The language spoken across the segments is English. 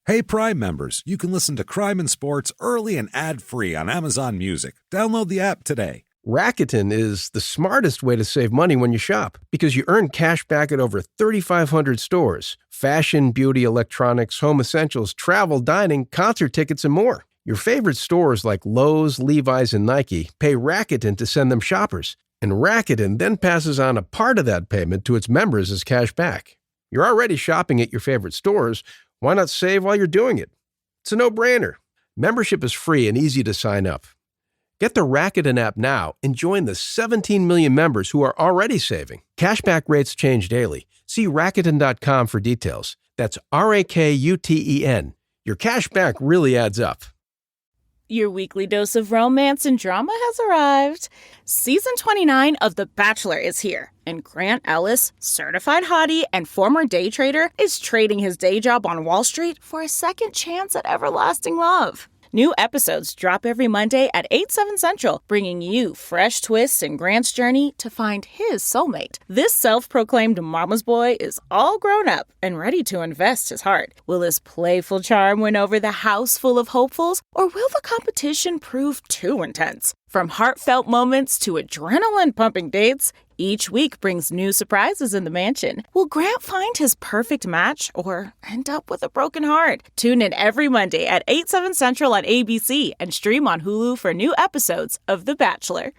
Hey, Prime members, you can listen to Crime and Sports early and ad-free on Amazon Music. Download the app today. Rakuten is the smartest way to save money when you shop because you earn cash back at over 3,500 stores. Fashion, beauty, electronics, home essentials, travel, dining, concert tickets, and more. Your favorite stores like Lowe's, Levi's, and Nike pay Rakuten to send them shoppers. And Rakuten then passes on a part of that payment to its members as cash back. You're already shopping at your favorite stores. Why not save while you're doing it? It's a no-brainer. Membership is free and easy to sign up. Get the Rakuten app now and join the 17 million members who are already saving. Cashback rates change daily. See Rakuten.com for details. That's Rakuten. Your cashback really adds up. Your weekly dose of romance and drama has arrived. Season 29 of The Bachelor is here, and Grant Ellis, certified hottie and former day trader, is trading his day job on Wall Street for a second chance at everlasting love. New episodes drop every Monday at 8/7 Central, bringing you fresh twists in Grant's journey to find his soulmate. This self-proclaimed mama's boy is all grown up and ready to invest his heart. Will his playful charm win over the house full of hopefuls, or will the competition prove too intense? From heartfelt moments to adrenaline-pumping dates, each week brings new surprises in the mansion. Will Grant find his perfect match or end up with a broken heart? Tune in every Monday at 8/7 Central on ABC and stream on Hulu for new episodes of The Bachelor.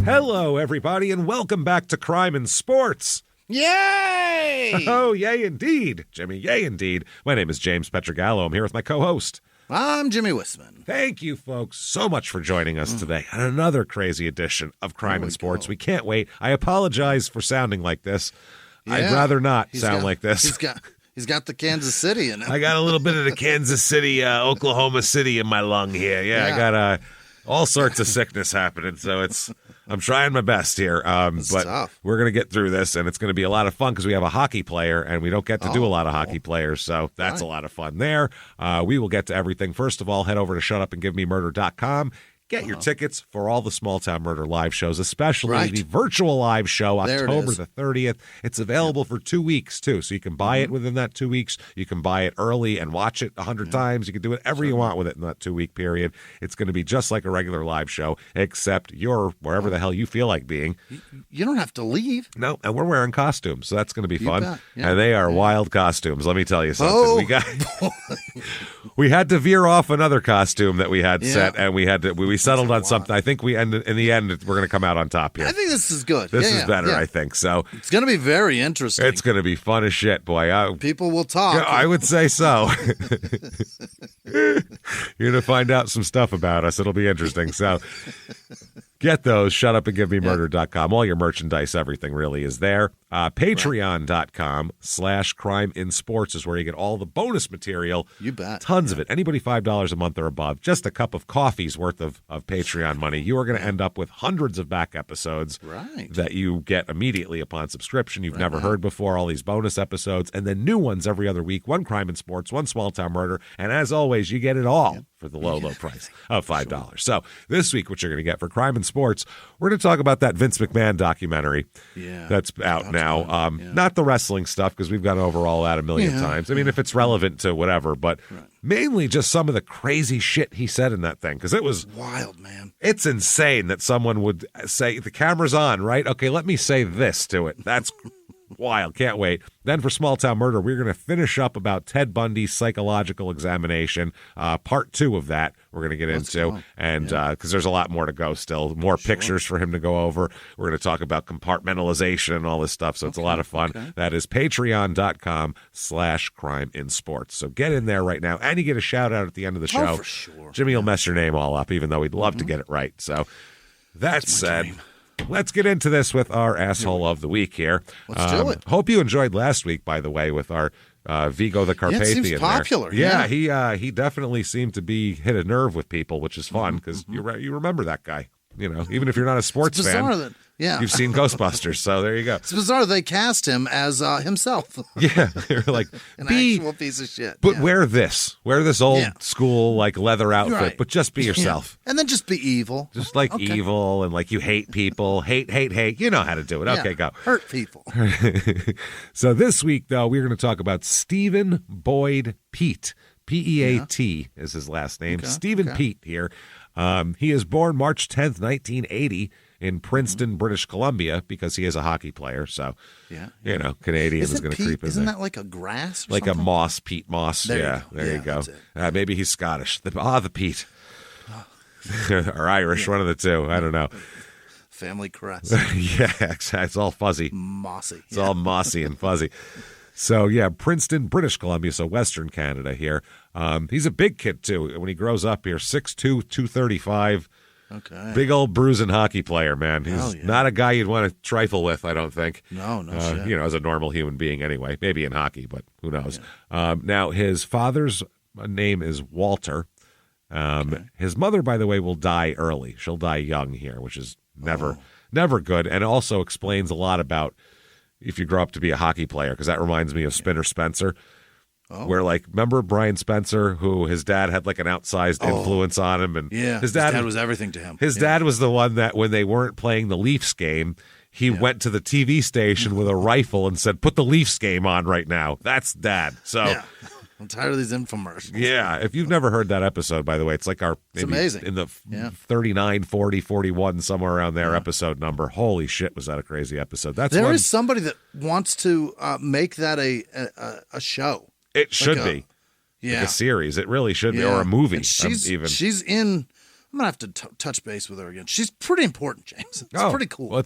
Hello, everybody, and welcome back to Crime and Sports. Yay! Oh, yay indeed. Jimmy, yay indeed. My name is James Pietragallo. I'm here with my co-host. I'm Jimmie Whisman. Thank you, folks, so much for joining us today on another crazy edition of Crime and Sports. We can't wait. I apologize for sounding like this. Yeah, I'd rather not sound like this. He's got the Kansas City in him. I got a little bit of the Kansas City, Oklahoma City in my lung here. Yeah. I got all sorts of sickness happening, so I'm trying my best here, but tough. We're going to get through this, and it's going to be a lot of fun because we have a hockey player, and we don't get to do a lot of hockey players, so that's a lot of fun there. We will get to everything. First of all, head over to shutupandgivememurder.com. Get your tickets for all the Small Town Murder live shows, especially the virtual live show, October the 30th. It's available for 2 weeks, too, so you can buy it within that 2 weeks. You can buy it early and watch it 100 times. You can do whatever you want with it in that 2-week period. It's going to be just like a regular live show, except you're wherever the hell you feel like being. You don't have to leave. No, and we're wearing costumes, so that's going to be fun. Yeah. And they are wild costumes, let me tell you something. We had to veer off another costume that we had set, and we settled on something. I think in the end, we're going to come out on top here. I think this is good. This is better, I think. So it's going to be very interesting. It's going to be fun as shit, boy. People will talk. Yeah, I would say so. You're going to find out some stuff about us. It'll be interesting. So get those. Shutupandgivememurder.com. All your merchandise, everything really is there. Patreon.com/crimeinsports is where you get all the bonus material. You bet. Tons of it. Anybody $5 a month or above, just a cup of coffee's worth of Patreon money. You are going to end up with hundreds of back episodes that you get immediately upon subscription. You've never heard before, all these bonus episodes, and then new ones every other week. One Crime and Sports, one Small Town Murder, and as always, you get it all for the low price of $5. Sure. So this week, what you're going to get for Crime and Sports, we're going to talk about that Vince McMahon documentary that's out now. Not the wrestling stuff, because we've gone over all that a million times. I mean, if it's relevant to whatever, but mainly just some of the crazy shit he said in that thing, because it was wild, man. It's insane that someone would say, the camera's on, right? Okay, let me say this to it. That's wild. Can't wait. Then for Small Town Murder, we're going to finish up about Ted Bundy's psychological examination. Part 2 of that we're going to get into. And because there's a lot more to go still. More pictures for him to go over. We're going to talk about compartmentalization and all this stuff. So it's a lot of fun. That is patreon.com/crimeinsports. So get in there right now. And you get a shout out at the end of the show. For sure. Jimmy will mess your name all up, even though we'd love to get it right. So that said, let's get into this with our asshole of the week here. Let's do it. Hope you enjoyed last week, by the way, with our Vigo the Carpathian. It seems popular. Yeah, he definitely seemed to hit a nerve with people, which is fun because you remember that guy. You know, even if you're not a sports fan. Yeah. You've seen Ghostbusters, so there you go. It's bizarre they cast him as himself. Yeah, they're like, An actual piece of shit. But yeah. wear this old school like leather outfit, Right. but just be yourself. Yeah. And then just be evil. Just like evil and like you hate people. Hate. You know how to do it. Okay, go. Hurt people. So this week, though, we're going to talk about Stephen Boyd Peat. P-E-A-T is his last name. Stephen Peat here. He is born March 10th, 1980 in Princeton, British Columbia, because he is a hockey player. So, you know, Canadian is going to creep in Isn't there. that like a grass or like something? a moss, peat moss. There you go. Maybe he's Scottish. The Peat. Or Irish, one of the two. I don't know. Family crest. Yeah, exactly. It's all fuzzy. Mossy. It's all mossy and fuzzy. So, yeah, Princeton, British Columbia, so Western Canada here. He's a big kid, too. When he grows up here, 6'2", 235. Okay. Big old bruising hockey player, man. He's not a guy you'd want to trifle with, I don't think. No shit. You know, as a normal human being anyway. Maybe in hockey, but who knows. Yeah. Now, his father's name is Walter. His mother, by the way, will die early. She'll die young here, which is never good, and also explains a lot about if you grow up to be a hockey player, because that reminds me of Spinner Spencer. Where, like, remember Brian Spencer, who his dad had, like, an outsized influence on him? And his dad was everything to him. His dad was the one that, when they weren't playing the Leafs game, he went to the TV station with a rifle and said, put the Leafs game on right now. That's Dad. So, I'm tired of these infomercials. Yeah, if you've never heard that episode, by the way, it's like it's amazing. In the 39, 40, 41, somewhere around there episode number. Holy shit, was that a crazy episode. There is somebody that wants to make that a show. It should be. Like a series. It really should be. Or a movie. And she's in. I'm going to have to touch base with her again. She's pretty important, James. It's pretty cool. Well,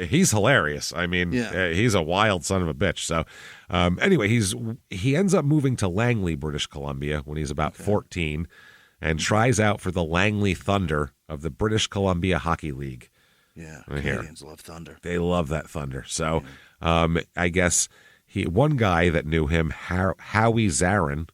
he's hilarious. I mean, he's a wild son of a bitch. So, anyway, he ends up moving to Langley, British Columbia when he's about 14 and tries out for the Langley Thunder of the British Columbia Hockey League. Yeah, Canadians love Thunder. They love that Thunder. So, I guess one guy that knew him, Howie Zarin,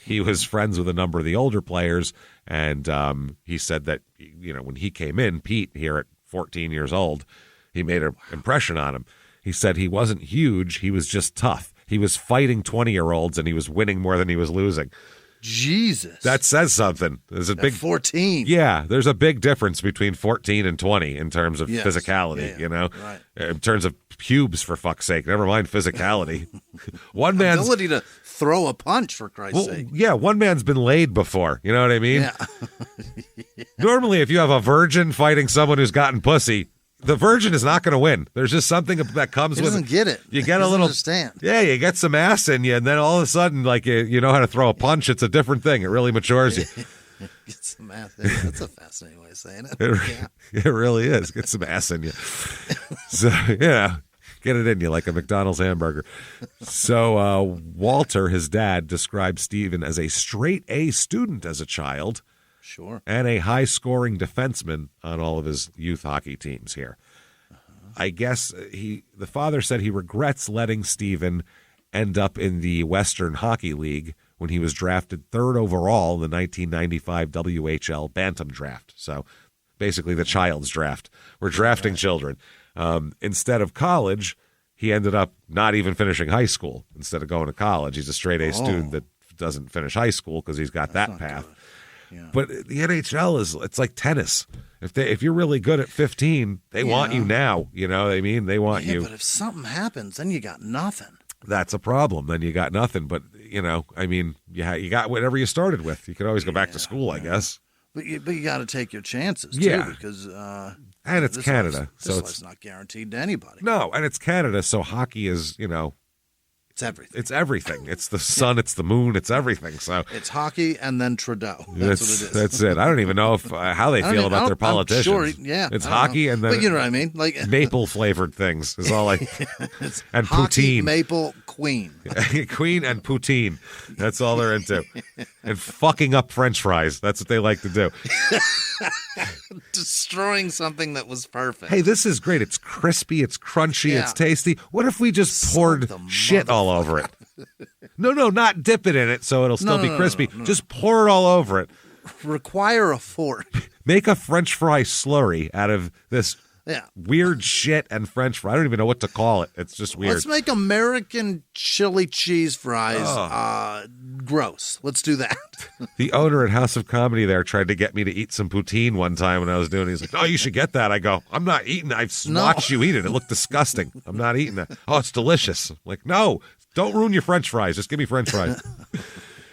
he was friends with a number of the older players, and he said that, you know, when he came in, Pete, here at 14 years old, he made an impression on him. He said he wasn't huge, he was just tough. He was fighting 20-year-olds, and he was winning more than he was losing. Jesus. That says something. There's a big 14. Yeah, there's a big difference between 14 and 20 in terms of physicality, you know? Right. In terms of pubes, for fuck's sake. Never mind physicality. One man's ability to throw a punch, for Christ's sake. Yeah, one man's been laid before. You know what I mean? Yeah. Normally, if you have a virgin fighting someone who's gotten pussy, the virgin is not going to win. There's just something that comes with it. He doesn't get it. You get a little. Understand. Yeah, you get some ass in you, and then all of a sudden, like, you know how to throw a punch. It's a different thing. It really matures you. Get some ass in you. That's a fascinating way of saying it. It really is. Get some ass in you. So, yeah. Get it in you like a McDonald's hamburger. So Walter, his dad, described Stephen as a straight-A student as a child. Sure. And a high-scoring defenseman on all of his youth hockey teams here. I guess the father said he regrets letting Stephen end up in the Western Hockey League when he was drafted third overall in the 1995 WHL Bantam draft. So basically the child's draft. We're drafting children. Instead of college, he ended up not even finishing high school. Instead of going to college, he's a straight-A student that doesn't finish high school because he's got that path. Yeah. But the NHL it's like tennis. If you're really good at 15, they want you now. You know what I mean? They want you. But if something happens, then you got nothing. That's a problem. Then you got nothing. But, you know, I mean, you got whatever you started with. You could always go back to school, I guess. But you got to take your chances, too, because... and it's Canada. So it's not guaranteed to anybody. No, and it's Canada, so hockey is, you know... It's everything. It's everything. It's the sun, it's the moon, it's everything. So it's hockey and then Trudeau. That's what it is. That's it. I don't even know how they feel about their politicians. Sure, yeah. It's hockey and then but you know what I mean? Like maple flavored things is all and hockey, poutine. Maple, queen. Queen and poutine. That's all they're into. And fucking up French fries. That's what they like to do. Destroying something that was perfect. Hey, this is great. It's crispy, it's crunchy, it's tasty. What if we just poured shit all over it? No, not dip it in it so it'll still be crispy. No. Just pour it all over it. Require a fork. Make a French fry slurry out of this weird shit and French fry. I don't even know what to call it. It's just weird. Let's make American chili cheese fries gross. Let's do that. The owner at House of Comedy there tried to get me to eat some poutine one time when I was doing it. He's like, oh, you should get that. I go, I'm not eating it. I've watched you eat it. It looked disgusting. I'm not eating it. Oh, it's delicious. I'm like, no, don't ruin your French fries. Just give me French fries.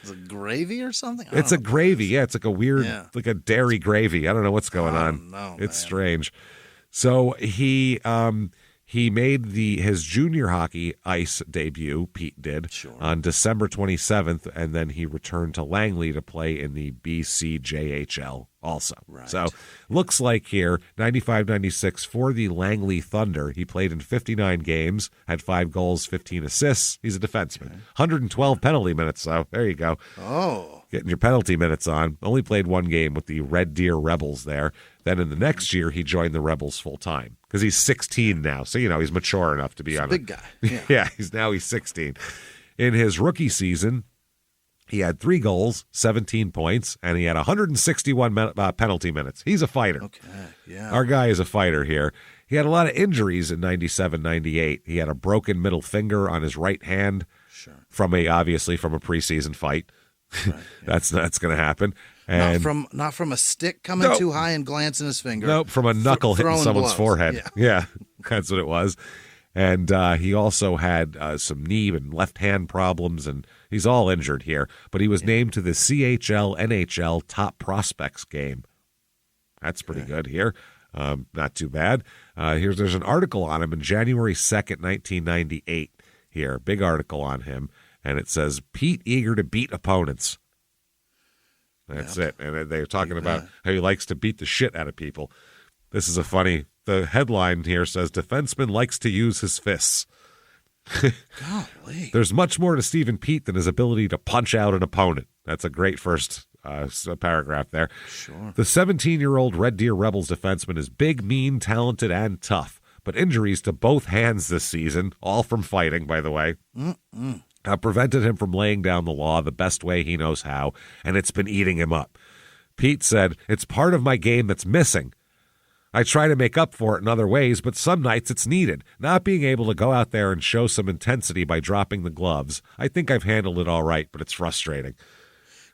Is it gravy or something? It's a gravy. Yeah, it's like a weird, like a dairy gravy. I don't know what's going on. No, it's strange. So he made his junior hockey ice debut, Peat did, on December 27th, and then he returned to Langley to play in the BCJHL also. Right. So looks like here, 95-96 for the Langley Thunder. He played in 59 games, had 5 goals, 15 assists. He's a defenseman. 112 penalty minutes, so there you go. Oh. Getting your penalty minutes on. Only played 1 game with the Red Deer Rebels there. Then in the next year, he joined the Rebels full time because he's 16 now. So, he's mature enough to be on big guy. Yeah, he's 16. In his rookie season, he had 3 goals, 17 points, and he had 161 penalty minutes. He's a fighter. Okay, yeah. Our guy is a fighter here. He had a lot of injuries in 97-98. He had a broken middle finger on his right hand obviously from a preseason fight. Right, yeah. That's going to happen. And not from a stick coming too high and glancing his finger. Nope, from a knuckle hitting someone's forehead. Yeah, that's what it was. And he also had some knee and left hand problems, and he's all injured here. But he was named to the CHL NHL Top Prospects game. That's pretty good here. Not too bad. There's an article on him in January 2nd, 1998 here. Big article on him. And it says, Peat eager to beat opponents. That's it. And they're talking about how he likes to beat the shit out of people. This is the headline here says, defenseman likes to use his fists. Golly. There's much more to Stephen Peat than his ability to punch out an opponent. That's a great first paragraph there. Sure. The 17-year-old Red Deer Rebels defenseman is big, mean, talented, and tough. But injuries to both hands this season, all from fighting, by the way, prevented him from laying down the law the best way he knows how, and it's been eating him up. Peat said, it's part of my game that's missing. I try to make up for it in other ways, but some nights it's needed. Not being able to go out there and show some intensity by dropping the gloves. I think I've handled it all right, but it's frustrating.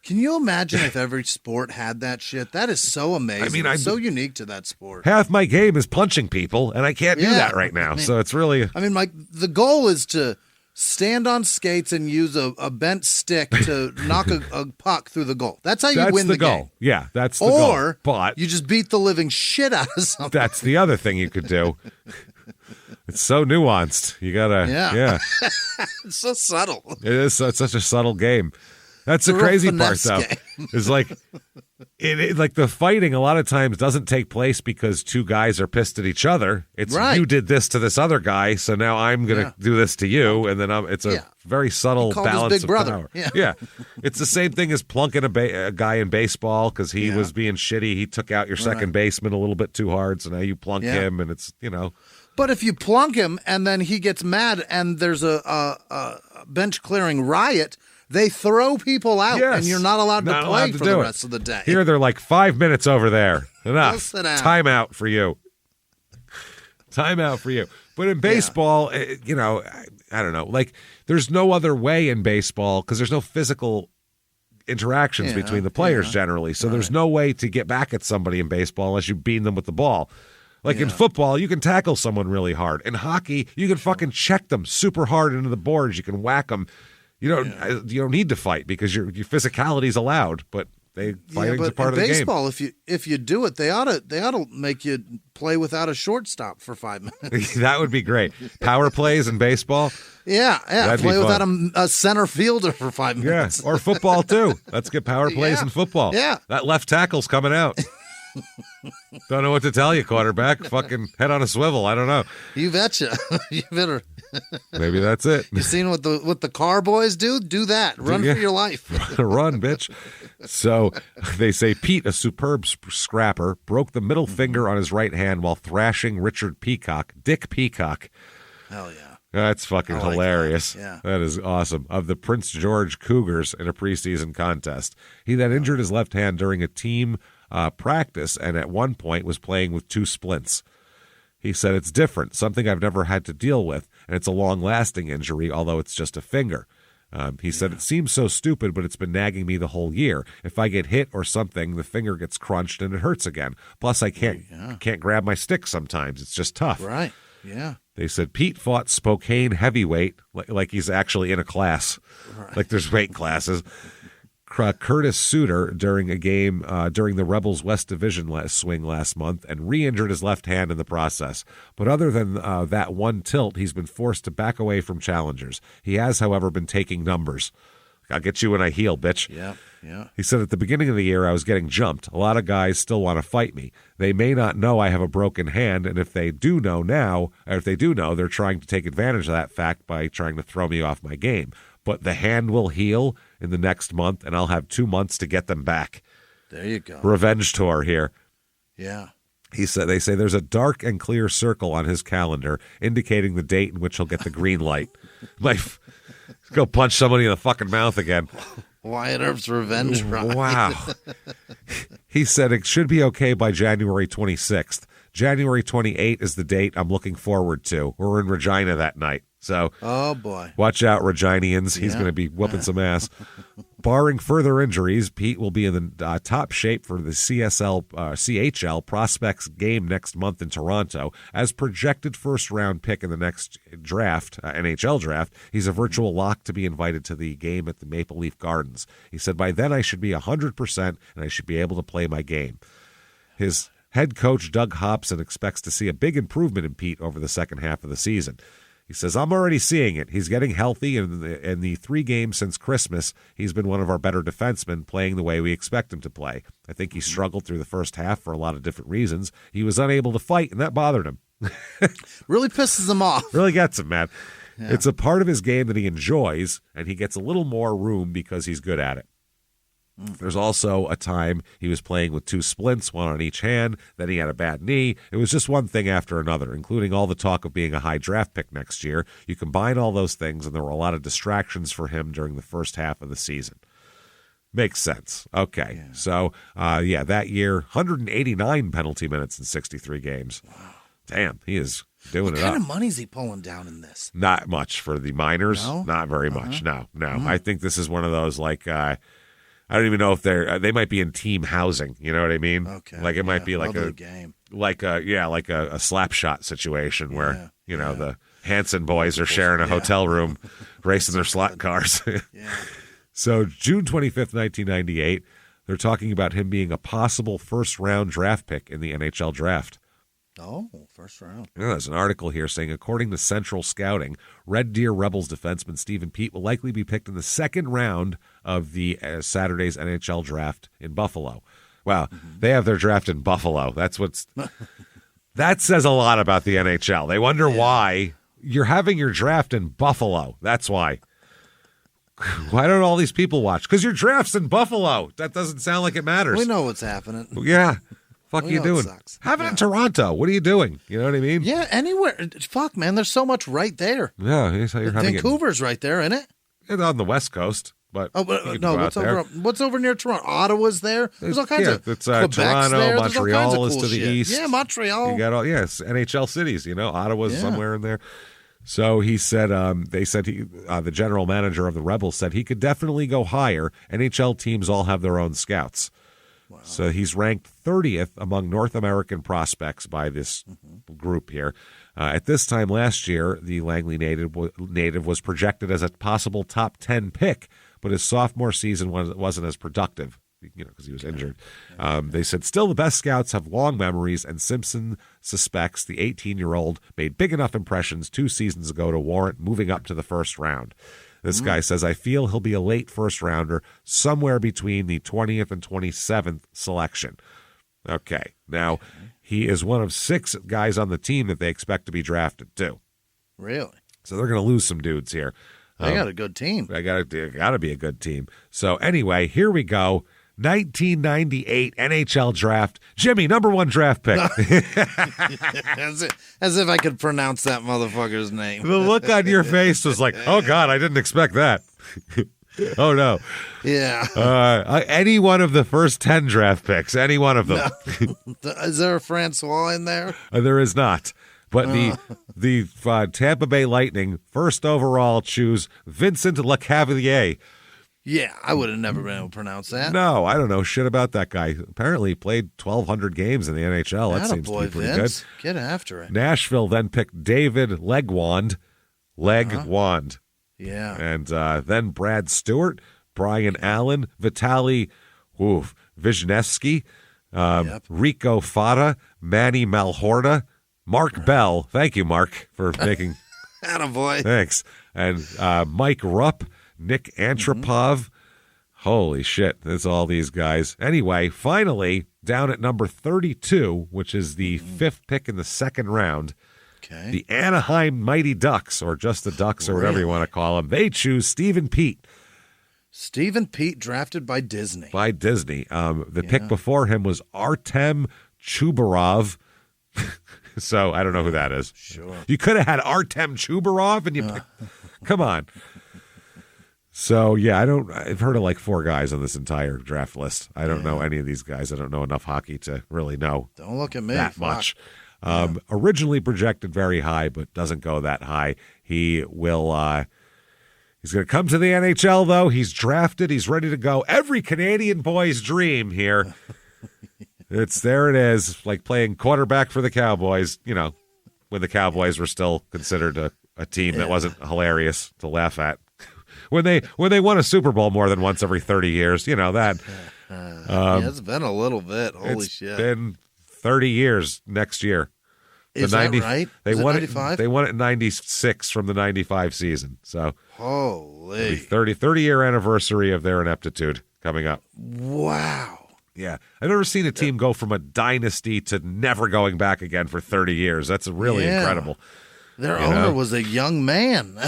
Can you imagine if every sport had that shit? That is so amazing. It's so unique to that sport. Half my game is punching people, and I can't do that right now. So it's really... the goal is to stand on skates and use a bent stick to knock a puck through the goal. That's how you win the goal. game. Yeah, that's the goal. Or but you just beat the living shit out of something. That's the other thing you could do. It's so nuanced. You gotta... Yeah. It's so subtle. It is. It's such a subtle game. That's the crazy part, though. Is like the fighting a lot of times doesn't take place because two guys are pissed at each other. It's you did this to this other guy, so now I'm gonna do this to you, and then it's a very subtle balance of power. Yeah, it's the same thing as plunking a guy in baseball because he was being shitty. He took out your second baseman a little bit too hard, so now you plunk him, and it's But if you plunk him and then he gets mad and there's a bench clearing riot. They throw people out, and you're not allowed to play for the rest of the day. Here, they're like 5 minutes over there. Enough. Sit down. Time out for you. Time out for you. But in baseball, I don't know. Like, there's no other way in baseball because there's no physical interactions between the players generally. So there's no way to get back at somebody in baseball unless you beat them with the ball. Like in football, you can tackle someone really hard. In hockey, you can fucking check them super hard into the boards. You can whack them. You don't need to fight because your physicality is allowed, but fighting's a part of the game. Baseball, if you do it, they ought to make you play without a shortstop for 5 minutes. That would be great. Power plays in baseball. Yeah. Play without a center fielder for 5 minutes. Yeah, or football too. Let's get power plays in football. Yeah, that left tackle's coming out. Don't know what to tell you, quarterback. Fucking head on a swivel. I don't know. You betcha. You better. Maybe that's it. You seen what the car boys do? Do that. Run for your life. Run, bitch. So they say Peat, a superb scrapper, broke the middle finger on his right hand while thrashing Dick Peacock. Hell yeah. That's fucking hilarious. Yeah. That is awesome. Of the Prince George Cougars in a preseason contest. He then injured his left hand during a team practice and at one point was playing with 2 splints. He said, it's different, something I've never had to deal with, and it's a long-lasting injury, although it's just a finger. He said, it seems so stupid, but it's been nagging me the whole year. If I get hit or something, the finger gets crunched and it hurts again. Plus, I can't grab my stick sometimes. It's just tough. Right, yeah. They said Pete fought Spokane heavyweight, like he's actually in a class, like there's weight classes. Curtis Suter during a game during the Rebels West Division swing last month and re-injured his left hand in the process. But other than that one tilt, he's been forced to back away from challengers. He has, however, been taking numbers. I'll get you when I heal, bitch. Yeah. He said, at the beginning of the year, I was getting jumped. A lot of guys still want to fight me. They may not know I have a broken hand, and if they do know, they're trying to take advantage of that fact by trying to throw me off my game. But the hand will heal in the next month, and I'll have 2 months to get them back. There you go. Revenge tour here. Yeah. They say there's a dark and clear circle on his calendar indicating the date in which he'll get the green light. Go punch somebody in the fucking mouth again. Wyatt Earp's revenge ride. Wow. He said it should be okay by January 26th. January 28th is the date I'm looking forward to. We're in Regina that night. So, oh boy, watch out, Reginians. He's going to be whooping some ass. Barring further injuries, Pete will be in the top shape for the CHL Prospects game next month in Toronto. As projected first-round pick in the next draft, NHL draft, he's a virtual lock to be invited to the game at the Maple Leaf Gardens. He said, by then I should be 100% and I should be able to play my game. His head coach, Doug Hobson, expects to see a big improvement in Pete over the second half of the season. He says, I'm already seeing it. He's getting healthy, and in the 3 games since Christmas, he's been one of our better defensemen, playing the way we expect him to play. I think he struggled through the first half for a lot of different reasons. He was unable to fight, and that bothered him. Really pisses him off. Really gets him, man. Yeah. It's a part of his game that he enjoys, and he gets a little more room because he's good at it. There's also a time he was playing with 2 splints, one on each hand. Then he had a bad knee. It was just one thing after another, including all the talk of being a high draft pick next year. You combine all those things, and there were a lot of distractions for him during the first half of the season. Makes sense. Okay. Yeah. So, that year, 189 penalty minutes in 63 games. Wow. Damn, he is doing it up. What kind of money is he pulling down in this? Not much for the minors. No? Not very much. No. I think this is one of those, I don't even know if they might be in team housing. You know what I mean? Okay. Like it might be like a game, like a slap shot situation where the Hanson boys are sharing a hotel room, racing their slot cars. So June 25th, 1998, they're talking about him being a possible first-round draft pick in the NHL draft. Oh, first round. Yeah, there's an article here saying, according to Central Scouting, Red Deer Rebels defenseman Stephen Peat will likely be picked in the second round of the Saturday's NHL draft in Buffalo. Wow, They have their draft in Buffalo. That says a lot about the NHL. They wonder why you're having your draft in Buffalo. That's why. Why don't all these people watch? Because your draft's in Buffalo. That doesn't sound like it matters. We know what's happening. Yeah. Fuck you doing? Have it in Toronto. What are you doing? You know what I mean? Yeah, anywhere. Fuck, man. There's so much right there. Yeah, you're Vancouver's right there, isn't it? It's on the West Coast, but what's over near Toronto? Ottawa's there. There's all kinds of. It's Toronto, there. Montreal is cool to the shit. east. Yeah, Montreal. You got all NHL cities. Ottawa's somewhere in there. So he said, the general manager of the Rebels said he could definitely go higher. NHL teams all have their own scouts. Wow. So he's ranked 30th among North American prospects by this group here. At this time last year, the Langley native was projected as a possible top 10 pick, but his sophomore season wasn't as productive, because he was injured. They said, still the best scouts have long memories, and Simpson suspects the 18-year-old made big enough impressions 2 seasons ago to warrant moving up to the first round. This guy says, I feel he'll be a late first-rounder, somewhere between the 20th and 27th selection. Okay. Now, he is one of 6 guys on the team that they expect to be drafted, too. Really? So they're going to lose some dudes here. They got a good team. They got to be a good team. So anyway, here we go. 1998 NHL draft. Jimmie, number 1 draft pick. As if I could pronounce that motherfucker's name. The look on your face was like, oh, God, I didn't expect that. Oh, no. Yeah. Any one of the first 10 draft picks, any one of them. No. Is there a Francois in there? There is not. But the Tampa Bay Lightning, first overall, choose Vincent Lecavalier. Yeah, I would have never been able to pronounce that. No, I don't know shit about that guy. Apparently, he played 1,200 games in the NHL. That seems to be pretty Vince. good. Get after it. Nashville then picked David Legwand. Yeah. And then Brad Stewart, Brian Allen, Vitaly Wisniewski, Rico Fata, Manny Malhorda, Mark Bell. Thank you, Mark, for making... Attaboy. Thanks. And Mike Rupp, Nick Antropov. Holy shit, there's all these guys. Anyway, finally, down at number 32, which is the fifth pick in the second round, the Anaheim Mighty Ducks, or just the Ducks, or whatever you want to call them, they choose Stephen Peat. Stephen Peat, drafted by Disney. The pick before him was Artem Chubarov. So I don't know who that is. Sure. You could have had Artem Chubarov, and you picked... Come on. So, yeah, I've heard of like four guys on this entire draft list. I don't know any of these guys. I don't know enough hockey to really know. Don't look at me. That much. Originally projected very high, but doesn't go that high. He's going to come to the NHL, though. He's drafted. He's ready to go. Every Canadian boy's dream here. There it is, like playing quarterback for the Cowboys, when the Cowboys were still considered a team that wasn't hilarious to laugh at. When they won a Super Bowl more than once every 30 years, that. It's been a little bit. Holy shit. It's been 30 years next year. Is that right? They Is won it 95? They won it in 96 from the 95 season. So holy 30-year anniversary of their ineptitude coming up. Wow. Yeah. I've never seen a team go from a dynasty to never going back again for 30 years. That's really incredible. Their owner was a young man.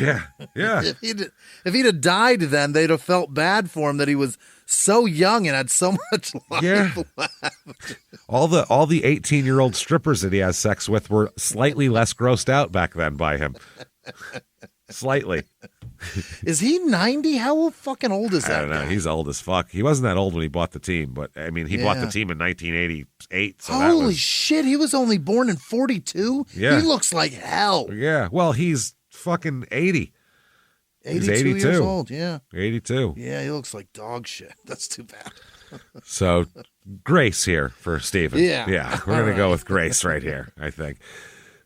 Yeah. If he'd have died then, they'd have felt bad for him that he was so young and had so much life left. All the 18-year-old strippers that he has sex with were slightly less grossed out back then by him. Slightly. Is he 90? How fucking old is that I don't know. guy? He's old as fuck. He wasn't that old when he bought the team, but I mean, he bought the team in 1988. So holy shit, he was only born in 42? Yeah. He looks like hell. Yeah, well, he's fucking 80. 82 years old, yeah. 82. Yeah, he looks like dog shit. That's too bad. So, Grace here for Stephen. Yeah. We're going to go with Grace right here, I think.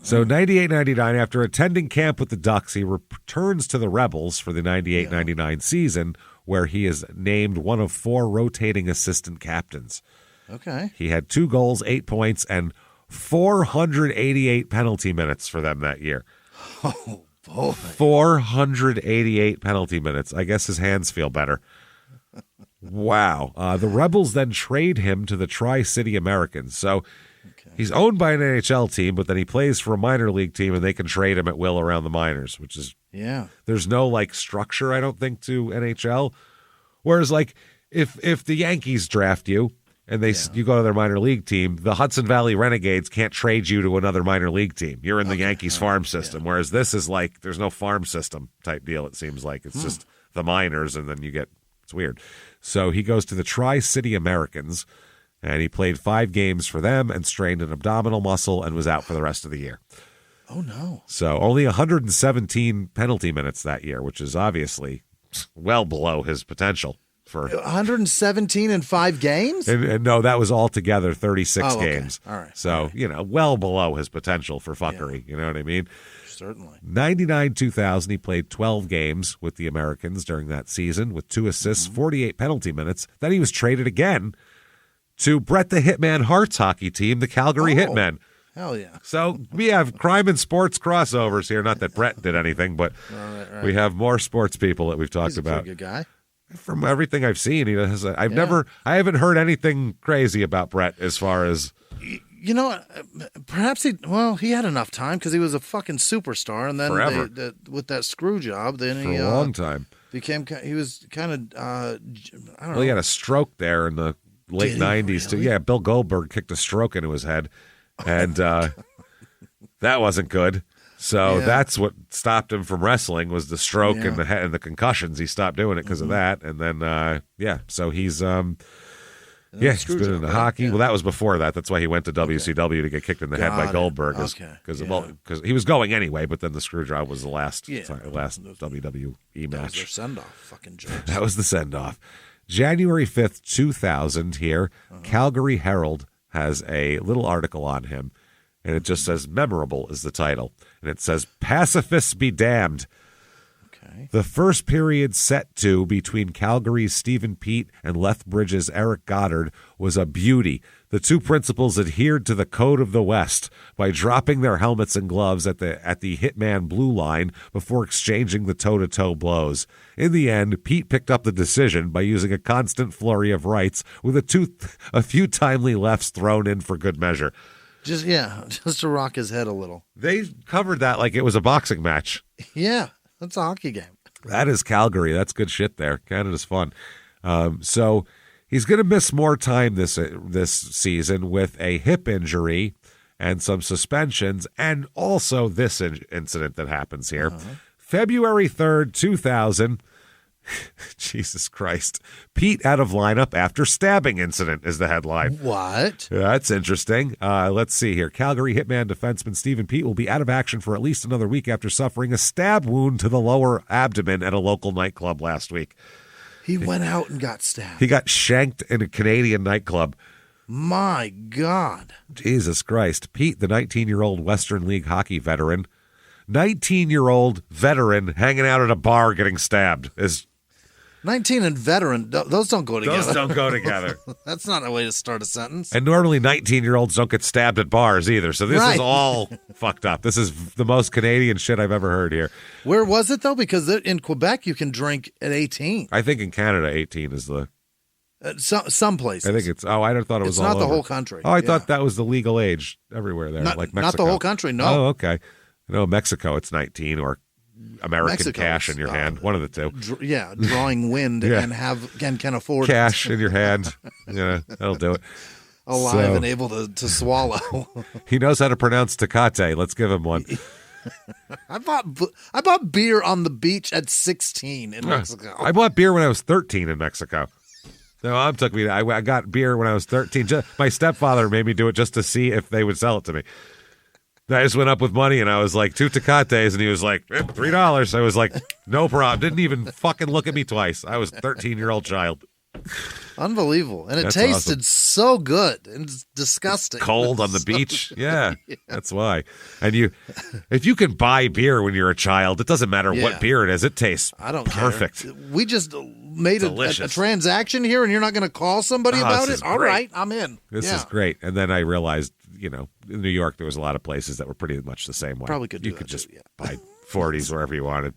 So 98-99, after attending camp with the Ducks, he returns to the Rebels for the 98-99 season, where he is named one of 4 rotating assistant captains. Okay. He had 2 goals, 8 points, and 488 penalty minutes for them that year. Oh, boy. 488 penalty minutes. I guess his hands feel better. Wow. The Rebels then trade him to the Tri-City Americans. So he's owned by an NHL team, but then he plays for a minor league team, and they can trade him at will around the minors, which is there's no like structure, I don't think, to NHL. Whereas like if the Yankees draft you and you go to their minor league team, the Hudson Valley Renegades can't trade you to another minor league team. You're in the Yankees farm system, whereas this is like there's no farm system type deal. It seems like it's just the minors, and then it's weird. So he goes to the Tri-City Americans. And he played 5 games for them and strained an abdominal muscle and was out for the rest of the year. Oh, no. So only 117 penalty minutes that year, which is obviously well below his potential. For 117 in 5 games? And no, that was altogether 36 games. All right. So, well below his potential for fuckery. You know what I mean? Certainly. 99-2000, he played 12 games with the Americans during that season with 2 assists, 48 penalty minutes. Then he was traded again to Brett the Hitman Hart's hockey team, the Calgary Hitmen. Hell yeah. So we have crime and sports crossovers here. Not that Brett did anything, but we have more sports people that we've talked about. He's a good guy. From everything I've seen, he has. I haven't heard anything crazy about Brett as far as. Perhaps he had enough time because he was a fucking superstar, and then with that screw job, then for a long time he was kind of I don't know. Well, he had a stroke there in the late 90s too. Yeah, Bill Goldberg kicked a stroke into his head, and that wasn't good. So that's what stopped him from wrestling was the stroke and the concussions. He stopped doing it because of that, and then so he's Yeah, he's been in hockey. Yeah. Well, that was before that. That's why he went to WCW to get kicked in the head by Goldberg. Because he was going anyway, but then the screw job was the last WWE match. That was their send-off, fucking jerks. That was the send-off. January 5th, 2000 here, Calgary Herald has a little article on him, and it just says, memorable is the title. And it says, pacifists be damned. The first period set to between Calgary's Stephen Peat and Lethbridge's Eric Goddard was a beauty. The two principals adhered to the code of the West by dropping their helmets and gloves at the hitman blue line before exchanging the toe-to-toe blows. In the end, Peat picked up the decision by using a constant flurry of rights with a few timely lefts thrown in for good measure. Just to rock his head a little. They covered that like it was a boxing match. Yeah. That's a hockey game. That is Calgary. That's good shit there. Canada's fun. So he's going to miss more time this season with a hip injury and some suspensions, and also this incident that happens here. February 3rd, 2000. Jesus Christ. Peat out of lineup after stabbing incident is the headline. What? That's interesting. Let's see here. Calgary hitman defenseman Stephen Peat will be out of action for at least another week after suffering a stab wound to the lower abdomen at a local nightclub last week. He went out and got stabbed. He got shanked in a Canadian nightclub. My God. Jesus Christ. Peat, the 19-year-old Western League hockey veteran, 19-year-old veteran hanging out at a bar getting stabbed is 19 and veteran, those don't go together. Those don't go together. That's not a way to start a sentence. And normally 19-year-olds don't get stabbed at bars either. So this is all fucked up. This is the most Canadian shit I've ever heard here. Where was it, though? Because in Quebec, you can drink at 18. I think in Canada, 18 is the... some places. I think it's... Oh, I thought it was all over. It's not the whole country. Oh, I thought that was the legal age everywhere there, like Mexico. Not the whole country, no. Oh, okay. No, Mexico, it's 19 or... American Mexico's, cash in your hand, one of the two. Drawing wind and can afford cash in your hand. Yeah, that'll do it. Alive and able to swallow. He knows how to pronounce Tecate. Let's give him one. I bought beer on the beach at 16 in Mexico. I bought beer when I was 13 in Mexico. No, I got beer when I was 13. My stepfather made me do it just to see if they would sell it to me. I just went up with money, and I was like, 2 Tecates, and he was like, $3. I was like, no problem. Didn't even fucking look at me twice. I was a 13-year-old child. Unbelievable. And it tasted so good and disgusting. Cold on the beach. Yeah, that's why. And if you can buy beer when you're a child, it doesn't matter what beer it is. It tastes perfect. Care. We just made a transaction here, and you're not going to call somebody about it? All right, I'm in. This is great. And then I realized, in New York, there was a lot of places that were pretty much the same way. Probably could do You could just buy 40s wherever you wanted.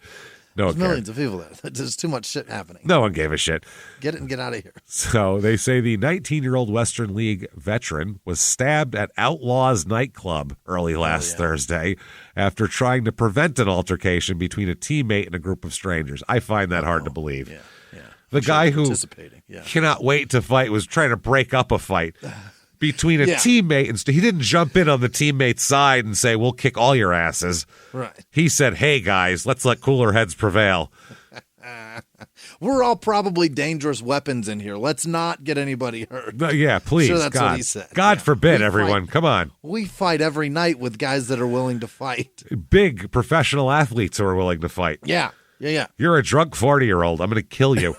There's millions of people there. There's too much shit happening. No one gave a shit. Get it and get out of here. So they say the 19-year-old Western League veteran was stabbed at Outlaws nightclub early last Thursday after trying to prevent an altercation between a teammate and a group of strangers. I find that hard to believe. The guy who cannot wait to fight was trying to break up a fight between a teammate and he didn't jump in on the teammate's side and say, we'll kick all your asses. Right. He said, hey, guys, let's let cooler heads prevail. We're all probably dangerous weapons in here. Let's not get anybody hurt. Yeah, please. I'm sure that's what he said. God forbid, everyone. Come on. We fight every night with guys that are willing to fight. Big professional athletes who are willing to fight. Yeah. You're a drunk 40-year-old. I'm going to kill you.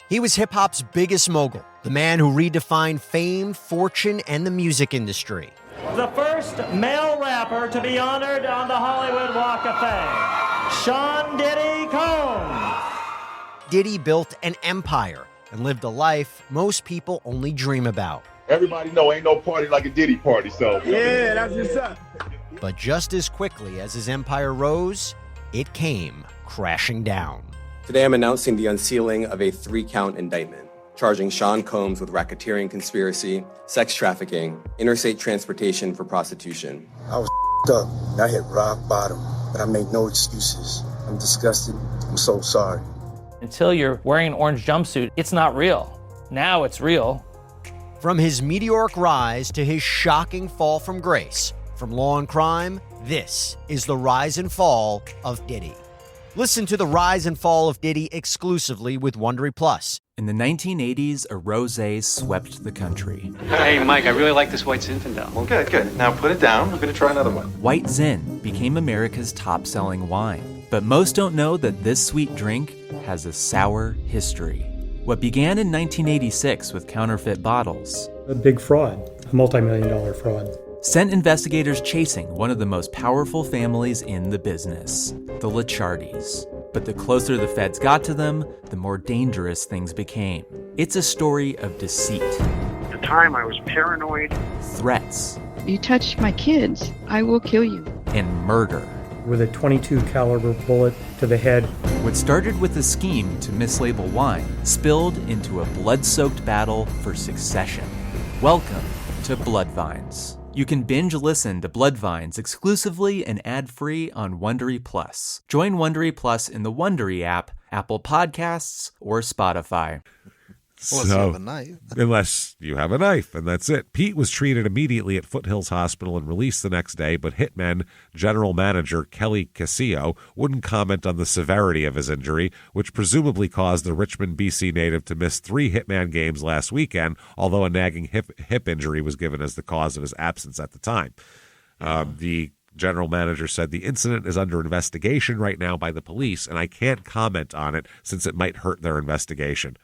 He was hip-hop's biggest mogul, the man who redefined fame, fortune, and the music industry. The first male rapper to be honored on the Hollywood Walk of Fame, Sean Diddy Combs. Diddy built an empire and lived a life most people only dream about. Everybody know ain't no party like a Diddy party, so. Yeah, that's what's up. But just as quickly as his empire rose, it came crashing down. Today I'm announcing the unsealing of a 3-count indictment, charging Sean Combs with racketeering conspiracy, sex trafficking, interstate transportation for prostitution. I was up. I hit rock bottom, but I make no excuses. I'm disgusted. I'm so sorry. Until you're wearing an orange jumpsuit, it's not real. Now it's real. From his meteoric rise to his shocking fall from grace, from law and crime, this is the rise and fall of Diddy. Listen to the rise and fall of Diddy exclusively with Wondery Plus. In the 1980s, a rosé swept the country. Hey, Mike, I really like this White Zinfandel. Well, good. Now put it down. I'm going to try another one. White Zin became America's top-selling wine. But most don't know that this sweet drink has a sour history. What began in 1986 with counterfeit bottles. A big fraud, a multi-million-dollar fraud. Sent investigators chasing one of the most powerful families in the business, the Licciardis. But the closer the feds got to them, the more dangerous things became. It's a story of deceit. At the time, I was paranoid. Threats. You touch my kids, I will kill you. And murder. With a .22 caliber bullet to the head. What started with a scheme to mislabel wine spilled into a blood-soaked battle for succession. Welcome to Bloodvines. You can binge listen to Bloodvines exclusively and ad-free on Wondery Plus. Join Wondery Plus in the Wondery app, Apple Podcasts, or Spotify. Unless you have a knife. Unless you have a knife, and that's it. Pete was treated immediately at Foothills Hospital and released the next day, but Hitmen General Manager Kelly Casillo wouldn't comment on the severity of his injury, which presumably caused the Richmond, B.C. native to miss 3 Hitman games last weekend, although a nagging hip injury was given as the cause of his absence at the time. The general manager said the incident is under investigation right now by the police, and I can't comment on it since it might hurt their investigation.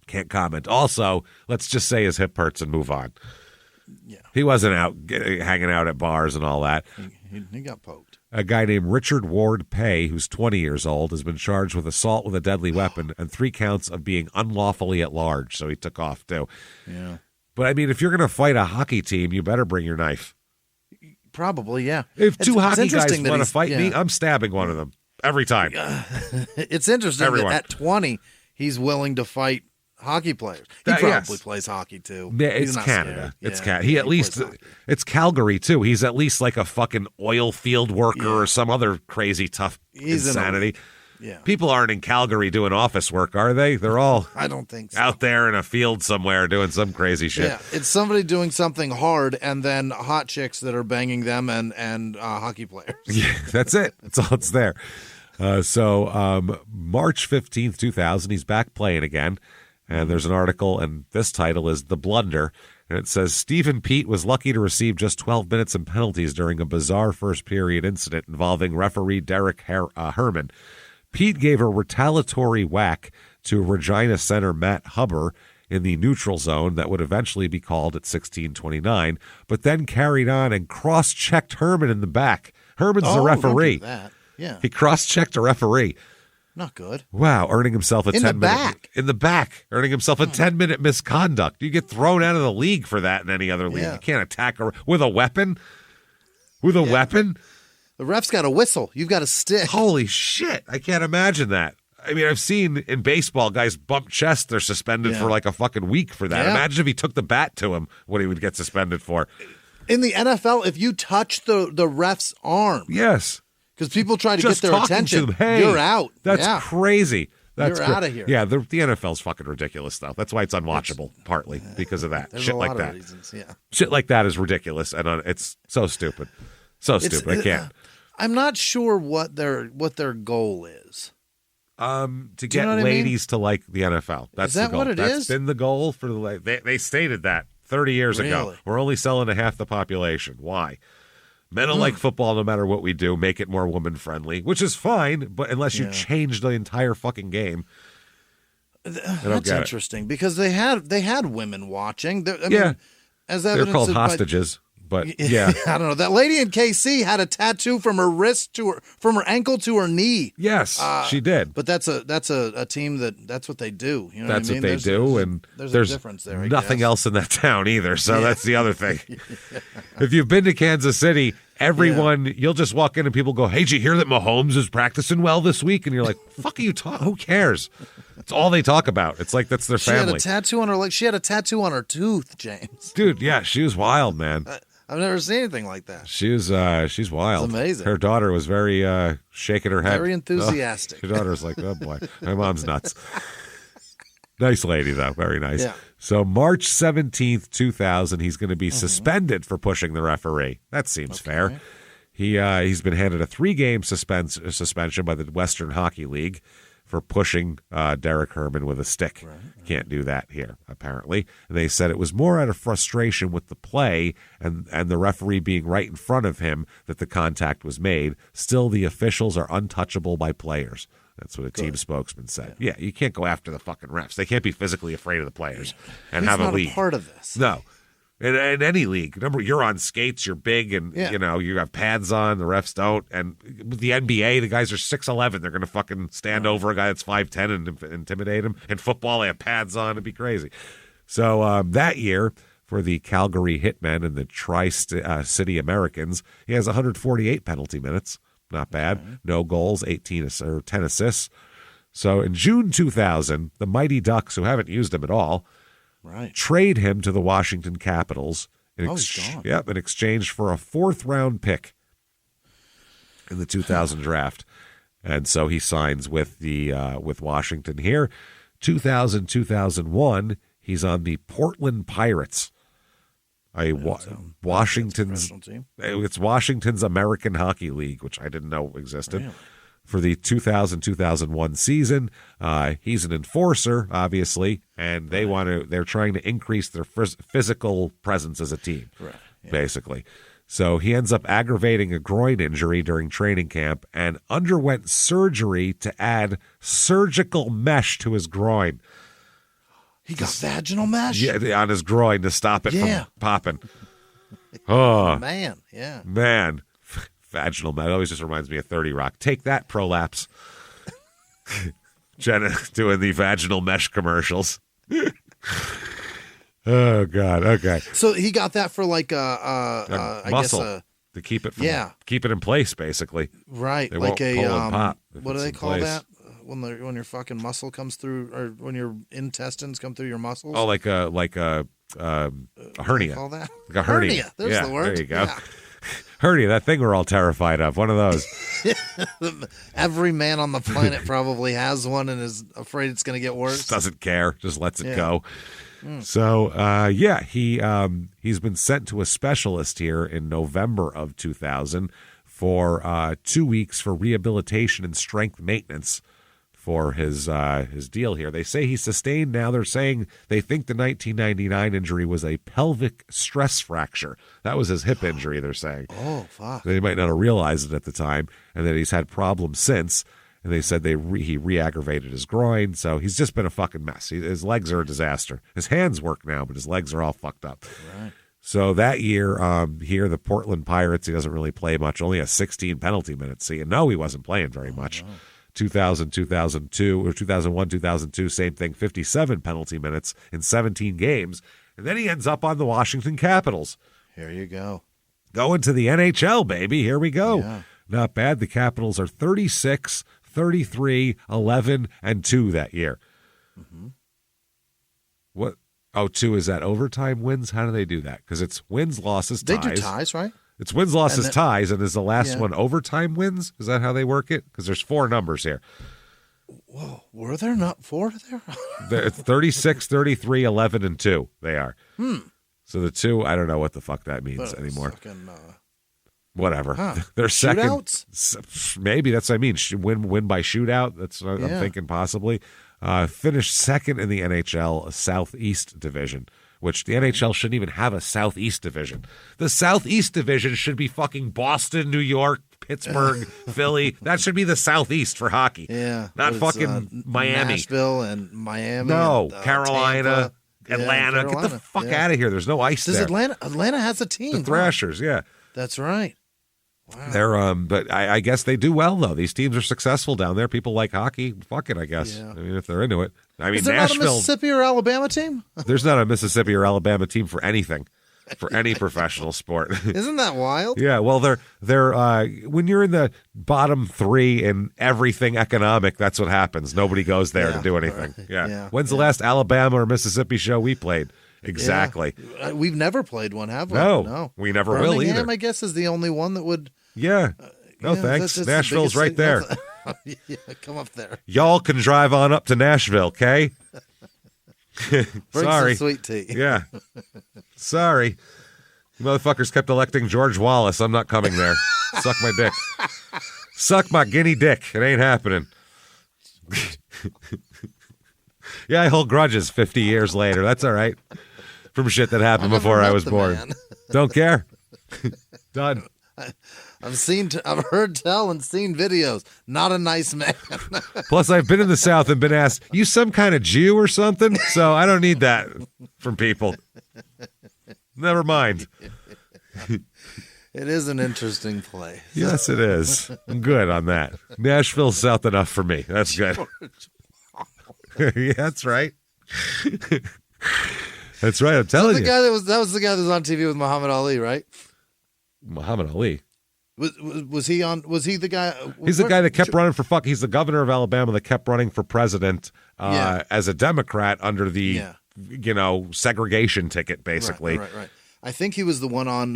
Can't comment. Also, let's just say his hip hurts and move on. Yeah. He wasn't out hanging out at bars and all that. He got poked. A guy named Richard Ward Pay, who's 20 years old, has been charged with assault with a deadly weapon and 3 counts of being unlawfully at large, so he took off too. Yeah. But, I mean, if you're going to fight a hocky team, you better bring your knife. Probably, yeah. If 2 hockey guys want to fight me, I'm stabbing one of them every time. It's interesting that at 20, he's willing to fight hockey players. He probably plays hockey too. Yeah, it's Canada. It's Canada. He at least it's Calgary too. He's at least like a fucking oil field worker or some other crazy tough insanity. People aren't in Calgary doing office work, are they? They're all I don't think so. Out there in a field somewhere doing some crazy shit. Yeah, it's somebody doing something hard and then hot chicks that are banging them and hockey players. Yeah, that's it. That's all it's there. So March 15th, 2000, he's back playing again. And there's an article, and this title is The Blunder. And it says, Stephen Peat was lucky to receive just 12 minutes in penalties during a bizarre first-period incident involving referee Derek Herman. Peat gave a retaliatory whack to Regina center Matt Huber in the neutral zone that would eventually be called at 16:29, but then carried on and cross-checked Herman in the back. Herman's the referee. Don't do that. Yeah. He cross-checked a referee. Not good. Wow, earning himself a 10-minute in the back, earning himself a 10-minute misconduct. You get thrown out of the league for that in any other league. You can't attack with a weapon. With a weapon, the ref's got a whistle. You've got a stick. Holy shit! I can't imagine that. I mean, I've seen in baseball guys bump chests. They're suspended for like a fucking week for that. Imagine if he took the bat to him, what he would get suspended for. In the NFL, if you touch the ref's arm, yes. Because people try to get their attention. Hey, you're out. That's crazy. You're out of here. Yeah, the NFL's fucking ridiculous, though. That's why it's unwatchable, partly because of that. Shit like that. Shit like that is ridiculous, and it's so stupid. So stupid. I can't. I'm not sure what their goal is. To get ladies to like the NFL. That's that the goal. What it That's is? been the goal for the. They stated that 30 years ago. We're only selling to half the population. Why? Men don't like football no matter what we do. Make it more woman-friendly, which is fine, but unless you change the entire fucking game. That's interesting because they had women watching. I mean, as they're called hostages. But yeah, I don't know. That lady in KC had a tattoo from her wrist from her ankle to her knee. Yes, she did. But that's a team that's what they do. You know that's what I mean? They do, and there's a difference there. Nothing else in that town either. So that's the other thing. If you've been to Kansas City, everyone you'll just walk in and people go, "Hey, did you hear that Mahomes is practicing well this week?" And you're like, "Fuck are you talking? Who cares?" It's all they talk about. It's like that's their family. She had a tattoo on her leg. She had a tattoo on her tooth, James. Dude, yeah, she was wild, man. I've never seen anything like that. She's wild. It's amazing. Her daughter was very shaking her head. Very enthusiastic. Her daughter's like, oh boy, my mom's nuts. Nice lady though, very nice. Yeah. So March 17th, 2000, he's going to be suspended for pushing the referee. That seems fair. He's been handed a 3-game suspension by the Western Hockey League. for pushing Derek Herman with a stick. Right. Can't do that here, apparently. And they said it was more out of frustration with the play and the referee being right in front of him that the contact was made. Still, the officials are untouchable by players. That's what a team spokesman said. Yeah, you can't go after the fucking refs. They can't be physically afraid of the players and have a league. He's not a part of this. No. In any league. Remember, you're on skates, you're big, and you have pads on, the refs don't. And with the NBA, the guys are 6'11". They're going to fucking stand over a guy that's 5'10" and intimidate him. In football, they have pads on. It'd be crazy. So that year, for the Calgary Hitmen and the Tri-City Americans, he has 148 penalty minutes. Not bad. Okay. No goals, 10 assists. So in June 2000, the Mighty Ducks, who haven't used him at all, trade him to the Washington Capitals in exchange for a 4th-round pick in the 2000 draft. And so he signs with with Washington here. 2000-2001, he's on the Portland Pirates. Washington's it's Washington's American Hockey League, which I didn't know existed. Really? For the 2000-2001 season, he's an enforcer, obviously, and they're trying to increase their physical presence as a team, basically. So he ends up aggravating a groin injury during training camp and underwent surgery to add surgical mesh to his groin. He got vaginal mesh? Yeah, on his groin to stop it from popping. Man. Vaginal mesh. It always just reminds me of 30 Rock. Take that, Prolapse. Jenna doing the vaginal mesh commercials. Oh, God. Okay. So he got that for like a muscle. I guess to keep it keep it in place, basically. Right. They like won't pull and pop what do they call that? When your fucking muscle comes through, or when your intestines come through your muscles? Oh, like a hernia. Call that? Like a hernia. There's the word. There you go. Yeah. Hernia, that thing we're all terrified of. One of those. Every man on the planet probably has one and is afraid it's going to get worse. Just doesn't care. Just lets it go. So, he's been sent to a specialist here in November of 2000 for 2 weeks for rehabilitation and strength maintenance for his deal here. They say he's sustained now. They're saying they think the 1999 injury was a pelvic stress fracture. That was his hip injury, they're saying. Oh, fuck. They might not have realized it at the time, and that he's had problems since. And they said he re-aggravated his groin, so he's just been a fucking mess. His legs are a disaster. His hands work now, but his legs are all fucked up. Right. So that year, here, the Portland Pirates, he doesn't really play much, only has 16 penalty minutes. So he wasn't playing very much. No. 2000, 2002, or 2001, 2002, same thing, 57 penalty minutes in 17 games. And then he ends up on the Washington Capitals. Here you go. Going to the NHL, baby. Here we go. Yeah. Not bad. The Capitals are 36, 33, 11, and 2 that year. Mm-hmm. What? Oh, 2 is that overtime wins? How do they do that? Because it's wins, losses, ties. They do ties, right? It's wins, losses, ties, and is the last one overtime wins? Is that how they work it? Because there's 4 numbers here. Whoa, were there not 4 there? It's 36, 33, 11, and 2. They are. So the 2, I don't know what the fuck that means anymore. Fucking, whatever. Huh. They're second. Shootouts? Maybe that's what I mean. Win by shootout. That's what I'm thinking possibly. Finished second in the NHL Southeast Division, which the NHL shouldn't even have a Southeast Division. The Southeast Division should be fucking Boston, New York, Pittsburgh, Philly. That should be the Southeast for hockey. Yeah. Not fucking Miami. Nashville and Miami. No. And, Carolina, Tampa. Atlanta. Get the fuck out of here. There's no ice there. Atlanta has a team. The Thrashers, yeah. That's right. Wow. They're but I guess they do well though. These teams are successful down there. People like hockey. Fuck it, I guess. Yeah. I mean, if they're into it. I mean, is there Nashville. Not a Mississippi or Alabama team? There's not a Mississippi or Alabama team for anything, for any professional sport. Isn't that wild? Yeah. Well, they're when you're in the bottom 3 in everything economic, that's what happens. Nobody goes there to do anything. Right. Yeah. When's the last Alabama or Mississippi show we played? Exactly. Yeah. We've never played one, have we? No. We never will either. Birmingham, I guess, is the only one that would. Yeah. No, thanks. Nashville's right there. Yeah, come up there. Y'all can drive on up to Nashville, okay? Sorry. Some sweet tea. Yeah. Sorry. You motherfuckers kept electing George Wallace. I'm not coming there. Suck my dick. Suck my guinea dick. It ain't happening. Yeah, I hold grudges 50 years later. That's all right. From shit that happened before I was born. Don't care. Done. I've heard tell and seen videos. Not a nice man. Plus, I've been in the South and been asked, "You some kind of Jew or something?" So I don't need that from people. Never mind. It is an interesting place. Yes, it is. I'm good on that. Nashville's South enough for me. That's good. Yeah, that's right. That's right. I'm telling you. That was the guy that was on TV with Muhammad Ali, right? Muhammad Ali. Was he on? Was he the guy? He's the guy that kept running for He's the governor of Alabama that kept running for president as a Democrat under the segregation ticket, basically. Right. I think he was the one on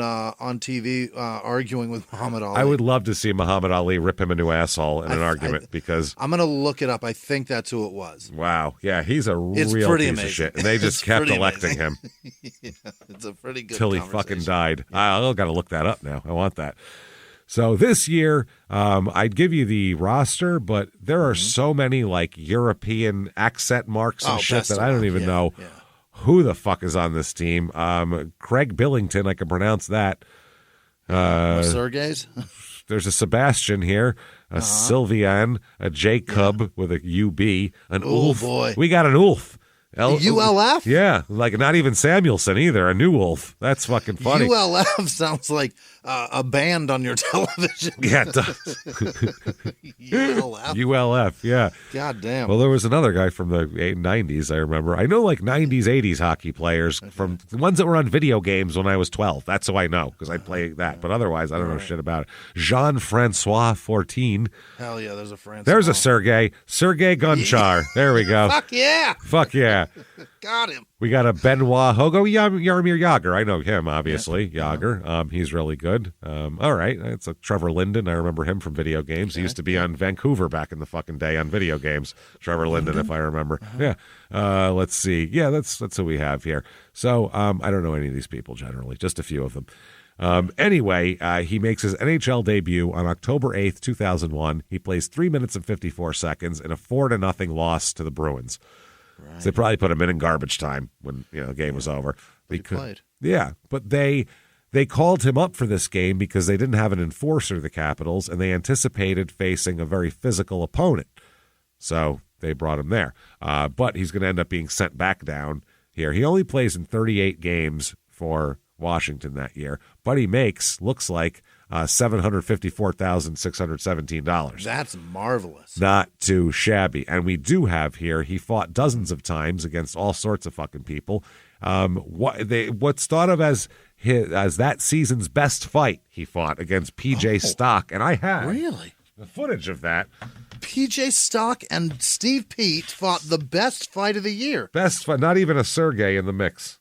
TV arguing with Muhammad Ali. I would love to see Muhammad Ali rip him a new asshole in an argument because I'm going to look it up. I think that's who it was. Wow. Yeah, he's a real piece amazing. Of shit. And they just kept electing him. Yeah, it's a pretty good till he fucking died. I got to look that up now. I want that. So this year, I'd give you the roster, but there are so many like European accent marks and shit that I don't even know who the fuck is on this team. Craig Billington, I can pronounce that. Sergey's? There's a Sebastian here, a Sylvian, a Jacob with a UB, an Ulf. Boy. We got an Ulf. ULF? Yeah, like not even Samuelson either, a new Wolf. That's fucking funny. ULF sounds like a band on your television. Yeah, it does. ULF? ULF, yeah. God damn. Well, there was another guy from the 90s, I remember. I know like 90s, 80s hockey players from the ones that were on video games when I was 12. That's who I know because I play that. But otherwise, I don't know shit about it. Jean-Francois Fortin. Hell yeah, there's a Francois. There's a Sergey Gonchar. There we go. Fuck yeah. Fuck yeah. Got him. We got a Benoit Hogo, Jaromir Jagr. I know him, obviously. Jagr. He's really good. All right. It's a Trevor Linden. I remember him from video games. He used to be on Vancouver back in the fucking day on video games. Trevor Linden, if I remember. Yeah. Let's see. Yeah, that's who we have here. So I don't know any of these people generally, just a few of them. Anyway, he makes his NHL debut on October 8th, 2001. He plays 3 minutes and 54 seconds in a 4-0 loss to the Bruins. Right. So they probably put him in garbage time when the game was over. He played. Yeah, but they called him up for this game because they didn't have an enforcer, the Capitals, and they anticipated facing a very physical opponent. So they brought him there. But he's going to end up being sent back down here. He only plays in 38 games for Washington that year, but he looks like $754,617. That's marvelous. Not too shabby. And we do have here, he fought dozens of times against all sorts of fucking people. What's thought of as that season's best fight, he fought against PJ Stock. And I have the footage of that. PJ Stock and Steve Peat fought the best fight of the year. Best fight, not even a Sergey in the mix.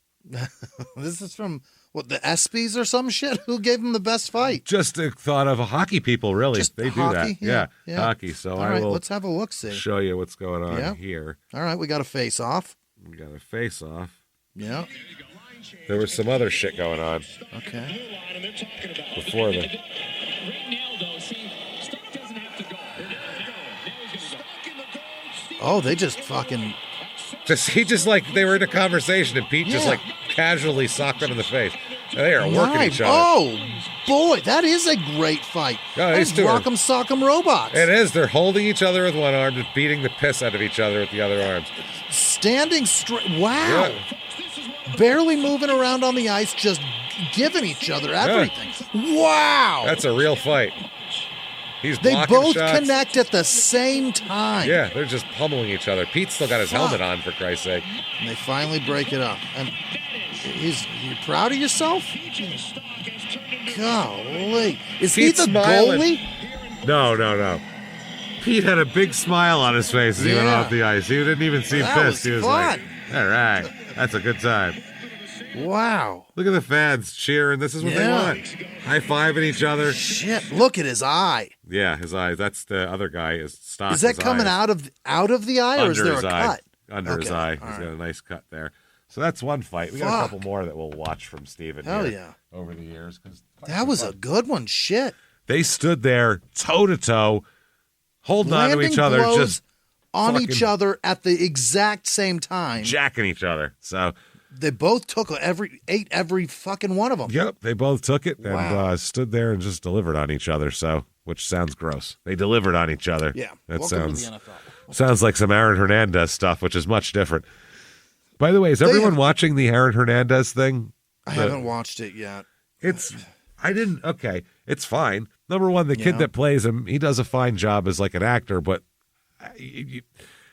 This is from... What, the ESPYs or some shit? Who gave him the best fight? Just a thought of hockey people, really. Just they do hockey? that. Yeah, hockey. So all right, let's have a look-see. Show you what's going on here. All right, we got a face-off. Yeah. There was some other shit going on. Okay. Before the... Oh, they just fucking... They were in a conversation and Pete just like casually socked them in the face. They are working each other. Oh, boy, that is a great fight. Oh, it's Rock'em Sock'em Robots. It is. They're holding each other with one arm and beating the piss out of each other with the other arms. Standing straight. Wow. Yeah. Barely moving around on the ice, just giving each other everything. Yeah. Wow. That's a real fight. They both connect at the same time. Yeah, they're just pummeling each other. Pete's still got his helmet on, for Christ's sake. And they finally break it up. And you proud of yourself? Golly. Is Pete's he the goalie? No. Pete had a big smile on his face as he went off the ice. He didn't even seem pissed. He was fun. Like, all right, that's a good time. Wow. Look at the fans cheering. This is what they want. High-fiving each other. Shit, look at his eye. Yeah, his eye. That's the other guy. Is that coming out of the eye, or is there a cut? Under his eye. He's got a nice cut there. So that's one fight. We got a couple more that we'll watch from Stephen over the years. That was a good one. Shit. They stood there toe-to-toe, holding on to each other. Blows, on each other at the exact same time. Jacking each other. So they both ate every fucking one of them. Yep, they both took it and stood there and just delivered on each other. So, which sounds gross. They delivered on each other. Yeah, that welcome to the NFL. Sounds like some Aaron Hernandez stuff, which is much different. By the way, is everyone watching the Aaron Hernandez thing? I haven't watched it yet. Okay, it's fine. Number one, the kid that plays him, he does a fine job as like an actor, but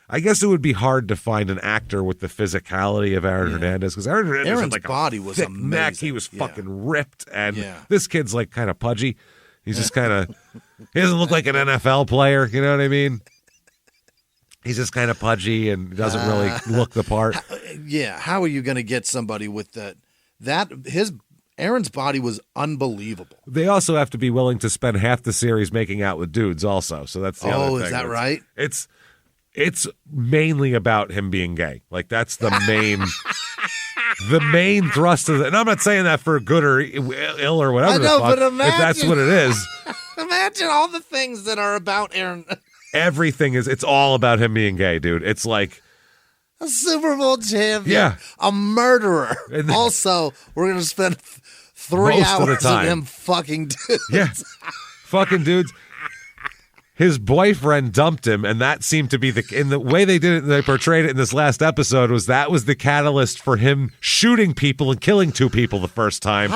I guess it would be hard to find an actor with the physicality of Aaron Hernandez, because Aaron's had like body a was thick amazing. neck. He was fucking ripped, and this kid's like kind of pudgy. He's just kind of, he doesn't look like an NFL player. You know what I mean? He's just kind of pudgy and doesn't really look the part. How are you going to get somebody with that? Aaron's body was unbelievable. They also have to be willing to spend half the series making out with dudes also. So that's the other thing. Oh, is that right? It's mainly about him being gay. Like that's the main thrust of it. And I'm not saying that for good or ill or whatever. I know, but if that's what it is. Imagine all the things that are about Aaron. Everything it's all about him being gay, dude. It's like a Super Bowl champion, a murderer. Also, we're going to spend 3 hours of him fucking dudes. Yeah, fucking dudes. His boyfriend dumped him, and that seemed to be in the way they did it, they portrayed it in this last episode, was the catalyst for him shooting people and killing 2 people the first time,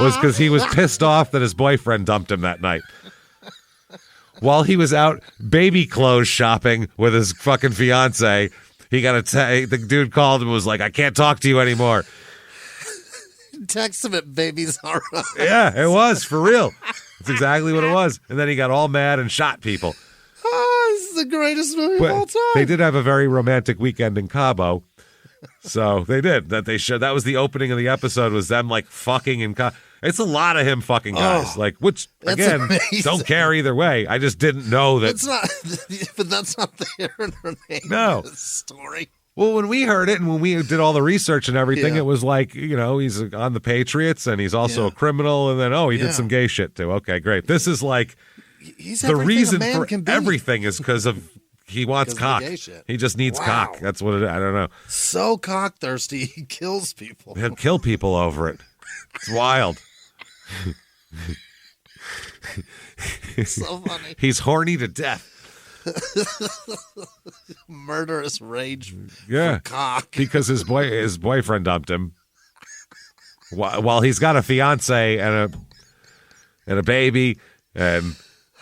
was because he was pissed off that his boyfriend dumped him that night. While he was out baby clothes shopping with his fucking fiance, he got the dude called and was like, I can't talk to you anymore. Text him at babies all right. Yeah, it was, for real. That's exactly what it was. And then he got all mad and shot people. Oh, this is the greatest movie of all time. They did have a very romantic weekend in Cabo. So they did. That was the opening of the episode, was them like fucking in Cabo. It's a lot of him fucking guys. Which again, amazing. Don't care either way. I just didn't know that. It's not, but that's not the Aaron Hernandez story. Well, when we heard it and when we did all the research and everything, it was like, he's on the Patriots and he's also a criminal, and then he did some gay shit too. Okay, great. This is like he's the reason for everything is because of he wants cock. He just needs cock. That's what it is. I don't know. So cock thirsty, he kills people. He'll kill people over it. It's wild. So funny. He's horny to death. Murderous rage. Yeah, for cock. Because his boyfriend dumped him. While he's got a fiance and a baby and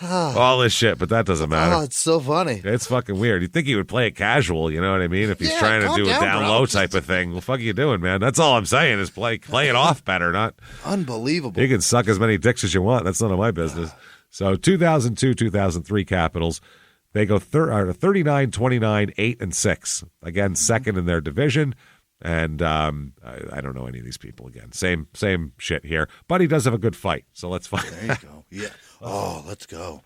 all this shit, but that doesn't matter. Oh, it's so funny. It's fucking weird. You'd think he would play it casual, you know what I mean? If he's trying to do a down low type of thing. Well, fuck you doing, man? That's all I'm saying is play it off better, not unbelievable. You can suck as many dicks as you want. That's none of my business. So 2002, 2003 Capitals, they go 39, 29, 8, and 6. Again, second in their division. And I don't know any of these people again. Same shit here. But he does have a good fight. So let's find There you go. Yeah. Oh, let's go.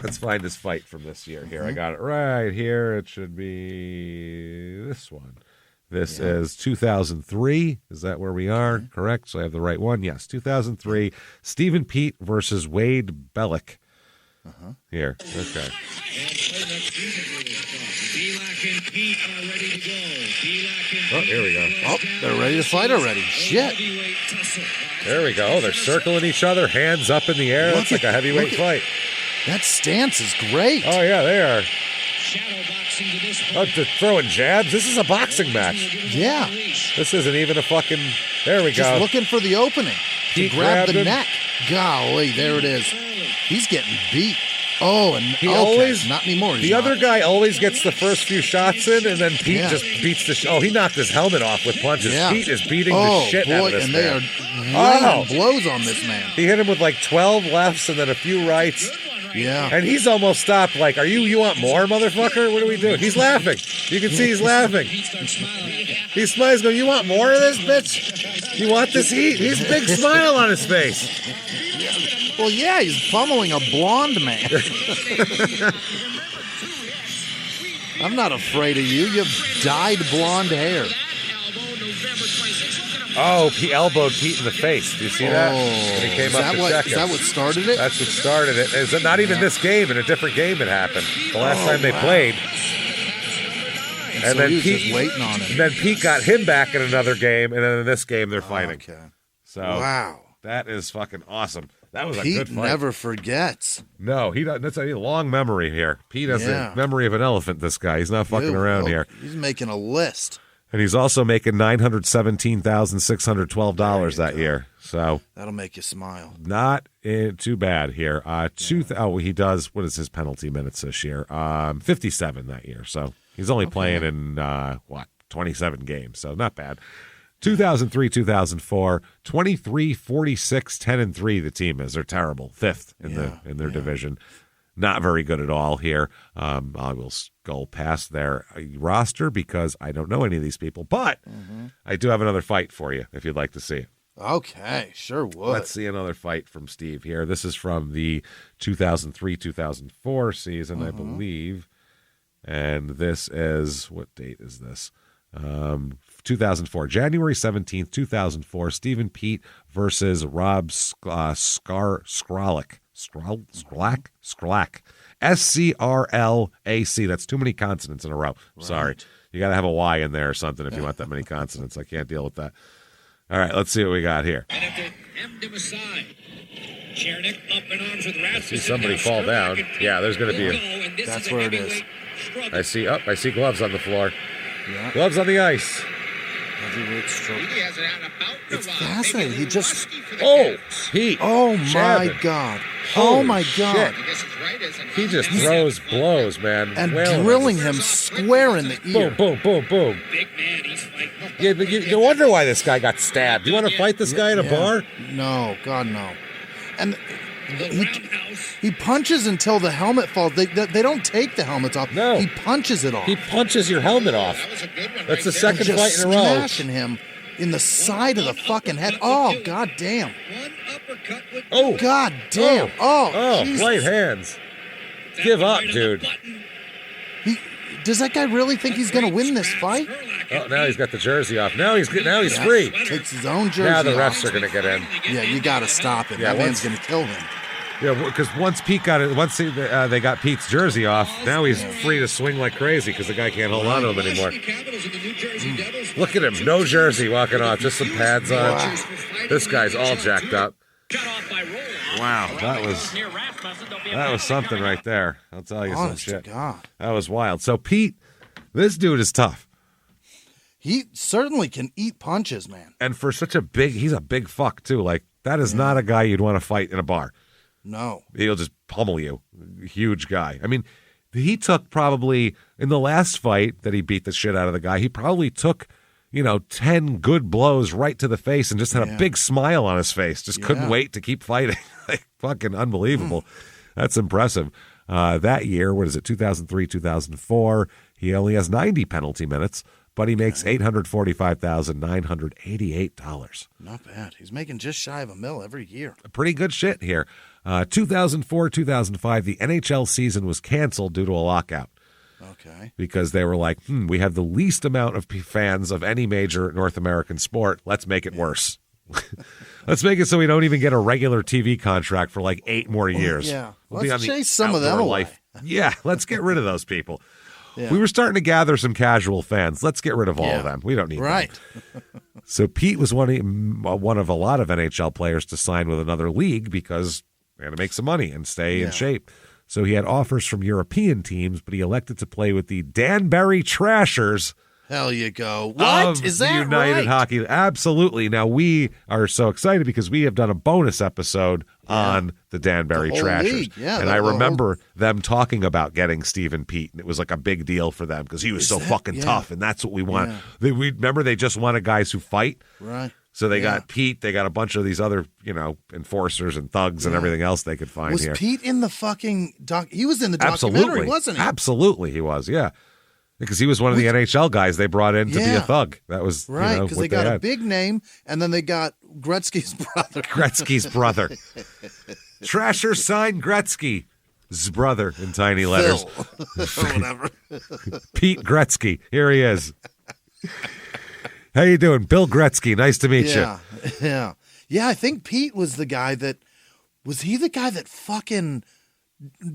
Let's find his fight from this year here. I got it right here. It should be this one. This is 2003. Is that where we are? Correct. So I have the right one. Yes, 2003. Stephen Peat versus Wade Bellick. Here. Okay. Oh, here we go. Oh, they're ready to fight already. Shit. There we go. They're circling each other, hands up in the air. It's like a heavyweight fight. That stance is great. Oh, yeah, they are. Oh, they're throwing jabs. This is a boxing match. Yeah. This isn't even a fucking... There we go. Just looking for the opening to grab the him. neck. Golly, there it is. He's getting beat. Oh, and he always not anymore. The other guy always gets the first few shots in, and then Pete just beats the. Oh, he knocked his helmet off with punches. Yeah. Pete is beating the shit out of this and man. they are raining blows on this man. He hit him with like 12 lefts and then a few rights. Yeah, and he's almost stopped. Like, you want more, motherfucker? What are we doing? He's laughing. You can see he's laughing. He smiles, going, "You want more of this, bitch? You want this heat?" He's a big smile on his face. Well, yeah, he's pummeling a blonde man. I'm not afraid of you. You have dyed blonde hair. Oh, he elbowed Pete in the face. Do you see that? When he came up to check him. Is that what started it? That's what started it. Is it not even this game? In a different game it happened. The last time they played. And then Pete just waiting on him. And then Pete got him back in another game, and then in this game they're fighting. Okay. So wow, that is fucking awesome. That was a Pete good fight. never forgets. No, he doesn't. That's a long memory here. Pete has the memory of an elephant. This guy, he's not fucking around here. He's making a list. And he's also making $917,612 that year. So that'll make you smile. Not too bad here. He does. What is his penalty minutes this year? 57 that year. So he's only playing in 27 games. So not bad. 2003, 2004, 23, 46, 10-3. The team is. They're terrible. Fifth in their division. Not very good at all here. I will go past their roster because I don't know any of these people. But I do have another fight for you if you'd like to see it. Okay, sure would. Let's see another fight from Steve here. This is from the 2003-2004 season, I believe. And this is, what date is this? 2004, January 17th, 2004, Stephen Peat versus Rob Skralak. Skralak? SCRLAC. That's too many consonants in a row. Right. Sorry. You got to have a Y in there or something if you want that many consonants. I can't deal with that. All right, let's see what we got here. I see somebody fall down. Yeah, there's going to be a... That's where it is. I see gloves on the floor. Yeah. Gloves on the ice. It's fascinating. He just... Oh, Pete. Oh, my God. Oh, my God. He just throws blows, man. And drilling him square in the ear. Boom, boom, boom, boom. Yeah, you wonder why this guy got stabbed. You want to fight this guy in a bar? No, God, no. And he punches until the helmet falls. They don't take the helmets off. No. He punches it off. He punches your helmet off. That's the second fight in a row. Smashing him in the side of the fucking head. Oh, God damn. Oh. God damn. Oh, right hands. Give up, dude. Does that guy really think he's going to win this fight? Oh, now he's got the jersey off. Now he's free. Takes his own jersey off. Now the off. refs are going to get in. Yeah, you got to stop it. That man's going to kill him. Yeah, because once Pete got it, they got Pete's jersey off, now he's free to swing like crazy because the guy can't hold on to him anymore. Look at him, no jersey walking off, just some pads on. Wow. This guy's all jacked up. Wow, that was something right there. I'll tell you some shit. God. That was wild. So Pete, this dude is tough. He certainly can eat punches, man. And for he's a big fuck too. Like that is not a guy you'd want to fight in a bar. No. He'll just pummel you. Huge guy. I mean, he took probably, in the last fight that he beat the shit out of the guy, he probably took, 10 good blows right to the face and just had a big smile on his face. Just couldn't wait to keep fighting. Like, fucking unbelievable. That's impressive. That year, 2003, 2004, he only has 90 penalty minutes, but he makes $845,988. Not bad. He's making just shy of $1 million every year. Pretty good shit here. 2004, 2005, the NHL season was canceled due to a lockout. Okay. Because they were like, we have the least amount of fans of any major North American sport. Let's make it worse. Let's make it so we don't even get a regular TV contract for like 8 more years. Yeah. We'll let's chase some of them away. Yeah, let's get rid of those people. Yeah. We were starting to gather some casual fans. Let's get rid of all of them. We don't need them. So Pete was one of a lot of NHL players to sign with another league because they had to make some money and stay in shape. So he had offers from European teams, but he elected to play with the Danbury Trashers. Hell you go. What? Is that United Hockey? Absolutely. Now, we are so excited because we have done a bonus episode on the Danbury Trashers. And I remember them talking about getting Stephen Peat, and it was like a big deal for them because he was so fucking tough, and that's what we want. Remember, they just wanted guys who fight. Right. So they got Pete, they got a bunch of these other, enforcers and thugs and everything else they could find here. Was Pete in the fucking he was in the documentary, wasn't he? Absolutely, he was, yeah. Because he was one of the NHL guys they brought in to be a thug. That was right, because they got a big name, and then they got Gretzky's brother. Gretzky's brother. Trasher signed Gretzky's brother in tiny letters. Phil. Or whatever. Pete Gretzky. Here he is. How you doing? Bill Gretzky. Nice to meet you. Yeah. Yeah, I think Pete was the guy that fucking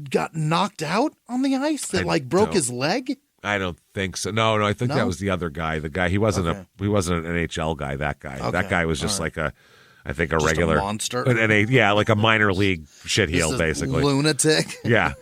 got knocked out on the ice that broke his leg? I don't think so. No, I think that was the other guy. The guy he wasn't an NHL guy. That guy. Okay. That guy was just like a regular monster. Like a minor league shitheel, basically. Lunatic. Yeah,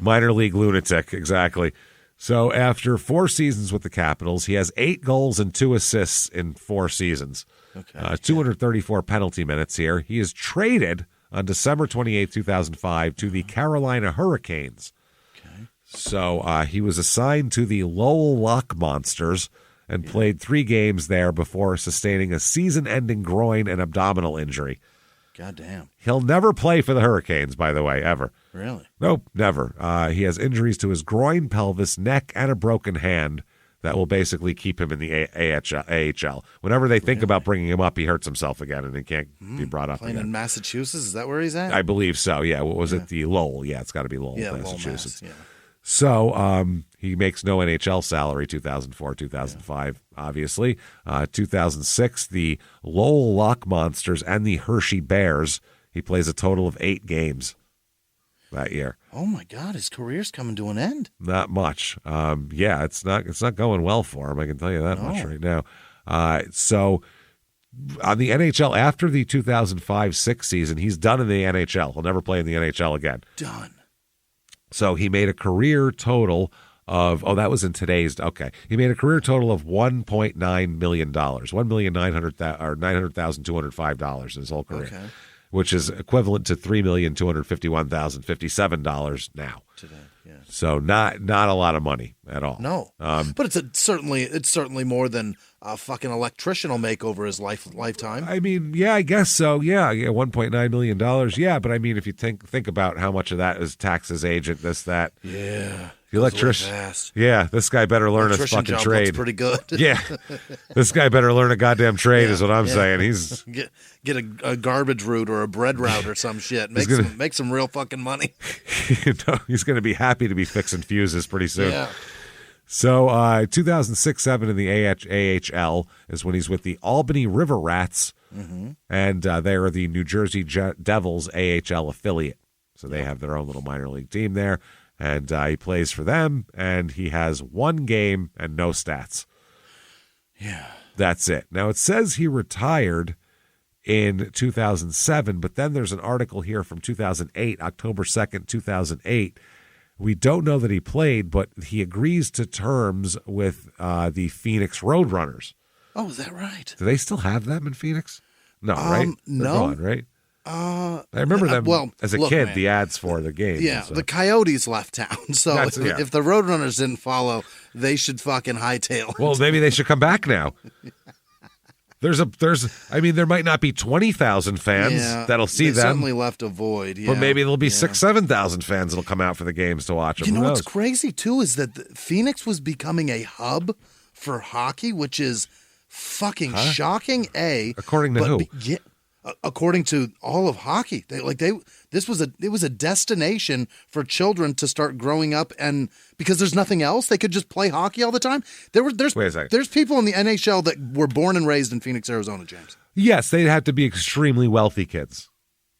minor league lunatic. Exactly. So after 4 seasons with the Capitals, he has 8 goals and 2 assists in 4 seasons. Okay. 234 penalty minutes here. He is traded on December 28, 2005 to the Carolina Hurricanes. Okay. So he was assigned to the Lowell Lock Monsters and played 3 games there before sustaining a season-ending groin and abdominal injury. God damn. He'll never play for the Hurricanes, by the way, ever. Really? Nope, never. He has injuries to his groin, pelvis, neck, and a broken hand that will basically keep him in the AHL. Whenever they think about bringing him up, he hurts himself again, and he can't be brought up playing again. In Massachusetts? Is that where he's at? I believe so, yeah. What was it? The Lowell. Yeah, it's got to be Lowell, Massachusetts. Lowell, Mass, yeah. So he makes no NHL salary 2004, 2005, obviously. 2006, the Lowell Lock Monsters and the Hershey Bears. He plays a total of 8 games that year. Oh, my God. His career's coming to an end. Not much. It's not going well for him. I can tell you that much right now. So on the NHL, after the 2005-06 season, he's done in the NHL. He'll never play in the NHL again. Done. So he made a career total of, that was in today's, he made a career total of $1.9 million, $900,205 in his whole career, which is equivalent to $3,251,057 now. Today, yeah. So not a lot of money at all. No, but it's certainly more than a fucking electrician will make over his lifetime. I mean, yeah, I guess so. Yeah, $1.9 million. Yeah, but I mean, if you think about how much of that is taxes, agent, this, that. Yeah. The electrician. Yeah, this guy better learn his fucking trade. Looks pretty good. Yeah, this guy better learn a goddamn trade, is what I'm saying. He's get a garbage route or a bread route or some shit. Make some real fucking money. He's going to be happy to be fixing fuses pretty soon. Yeah. So 2006-07 in the AHL is when he's with the Albany River Rats, and they are the New Jersey Devils AHL affiliate. So they have their own little minor league team there. And he plays for them, and he has 1 game and no stats. Yeah. That's it. Now, it says he retired in 2007, but then there's an article here from 2008, October 2nd, 2008. We don't know that he played, but he agrees to terms with the Phoenix Roadrunners. Oh, is that right? Do they still have them in Phoenix? No, right? No. They're gone, right? I remember them as a kid, man. The ads for the game. Yeah, the Coyotes left town. So if the Roadrunners didn't follow, they should fucking hightail it. Well, maybe they should come back now. There might not be 20,000 fans that'll see them. They certainly left a void. Yeah. But maybe there'll be 6,000-7,000 fans that'll come out for the games to watch them. You know what's crazy, too, is that Phoenix was becoming a hub for hockey, which is fucking shocking, According to who? According to all of hockey, it was a destination for children to start growing up, and because there's nothing else, they could just play hockey all the time. There's people in the NHL that were born and raised in Phoenix, Arizona, James. Yes, they'd have to be extremely wealthy kids.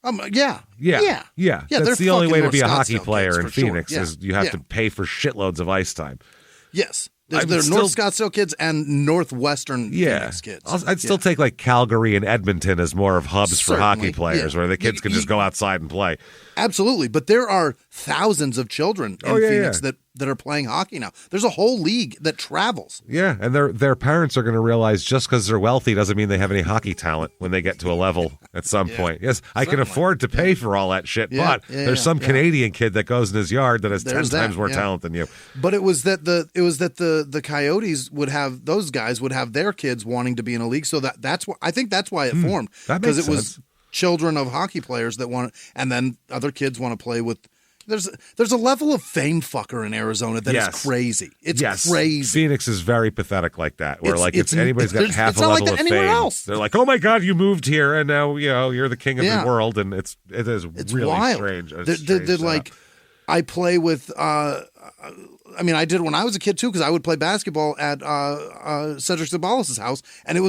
Yeah. That's the only way to be a hockey player in Phoenix is you have to pay for shitloads of ice time. Yes. They're North Scottsdale kids and Northwestern Phoenix kids. I'd still take like Calgary and Edmonton as more of hubs for hockey players where the kids can just go outside and play. Absolutely. But there are thousands of children in Phoenix that are playing hockey now. There's a whole league that travels. Yeah, and their parents are going to realize just because they're wealthy doesn't mean they have any hockey talent when they get to a level at some point. Yes, I can afford to pay for all that shit, but there's some Canadian kid that goes in his yard that has 10 times more talent than you. But it was that the Coyotes would have their kids wanting to be in a league, so that's why I think that's why it formed, because it was children of hockey players that want, and then other kids want to play with. There's a level of fame fucker in Arizona that is crazy. It's crazy. Phoenix is very pathetic like that, where if anybody's got half a level of fame, they're like, "Oh my God, you moved here, and now you're the king of the world," and it is really wild. Strange. They're like, I play with. I did when I was a kid too, because I would play basketball at Cedric Sabalas' house, and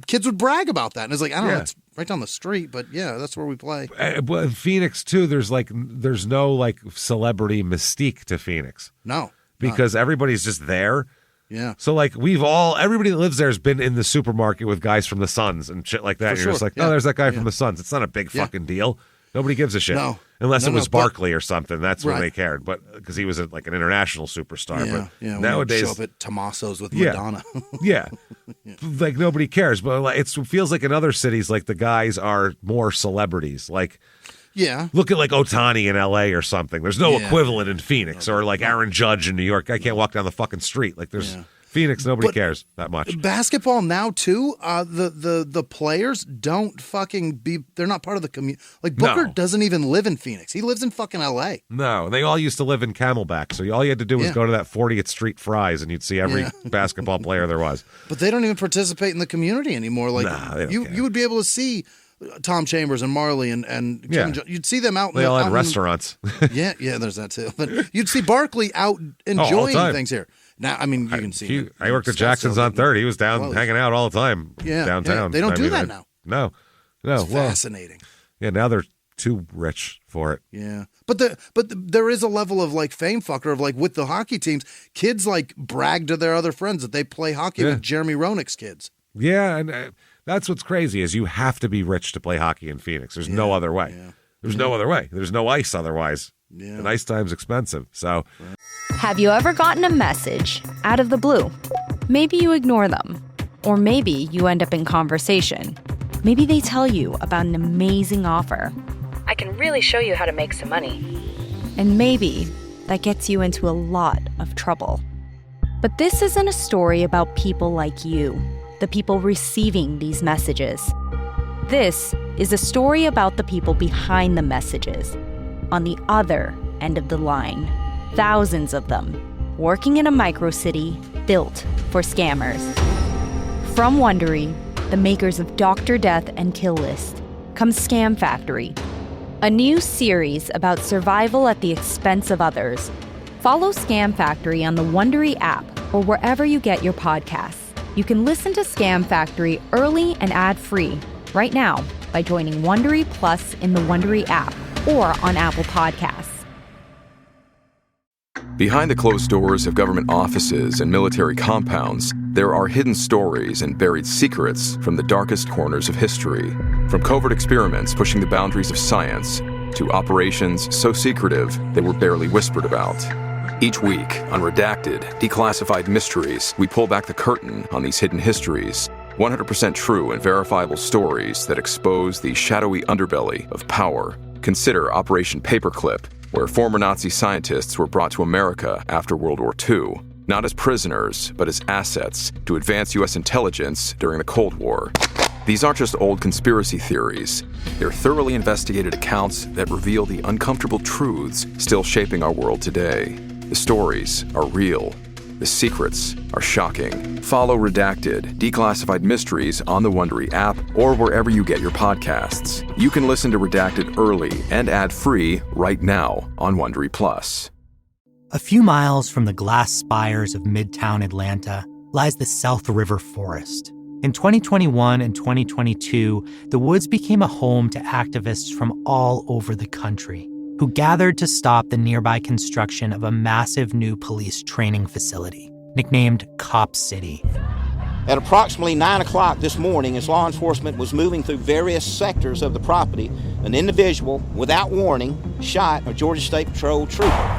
kids would brag about that, and it's like, I don't know, it's right down the street, but that's where we play. But in Phoenix too, there's no like celebrity mystique to Phoenix. No, because everybody's just there. Yeah. So like everybody that lives there has been in the supermarket with guys from the Suns and shit like that. And you're just like, there's that guy from the Suns. It's not a big fucking deal. Nobody gives a shit. No. Unless it was Barkley or something. That's when they cared. But because he was like an international superstar. Yeah. But nowadays, show up at Tommaso's with Madonna. Yeah. Like nobody cares. But like, it feels like in other cities, like the guys are more celebrities. Like, look at like Ohtani in LA or something. There's no equivalent in Phoenix or like Aaron Judge in New York. I can't walk down the fucking street. Like there's Phoenix, nobody cares that much. Basketball now too, the players don't fucking they're not part of the community. Like Booker doesn't even live in Phoenix. He lives in fucking LA. No, they all used to live in Camelback. So all you had to do was go to that 40th Street Fry's and you'd see every basketball player there was. But they don't even participate in the community anymore. Like you would be able to see Tom Chambers and Marley and Kevin you'd see them out. They all had restaurants. Yeah, there's that too. But you'd see Barkley out enjoying things here. Now, I mean, you can see him. I worked at Jackson's on 3rd. He was down hanging out all the time downtown. They don't do that now. No. It's fascinating. Yeah, now they're too rich for it. Yeah. But there is a level of like fame fucker of like with the hockey teams, kids like brag to their other friends that they play hockey with Jeremy Roenick's kids. Yeah, and that's what's crazy is you have to be rich to play hockey in Phoenix. There's no other way. Yeah. There's no other way. There's no ice otherwise. Yeah. And ice time's expensive. So have you ever gotten a message out of the blue? Maybe you ignore them. Or maybe you end up in conversation. Maybe they tell you about an amazing offer. I can really show you how to make some money. And maybe that gets you into a lot of trouble. But this isn't a story about people like you, the people receiving these messages. This is a story about the people behind the messages, on the other end of the line. Thousands of them, working in a microcity built for scammers. From Wondery, the makers of Dr. Death and Kill List, comes Scam Factory, a new series about survival at the expense of others. Follow Scam Factory on the Wondery app or wherever you get your podcasts. You can listen to Scam Factory early and ad-free right now by joining Wondery Plus in the Wondery app or on Apple Podcasts. Behind the closed doors of government offices and military compounds, there are hidden stories and buried secrets from the darkest corners of history. From covert experiments pushing the boundaries of science to operations so secretive they were barely whispered about. Each week, on Redacted, Declassified Mysteries, we pull back the curtain on these hidden histories. 100% true and verifiable stories that expose the shadowy underbelly of power. Consider Operation Paperclip, where former Nazi scientists were brought to America after World War II, not as prisoners, but as assets to advance U.S. intelligence during the Cold War. These aren't just old conspiracy theories. They're thoroughly investigated accounts that reveal the uncomfortable truths still shaping our world today. The stories are real. The secrets are shocking. Follow Redacted, Declassified Mysteries on the Wondery app or wherever you get your podcasts. You can listen to Redacted early and ad-free right now on Wondery Plus. A few miles from the glass spires of Midtown Atlanta lies the South River Forest. In 2021 and 2022, the woods became a home to activists from all over the country who gathered to stop the nearby construction of a massive new police training facility, nicknamed Cop City. At approximately 9 o'clock this morning, as law enforcement was moving through various sectors of the property, an individual, without warning, shot a Georgia State Patrol trooper.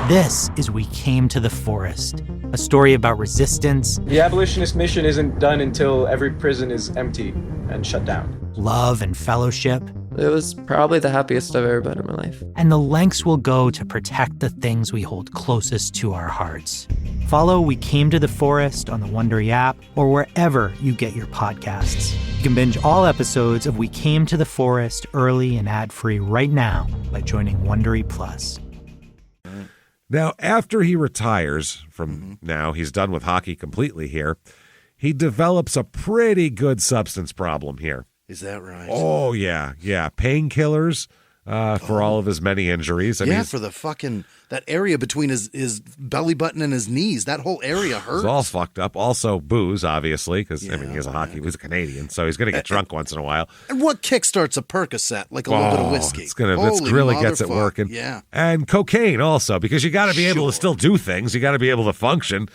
This is We Came to the Forest, a story about resistance. The abolitionist mission isn't done until every prison is empty and shut down. Love and fellowship. It was probably the happiest I've ever been in my life. And the lengths we'll go to protect the things we hold closest to our hearts. Follow We Came to the Forest on the Wondery app or wherever you get your podcasts. You can binge all episodes of We Came to the Forest early and ad-free right now by joining Wondery Plus. Now, after he retires from now, he's done with hockey completely here, he develops a pretty good substance problem here. Is that right? Oh, yeah. Yeah. Painkillers, for all of his many injuries. I mean, for the fucking, that area between his belly button and his knees, that whole area hurts. He's all fucked up. Also, booze, obviously, because, he's he's a Canadian, so he's going to get drunk once in a while. And what kickstarts a Percocet? Like a little bit of whiskey. It really gets it working. Yeah. And cocaine also, because you got to be able to still do things. You got to be able to function.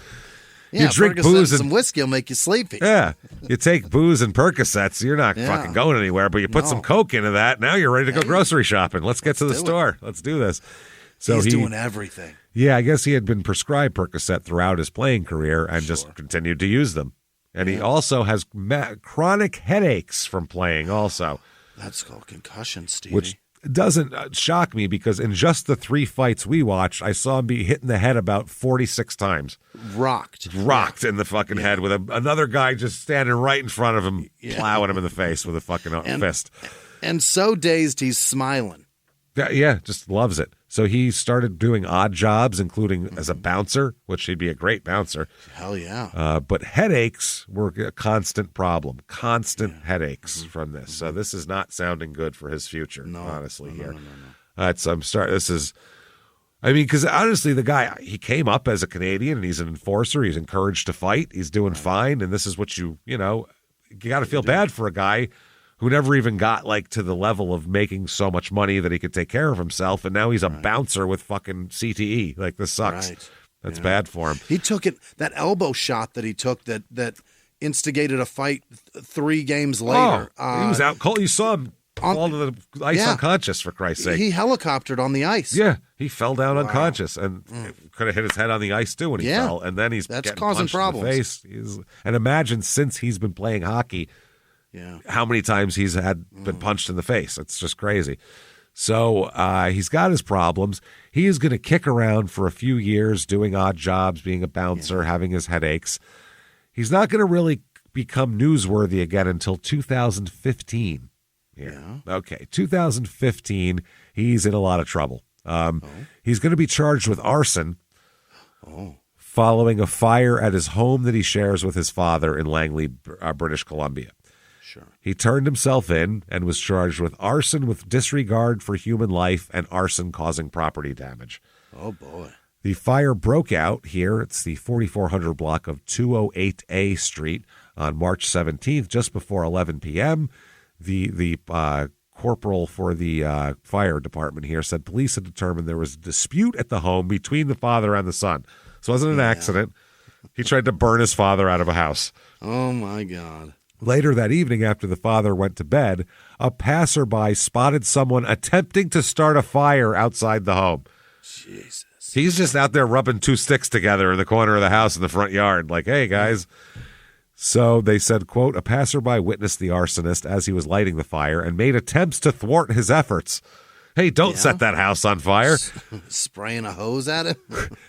Yeah, you drink Percocet booze and some whiskey will make you sleepy. Yeah. You take booze and Percocets, you're not fucking going anywhere, but you put some coke into that, now you're ready to go grocery shopping. Let's get to the store. Let's do this. So he's doing everything. Yeah, I guess he had been prescribed Percocet throughout his playing career and just continued to use them. And he also has chronic headaches from playing also. That's called concussion, Stevie. Which doesn't shock me, because in just the 3 fights we watched, I saw him be hit in the head about 46 times. Rocked in the fucking head with another guy just standing right in front of him, plowing him in the face with a fucking fist. And so dazed, he's smiling. Yeah, just loves it. So he started doing odd jobs, including as a bouncer, which he'd be a great bouncer. Hell yeah. But headaches were a constant problem. Constant headaches from this. So this is not sounding good for his future, honestly, here. Because honestly, the guy, he came up as a Canadian, and he's an enforcer. He's encouraged to fight. He's doing fine. And this is what you got to feel bad for a guy who never even got to the level of making so much money that he could take care of himself, and now he's a bouncer with fucking CTE. This sucks. Right. That's bad for him. He took that elbow shot that he took that instigated a fight 3 games later. He was out cold. You saw him fall to the ice unconscious, for Christ's sake. He helicoptered on the ice. Yeah, he fell down unconscious and could have hit his head on the ice too when he fell. And then that's getting causing punched problems. In the face. And imagine, since he's been playing hockey, how many times he's been punched in the face. It's just crazy. So he's got his problems. He is going to kick around for a few years doing odd jobs, being a bouncer, having his headaches. He's not going to really become newsworthy again until 2015. Okay, 2015, he's in a lot of trouble. He's going to be charged with arson following a fire at his home that he shares with his father in Langley, British Columbia. He turned himself in and was charged with arson with disregard for human life and arson causing property damage. Oh, boy. The fire broke out here. It's the 4400 block of 208A Street on March 17th, just before 11 p.m. The corporal for the fire department here said police had determined there was a dispute at the home between the father and the son. So it wasn't an accident. He tried to burn his father out of a house. Oh, my God. Later that evening, after the father went to bed, a passerby spotted someone attempting to start a fire outside the home. Jesus. He's just out there rubbing 2 sticks together in the corner of the house in the front yard, like, hey, guys. So they said, quote, a passerby witnessed the arsonist as he was lighting the fire and made attempts to thwart his efforts. Hey, don't set that house on fire. Spraying a hose at him?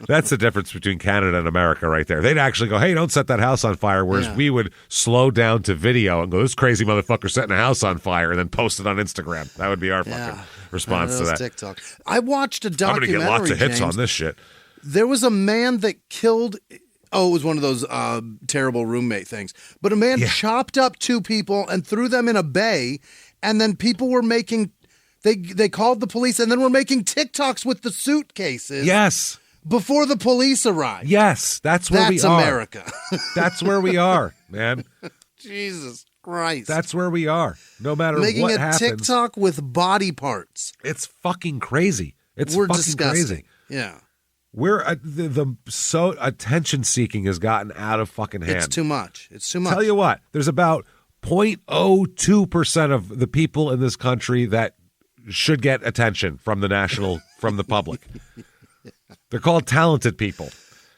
That's the difference between Canada and America right there. They'd actually go, hey, don't set that house on fire, whereas we would slow down to video and go, this crazy motherfucker setting a house on fire, and then post it on Instagram. That would be our fucking response to that. TikTok. I watched a documentary, I'm going to get lots of hits James. on this shit. There was a man that killed... Oh, it was one of those terrible roommate things. But a man chopped up 2 people and threw them in a bay, and then people were making... They called the police, and then were making TikToks with the suitcases. Yes. Before the police arrived. Yes, that's where we are. That's America. That's where we are, man. Jesus Christ. That's where we are. No matter making what happens. Making a TikTok with body parts. It's fucking crazy. We're fucking disgusting. Crazy. Yeah. We're so attention seeking has gotten out of fucking hand. It's too much. Tell you what, there's about 0.02% of the people in this country that should get attention from the public. They're called talented people.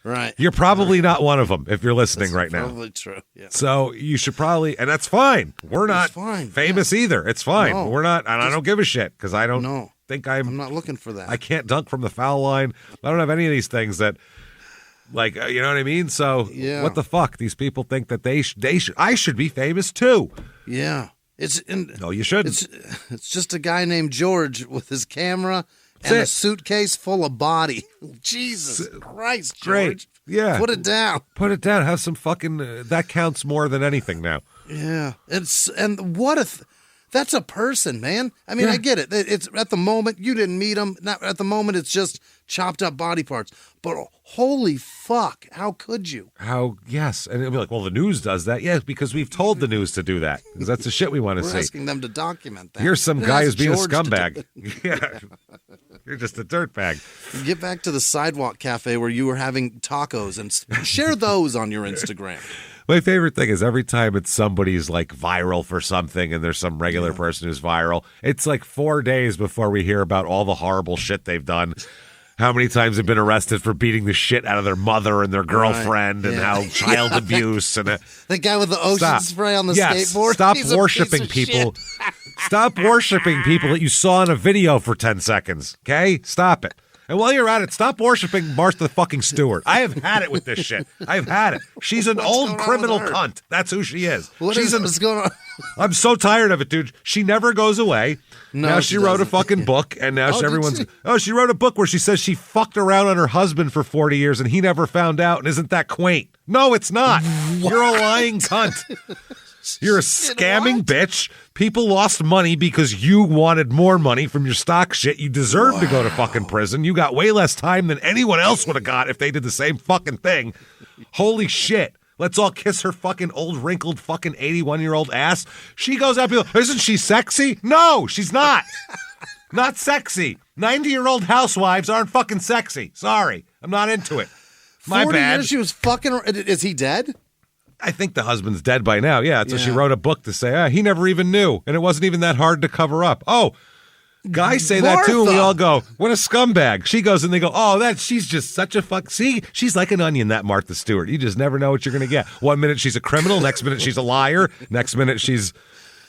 Right. You're probably not one of them if you're listening right now. Probably true. Yeah. So you should probably, and that's fine. We're not famous either. It's fine. No. We're not, and I don't give a shit because I don't think I'm not looking for that. I can't dunk from the foul line. I don't have any of these things that, like, you know what I mean? So what the fuck? These people think that they should. I should be famous too. Yeah. No, you shouldn't. It's just a guy named George with his camera and a suitcase full of body. Jesus Christ, George. Great. Yeah. Put it down. Put it down. Have some fucking, that counts more than anything now. Yeah. And what That's a person, man. I mean, I get it. It's at the moment you didn't meet him. Not at the moment. It's just chopped up body parts. But holy fuck, how could you? Yes, and it'll be like, well, the news does that. Yes, because we've told the news to do that. Because that's the shit we want to see. We're asking them to document that. Here's some guy who's being a scumbag. Yeah, you're just a dirtbag. Get back to the sidewalk cafe where you were having tacos and share those on your Instagram. My favorite thing is every time it's somebody's like viral for something and there's some regular person who's viral, it's like 4 days before we hear about all the horrible shit they've done. How many times they've been arrested for beating the shit out of their mother and their girlfriend and how child abuse. And the guy with the ocean spray on the skateboard. Stop worshiping people. Stop worshiping people that you saw in a video for 10 seconds. Okay? Stop it. And while you're at it, stop worshiping Martha fucking Stewart. I have had it with this shit. I've had it. She's an old criminal cunt. That's who she is. What's going on? I'm so tired of it, dude. She never goes away. No, now she wrote a fucking book, and now she wrote a book where she says she fucked around on her husband for 40 years, and he never found out. And isn't that quaint? No, it's not. What? You're a lying cunt. You're a scamming bitch. People lost money because you wanted more money from your stock shit. You deserve to go to fucking prison. You got way less time than anyone else would have got if they did the same fucking thing. Holy shit. Let's all kiss her fucking old, wrinkled, fucking 81-year-old ass. She goes up and goes, isn't she sexy? No, she's not. Not sexy. 90-year-old housewives aren't fucking sexy. Sorry. I'm not into it. My 40 bad. years she was fucking... Is he dead? I think the husband's dead by now. Yeah, so she wrote a book to say, he never even knew, and it wasn't even that hard to cover up. Oh, guys say that too, and we all go, what a scumbag. She goes, and they go, she's just such a fuck. See, she's like an onion, that Martha Stewart. You just never know what you're going to get. 1 minute she's a criminal, next minute she's a liar, next minute she's,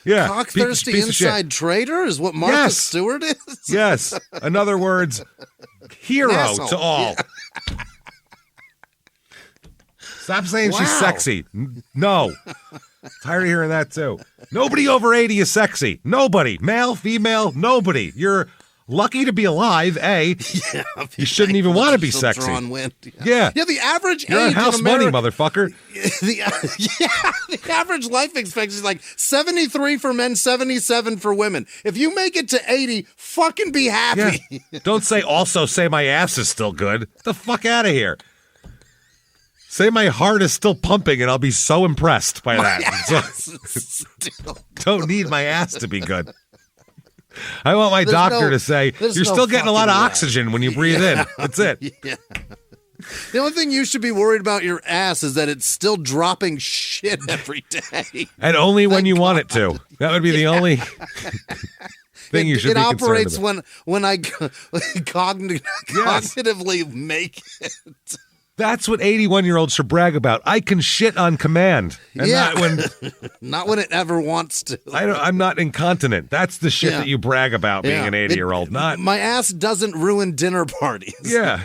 cock-thirsty inside traitor is what Martha Stewart is? Yes. In other words, hero to all. Yeah. Stop saying she's sexy. No. Tired of hearing that, too. Nobody over 80 is sexy. Nobody. Male, female, nobody. You're lucky to be alive, A. Yeah, you shouldn't even want to be sexy. Drawn wind. Yeah. Yeah, the average You're age on house in America, money, motherfucker. The average life expectancy is like 73 for men, 77 for women. If you make it to 80, fucking be happy. Yeah. Don't say my ass is still good. Get the fuck out of here. Say my heart is still pumping, and I'll be so impressed by that. Don't need my ass to be good. I want my doctor to say, you're still getting a lot of oxygen when you breathe in. That's it. Yeah. The only thing you should be worried about your ass is that it's still dropping shit every day. And only when you want it to. That would be the only thing you should be concerned about. It operates when I cognitively make it. That's what 81-year-olds should brag about. I can shit on command. And not when it ever wants to. I'm not incontinent. That's the shit that you brag about being an 80-year-old. Not my ass doesn't ruin dinner parties. Yeah.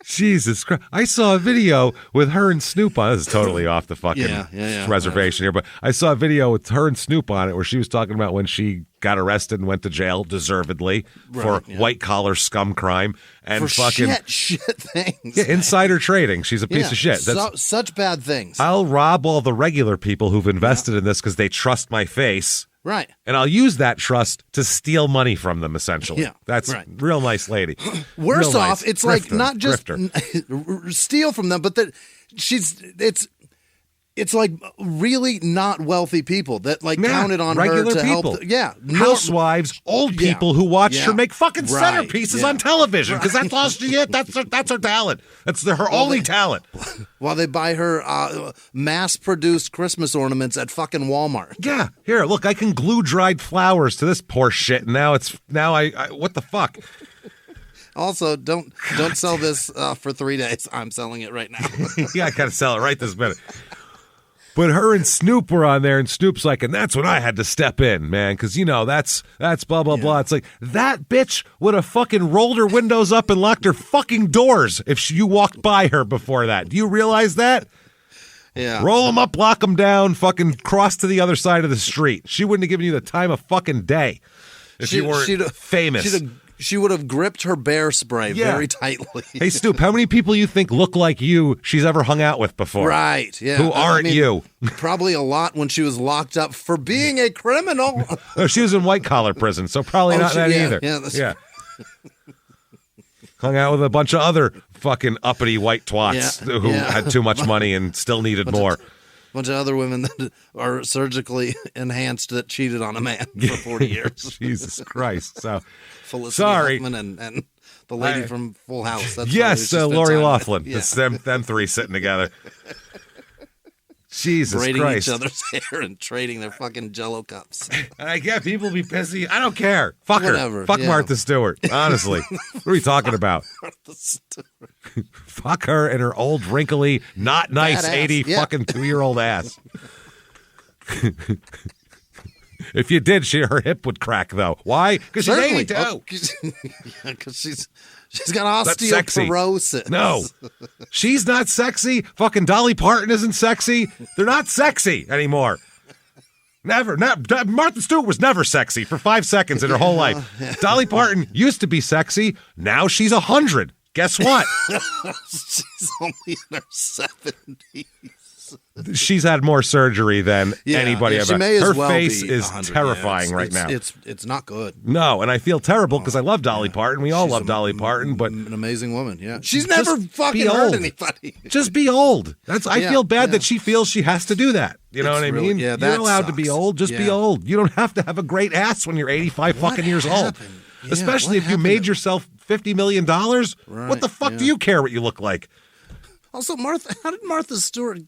Jesus Christ. I saw a video with her and Snoop on. This is totally off the fucking reservation here, but I saw a video with her and Snoop on it where she was talking about when she got arrested and went to jail, deservedly, for white-collar scum crime. And for fucking shit things. Yeah, insider trading. She's a piece of shit. That's such bad things. I'll rob all the regular people who've invested in this because they trust my face. Right. And I'll use that trust to steal money from them, essentially. Yeah. That's real nice lady. Worse off, it's like not just steal from them, but that it's like really not wealthy people that counted on her to people. help. Housewives, old people who watched her make fucking centerpieces on television because that's all she is. That's her talent. That's her only talent. While they buy her mass-produced Christmas ornaments at fucking Walmart. Yeah, here, look, I can glue dried flowers to this poor shit. And now I what the fuck? Also, don't sell this for 3 days. I'm selling it right now. Yeah, I gotta sell it right this minute. But her and Snoop were on there, and Snoop's like, and that's when I had to step in, man, because, that's blah, blah, blah. It's like, that bitch would have fucking rolled her windows up and locked her fucking doors if you walked by her before that. Do you realize that? Yeah. Roll them up, lock them down, fucking cross to the other side of the street. She wouldn't have given you the time of fucking day if you weren't famous. She would have gripped her bear spray very tightly. Hey, Stoop, how many people you think look like you she's ever hung out with before? Right, yeah. Who aren't you? Probably a lot when she was locked up for being a criminal. No, she was in white-collar prison, so probably not that either. Yeah. Hung out with a bunch of other fucking uppity white twats who had too much money and still needed more. Bunch of other women that are surgically enhanced that cheated on a man for 40 years. Jesus Christ. So, Felicity sorry. Huffman and the lady from Full House. That's yes, Lori Loughlin. Yeah. It's them three sitting together. Jesus braiding Christ. each other's hair and trading their fucking Jell-O cups. And I get people be pissy. I don't care. Fuck Whatever, her. Fuck Martha Stewart. Honestly. What are we talking about? Martha Stewart. Fuck her and her old, wrinkly, not nice, Badass. 80 fucking 2-year-old ass. If you did, her hip would crack, though. Why? Because she's 82. Because she's got osteoporosis. No. She's not sexy. Fucking Dolly Parton isn't sexy. They're not sexy anymore. Never. Martha Stewart was never sexy for 5 seconds in her whole life. Dolly Parton used to be sexy. Now she's 100. Guess what? She's only in her 70s. She's had more surgery than anybody ever. She may as her well face be is 100, terrifying right now. It's not good. No, and I feel terrible because I love Dolly Parton. We all love Dolly Parton, but an amazing woman. Yeah, she's never fucking hurt anybody. Just be old. I feel bad that she feels she has to do that. You know what I mean? Yeah, you're allowed to be old. Just be old. You don't have to have a great ass when you're 85 fucking years old. Yeah, especially if you made yourself $50 million. Right, what the fuck do you care what you look like? Also, how did Martha Stewart?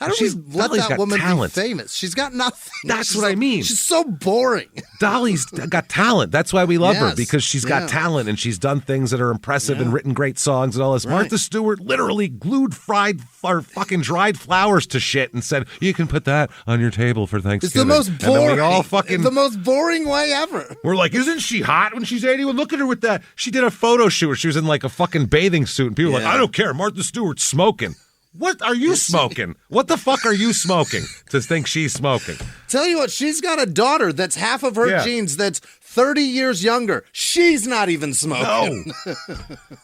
How did we let that woman be famous? She's got nothing. That's what I mean. She's so boring. Dolly's got talent. That's why we love her, because she's got talent and she's done things that are impressive and written great songs and all this. Right. Martha Stewart literally glued fucking dried flowers to shit and said, "You can put that on your table for Thanksgiving." It's the most boring. And then we all fucking the most boring way ever. We're like, isn't she hot when she's 81? Look at her with that. She did a photo shoot where she was in like a fucking bathing suit, and people were like, I don't care. Martha Stewart's smoking. What are you smoking? What the fuck are you smoking to think she's smoking? Tell you what, she's got a daughter that's half of her genes that's 30 years younger. She's not even smoking. No.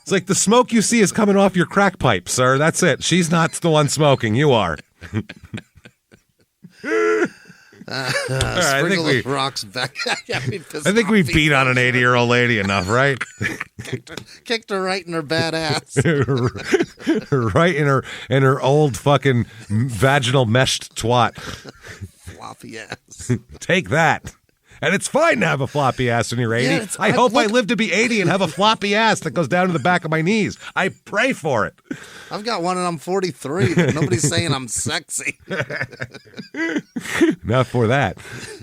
It's like the smoke you see is coming off your crack pipe, sir. That's it. She's not the one smoking. You are. I think we rocks back. I think we beat on an 80-year-old lady enough, right? Kicked her right in her bad ass. Right in her old fucking vaginal meshed twat. Floppy ass. Take that. And it's fine to have a floppy ass when you're 80. Yeah, I hope I live to be 80 and have a floppy ass that goes down to the back of my knees. I pray for it. I've got one and I'm 43, but nobody's saying I'm sexy. Not for that.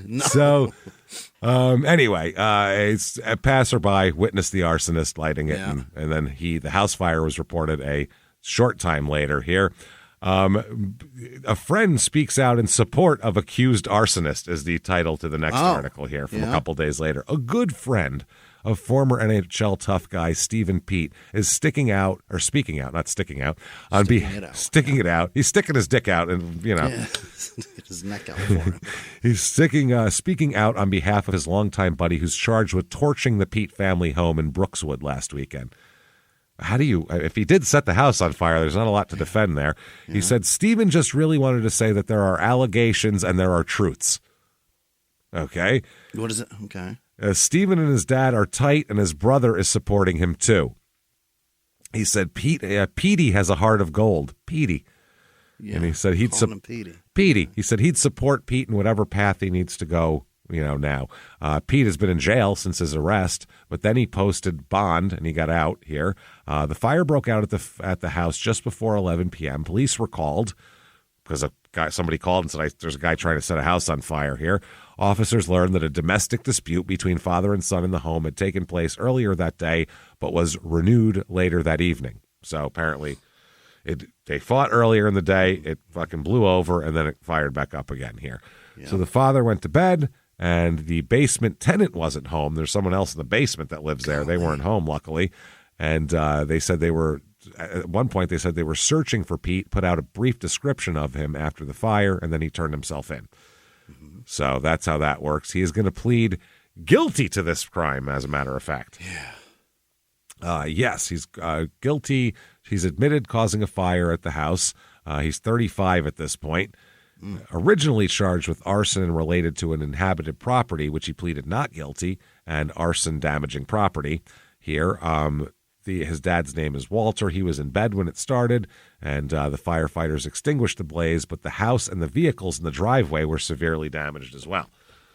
No. So, anyway, a passerby witnessed the arsonist lighting it, and then the house fire was reported a short time later here. A friend speaks out in support of accused arsonist is the title to the next article here from a couple days later. A good friend of former NHL tough guy Stephen Peat is sticking it out. Sticking it out. He's sticking his dick out, and get his neck out for him. He's speaking out on behalf of his longtime buddy who's charged with torching the Peat family home in Brookswood last weekend. If he did set the house on fire, there's not a lot to defend there. Yeah. He said, Stephen just really wanted to say that there are allegations and there are truths. Okay? What is it? Okay. Stephen and his dad are tight, and his brother is supporting him too. He said, Petey has a heart of gold. Petey. Yeah, and he said Petey. He said he'd support Pete in whatever path he needs to go. Now. Pete has been in jail since his arrest, but then he posted bond and he got out here. The fire broke out at the house just before 11 p.m. Police were called because somebody called and said, there's a guy trying to set a house on fire here. Officers learned that a domestic dispute between father and son in the home had taken place earlier that day, but was renewed later that evening. So apparently they fought earlier in the day, it fucking blew over, and then it fired back up again here. Yeah. So the father went to bed, and the basement tenant wasn't home. There's someone else in the basement that lives there. They weren't home, luckily. And they said at one point, they said they were searching for Pete, put out a brief description of him after the fire, and then he turned himself in. Mm-hmm. So that's how that works. He is going to plead guilty to this crime, as a matter of fact. Yeah. Yes, he's guilty. He's admitted causing a fire at the house. He's 35 at this point. Originally charged with arson related to an inhabited property, which he pleaded not guilty, and arson damaging property. Here, his dad's name is Walter. He was in bed when it started, and the firefighters extinguished the blaze, but the house and the vehicles in the driveway were severely damaged as well.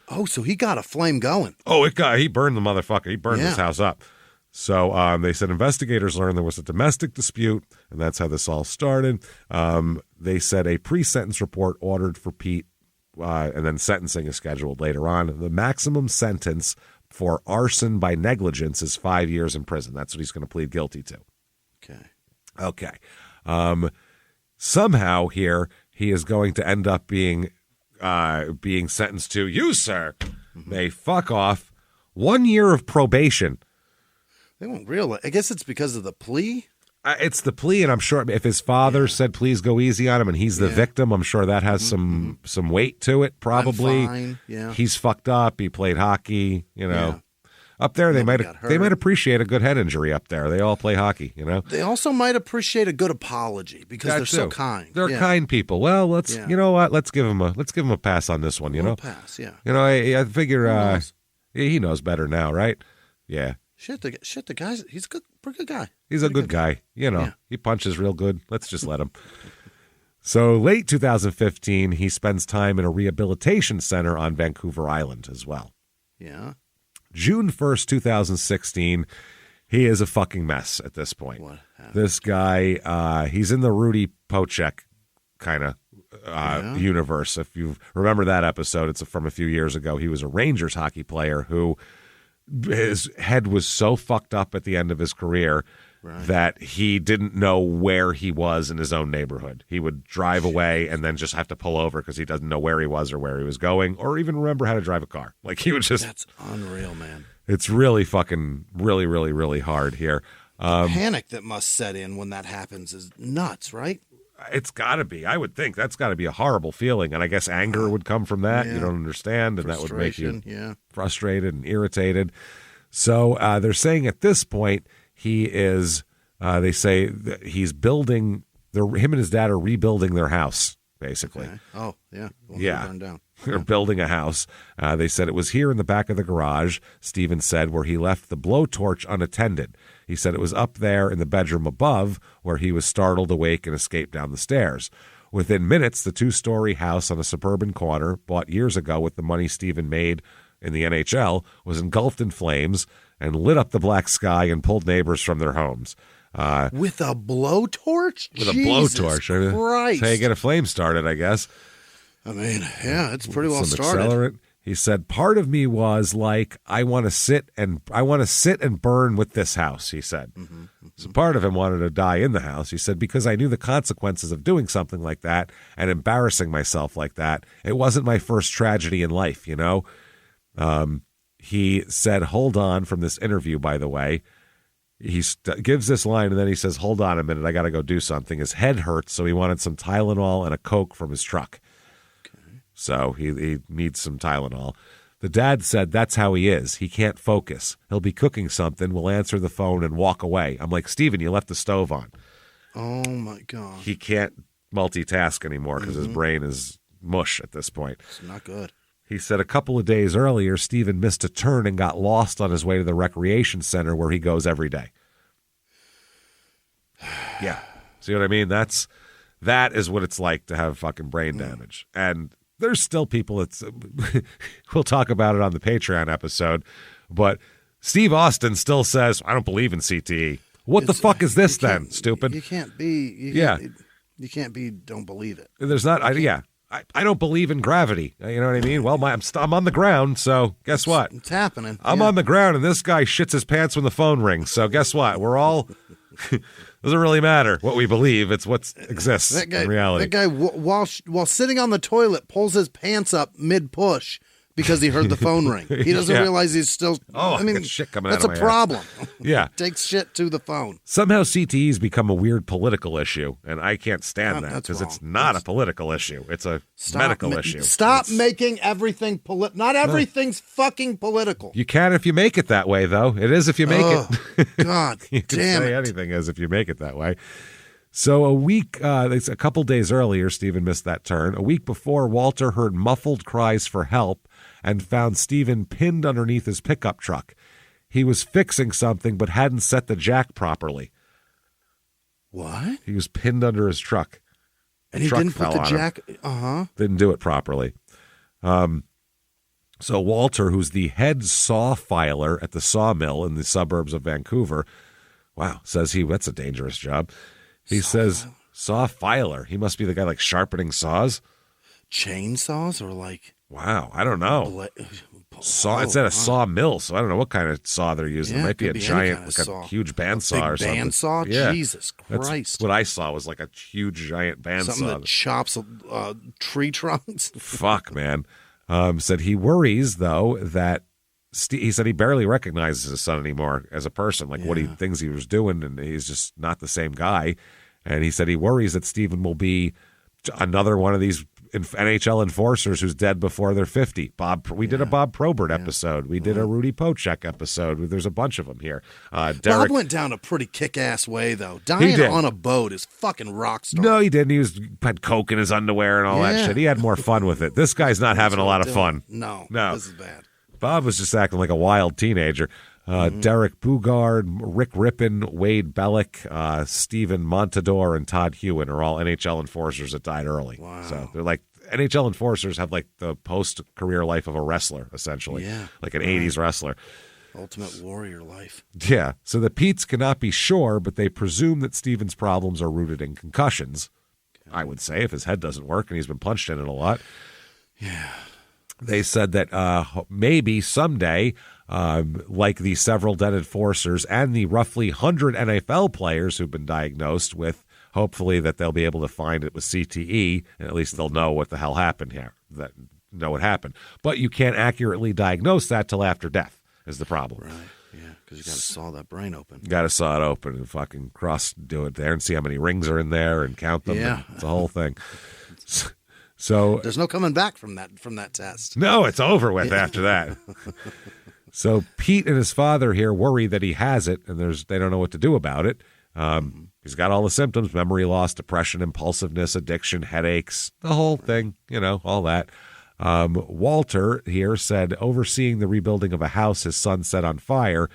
Oh, so he got a flame going. Oh, he burned the motherfucker. He burned his house up. So they said investigators learned there was a domestic dispute, and that's how this all started. They said a pre-sentence report ordered for Peat, and then sentencing is scheduled later on. The maximum sentence for arson by negligence is 5 years in prison. That's what he's going to plead guilty to. Okay. Somehow here he is going to end up being sentenced to, you, sir, may fuck off 1 year of probation. They won't realize. I guess it's because of the plea. It's the plea, and I'm sure if his father said, please go easy on him, and he's the victim, I'm sure that has some weight to it, probably. I'm fine. Yeah. He's fucked up. He played hockey, Up there, they might appreciate a good head injury up there. They all play hockey, They also might appreciate a good apology because they're so kind. They're kind people. Well, you know what? Let's give him a pass on this one, pass, yeah. I figure he knows better now, right? Yeah. Shit, the guy's he's a pretty good guy. He's a good guy. He punches real good. Let's just let him. So late 2015, he spends time in a rehabilitation center on Vancouver Island as well. Yeah. June 1st, 2016, he is a fucking mess at this point. What happened? This guy, he's in the Rudy Pocek kind of universe. If you remember that episode, it's from a few years ago. He was a Rangers hockey player who his head was so fucked up at the end of his career that he didn't know where he was in his own neighborhood. He would drive away and then just have to pull over because he doesn't know where he was or where he was going or even remember how to drive a car. Like he would just... That's unreal, man. It's really fucking, really, really, really hard here. The panic that must set in when that happens is nuts, right? It's got to be. I would think that's got to be a horrible feeling. And I guess anger would come from that. You don't understand. And that would make you frustrated and irritated. So they're saying at this point, he is, they say that he's building, him and his dad are rebuilding their house, basically. Okay. Oh, yeah. Burned down. They're building a house. They said it was here in the back of the garage, Stephen said, where he left the blowtorch unattended. He said it was up there in the bedroom above where he was startled awake and escaped down the stairs. Within minutes, the 2-story house on a suburban corner, bought years ago with the money Stephen made in the NHL, was engulfed in flames and lit up the black sky and pulled neighbors from their homes. With a blowtorch? With a blowtorch. Christ. That's how you get a flame started, I guess. I mean, yeah, it's pretty well Some started. Accelerant. He said, part of me was like, I want to sit and burn with this house, he said. So part of him wanted to die in the house. He said, because I knew the consequences of doing something like that and embarrassing myself like that. It wasn't my first tragedy in life, He said, hold on, from this interview, by the way. He gives this line and then he says, hold on a minute, I got to go do something. His head hurts, so he wanted some Tylenol and a Coke from his truck. So he needs some Tylenol. The dad said that's how he is. He can't focus. He'll be cooking something, will answer the phone and walk away. I'm like, Stephen, you left the stove on. Oh, my God. He can't multitask anymore because his brain is mush at this point. It's not good. He said a couple of days earlier, Stephen missed a turn and got lost on his way to the recreation center where he goes every day. Yeah. See what I mean? That is what it's like to have fucking brain damage. And there's still people we'll talk about it on the Patreon episode, but Steve Austin still says, I don't believe in CTE. What the fuck is this then, stupid? You can't be, you can't be, don't believe it. There's not, I don't believe in gravity. You know what I mean? Well, I'm on the ground, so guess what? It's happening. I'm on the ground, and this guy shits his pants when the phone rings. So guess what? We're all... Doesn't really matter what we believe. It's what exists in reality. That guy, while sitting on the toilet, pulls his pants up mid-push because he heard the phone ring. He doesn't realize he's still. I mean, shit coming that's out a of my problem. Yeah, takes shit to the phone. Somehow CTE's become a weird political issue, and I can't stand that because it's not a political issue. It's a medical issue. Stop making everything political. Not everything's fucking political. You can if you make it that way, though. It is if you make it. God you can damn say it. anything is if you make it that way. So a couple days earlier, Stephen missed that turn. A week before, Walter heard muffled cries for help and found Stephen pinned underneath his pickup truck. He was fixing something but hadn't set the jack properly. What? He was pinned under his truck. And he didn't put the jack. Didn't do it properly. So Walter, who's the head saw filer at the sawmill in the suburbs of Vancouver, says that's a dangerous job. He says saw filer. He must be the guy like sharpening saws. Chainsaws or like. Wow, I don't know. Saw. It's at a sawmill, so I don't know what kind of saw they're using. It might be a giant, like a huge bandsaw or something. Bandsaw? Yeah. Jesus Christ! That's what I saw was like a huge giant bandsaw. Something that chops tree trunks. Fuck, man. Said he worries though that he said he barely recognizes his son anymore as a person, like what things he was doing, and he's just not the same guy. And he said he worries that Stephen will be another one of these NHL enforcers who's dead before they're 50. We did a Bob Probert episode. We did a Rudy Pochek episode. There's a bunch of them here. Derek, Bob went down a pretty kick-ass way, though. Dying on a boat is fucking rock star. No, he didn't. He had coke in his underwear and all that shit. He had more fun with it. This guy's not having a lot of fun. No, this is bad. Bob was just acting like a wild teenager. Derek Bugard, Rick Rippon, Wade Bellick, Stephen Montador, and Todd Hewen are all NHL enforcers that died early. Wow. So they're like, NHL enforcers have like the post-career life of a wrestler, essentially. Yeah. Like an 80s wrestler. Ultimate warrior life. Yeah. So the Peats cannot be sure, but they presume that Stephen's problems are rooted in concussions. I would say, if his head doesn't work and he's been punched in it a lot. Yeah. They said that maybe someday, like the several dead enforcers and the roughly 100 NFL players who've been diagnosed with, hopefully that they'll be able to find it with CTE, and at least they'll know what the hell happened here, know what happened. But you can't accurately diagnose that till after death is the problem. Right, yeah, because you got to saw that brain open. Got to saw it open and fucking do it there and see how many rings are in there and count them. Yeah. It's a whole thing. So there's no coming back from that test. No, it's over with after that. So Pete and his father here worry that he has it, and they don't know what to do about it. He's got all the symptoms: memory loss, depression, impulsiveness, addiction, headaches, the whole thing, all that. Walter here said, overseeing the rebuilding of a house his son set on fire,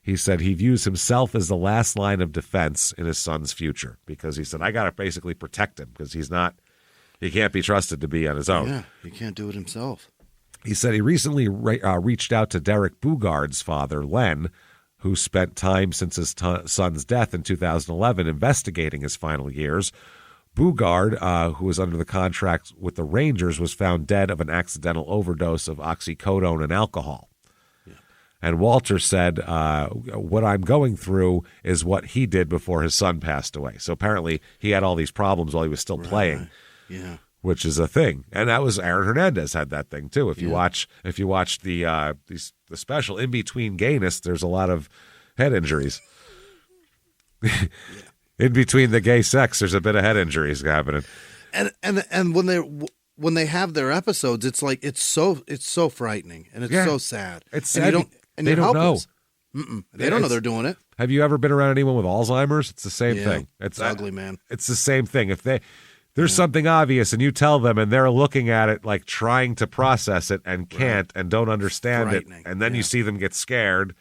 he said he views himself as the last line of defense in his son's future, because he said, I got to basically protect him because he can't be trusted to be on his own. Yeah, he can't do it himself. He said he recently reached out to Derek Bugard's father, Len, who spent time since his son's death in 2011 investigating his final years. Bugard, who was under the contract with the Rangers, was found dead of an accidental overdose of oxycodone and alcohol. Yeah. And Walter said, what I'm going through is what he did before his son passed away. So apparently he had all these problems while he was still playing. Yeah. Which is a thing. And that was Aaron Hernandez had that thing too. If you watch the special In Between Gayness, there's a lot of head injuries. In between the gay sex, there's a bit of head injuries happening. And when they have their episodes, it's like it's so frightening and it's so sad. It's sad. They don't know. They don't know they're doing it. Have you ever been around anyone with Alzheimer's? It's the same thing. It's ugly, man. It's the same thing. If there's something obvious and you tell them and they're looking at it like trying to process it and can't and don't understand it, and then you see them get scared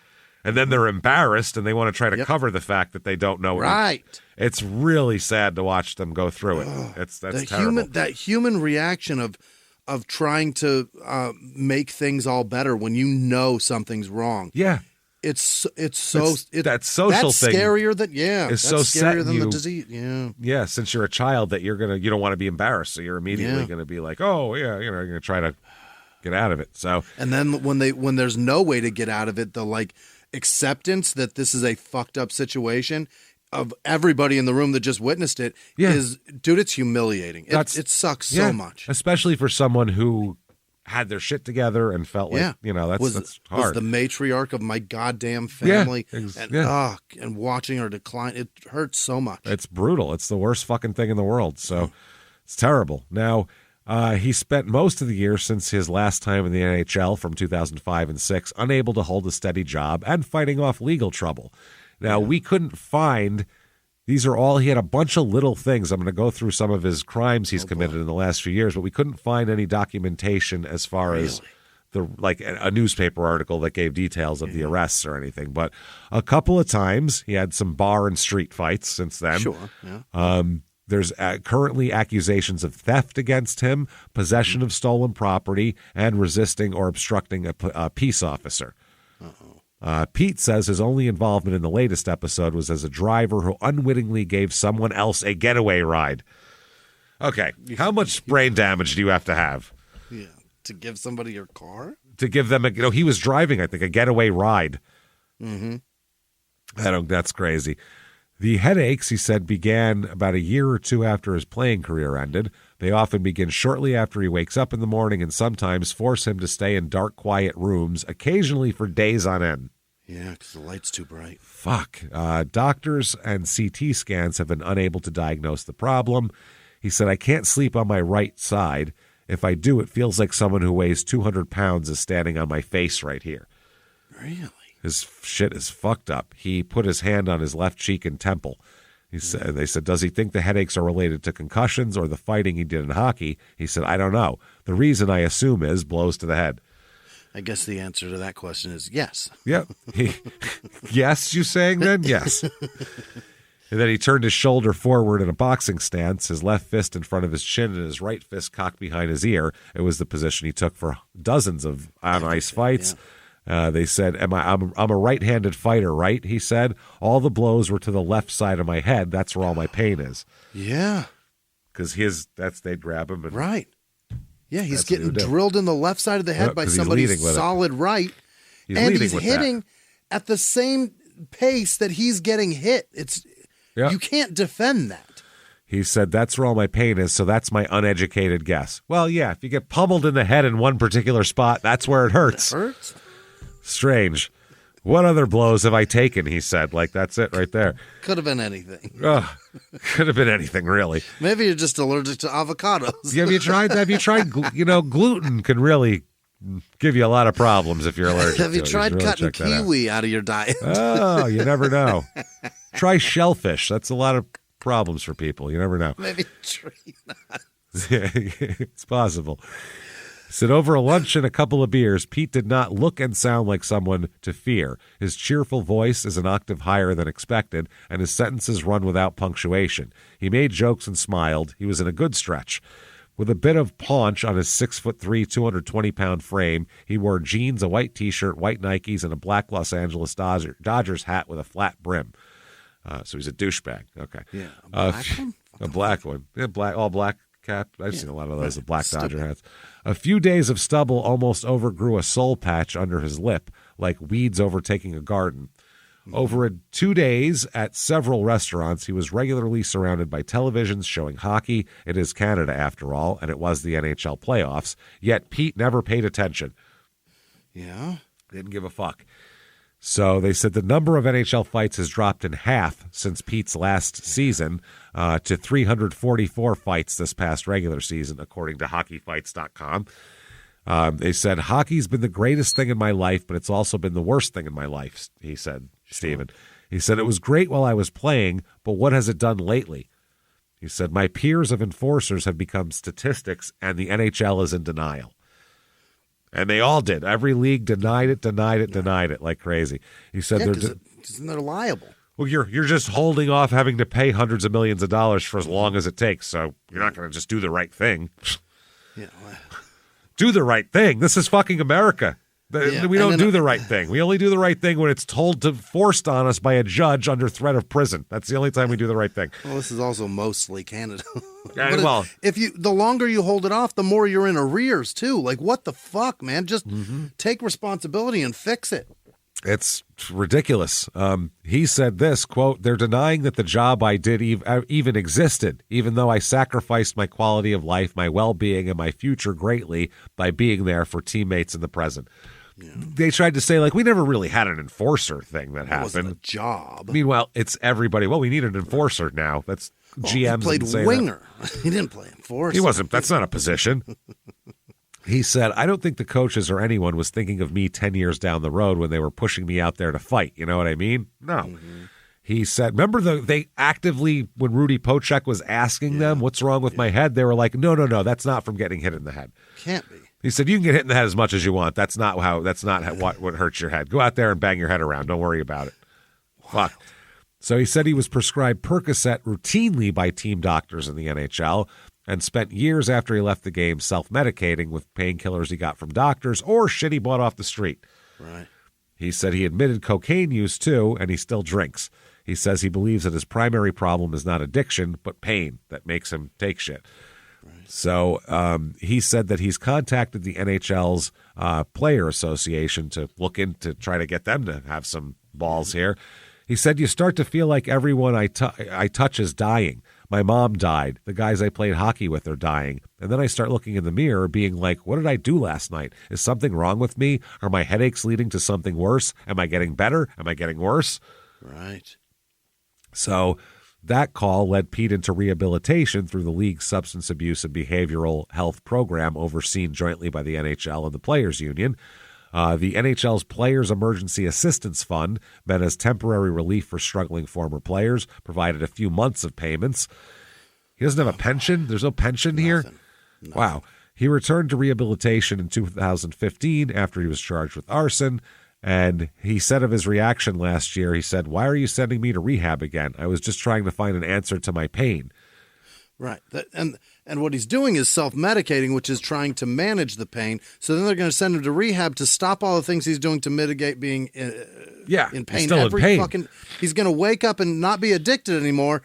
and then they're embarrassed and they want to try to cover the fact that they don't know. Right. It's really sad to watch them go through it. That's terrible. That human reaction of trying to make things all better when you know something's wrong. Yeah. That social thing. That's scarier than It's that's so scarier than you, the disease. Yeah. Yeah, since you're a child that you don't want to be embarrassed, so you're immediately going to be like, oh yeah, you're going to try to get out of it. So and then when there's no way to get out of it, the like acceptance that this is a fucked up situation of everybody in the room that just witnessed it is, dude, it's humiliating. It sucks so much, especially for someone who had their shit together and felt like, that's hard. Was the matriarch of my goddamn family. And watching her decline, it hurts so much. It's brutal. It's the worst fucking thing in the world. So it's terrible. Now, he spent most of the year since his last time in the NHL from 2005 and 6 unable to hold a steady job and fighting off legal trouble. Now, we couldn't find... He had a bunch of little things. I'm going to go through some of his crimes he's committed in the last few years, but we couldn't find any documentation as far as a newspaper article that gave details of the arrests or anything. But a couple of times he had some bar and street fights since then. Sure. Yeah. There's currently accusations of theft against him, possession of stolen property, and resisting or obstructing a peace officer. Pete says his only involvement in the latest episode was as a driver who unwittingly gave someone else a getaway ride. Okay, how much brain damage do you have to have? Yeah, to give somebody your car? To give them he was driving, I think, a getaway ride. Mm-hmm. That's crazy. The headaches, he said, began about a year or two after his playing career ended. They often begin shortly after he wakes up in the morning and sometimes force him to stay in dark, quiet rooms, occasionally for days on end. Yeah, because the light's too bright. Fuck. Doctors and CT scans have been unable to diagnose the problem. He said, I can't sleep on my right side. If I do, it feels like someone who weighs 200 pounds is standing on my face right here. Really? His shit is fucked up. He put his hand on his left cheek and temple. They said, does he think the headaches are related to concussions or the fighting he did in hockey? He said, I don't know. The reason I assume is blows to the head. I guess the answer to that question is yes. Yep. Yes, you saying then? Yes. And then he turned his shoulder forward in a boxing stance, his left fist in front of his chin and his right fist cocked behind his ear. It was the position he took for dozens of on-ice fights. Yeah. They said, I'm a right-handed fighter, right? He said, all the blows were to the left side of my head. That's where all my pain is. Yeah. Because they'd grab him. And right. Yeah, he's getting drilled in the left side of the head by somebody's solid right. He's hitting at the same pace that he's getting hit. You can't defend that. He said, that's where all my pain is, so that's my uneducated guess. Well, yeah, if you get pummeled in the head in one particular spot, that's where it hurts. It hurts? Strange. What other blows have I taken, he said. Like, that's it right there. Could have been anything. Could have been anything, really. Maybe you're just allergic to avocados. Have you tried, gluten can really give you a lot of problems if you're allergic to it. Have you tried really cutting kiwi out of your diet? Oh, you never know. Try shellfish. That's a lot of problems for people. You never know. Maybe tree nuts. It's possible. Said over a lunch and a couple of beers, Pete did not look and sound like someone to fear. His cheerful voice is an octave higher than expected, and his sentences run without punctuation. He made jokes and smiled. He was in a good stretch. With a bit of paunch on his 6'3", 220-pound frame, he wore jeans, a white T-shirt, white Nikes, and a black Los Angeles Dodgers hat with a flat brim. So he's a douchebag. Okay. Yeah, a black one? A black one. Yeah, all black cap. I've seen a lot of those, the black Dodger hats. A few days of stubble almost overgrew a soul patch under his lip, like weeds overtaking a garden. Over 2 days at several restaurants, he was regularly surrounded by televisions showing hockey. It is Canada, after all, and it was the NHL playoffs. Yet Pete never paid attention. Yeah? Didn't give a fuck. So they said the number of NHL fights has dropped in half since Pete's last season to 344 fights this past regular season, according to hockeyfights.com. They said, hockey's been the greatest thing in my life, but it's also been the worst thing in my life, he said, Stephen. He said, it was great while I was playing, but what has it done lately? He said, my peers of enforcers have become statistics, and the NHL is in denial. And they all did. Every league denied it like crazy. He said they're liable. Well, you're just holding off having to pay hundreds of millions of dollars for as long as it takes, so you're not going to just do the right thing. Yeah. Do the right thing. This is fucking America. We don't do the right thing. We only do the right thing when it's forced on us by a judge under threat of prison. That's the only time we do the right thing. Well, this is also mostly Canada. The longer you hold it off, the more you're in arrears too. Like, what the fuck, man? Just take responsibility and fix it. It's ridiculous. He said this, quote, "They're denying that the job I did even existed, even though I sacrificed my quality of life, my well-being, and my future greatly by being there for teammates in the present." Yeah. They tried to say, like, we never really had an enforcer thing that happened. It wasn't a job. Meanwhile, it's everybody. Well, we need an enforcer now. That's GMs. He played winger. He didn't play enforcer. He wasn't. That's not a position. He said, "I don't think the coaches or anyone was thinking of me 10 years down the road when they were pushing me out there to fight. You know what I mean? No." Mm-hmm. He said, remember they actively, when Rudy Pocek was asking them, what's wrong with my head? They were like, no, that's not from getting hit in the head. Can't be. He said, you can get hit in the head as much as you want. That's not what hurts your head. Go out there and bang your head around. Don't worry about it. Fuck. So he said he was prescribed Percocet routinely by team doctors in the NHL and spent years after he left the game self-medicating with painkillers he got from doctors or shit he bought off the street. Right. He said he admitted cocaine use too, and he still drinks. He says he believes that his primary problem is not addiction, but pain that makes him take shit. So he said that he's contacted the NHL's Player Association to look into try to get them to have some balls here. He said, you start to feel like everyone I touch is dying. My mom died. The guys I played hockey with are dying. And then I start looking in the mirror being like, what did I do last night? Is something wrong with me? Are my headaches leading to something worse? Am I getting better? Am I getting worse? Right. So that call led Peat into rehabilitation through the league's substance abuse and behavioral health program overseen jointly by the NHL and the Players Union. The NHL's Players Emergency Assistance Fund meant as temporary relief for struggling former players, provided a few months of payments. He doesn't have a pension? There's no pension here? Nothing. Wow. He returned to rehabilitation in 2015 after he was charged with arson. And he said of his reaction last year, he said, why are you sending me to rehab again? I was just trying to find an answer to my pain. Right. And what he's doing is self-medicating, which is trying to manage the pain. So then they're going to send him to rehab to stop all the things he's doing to mitigate being in pain. Still in pain. He's going to wake up and not be addicted anymore.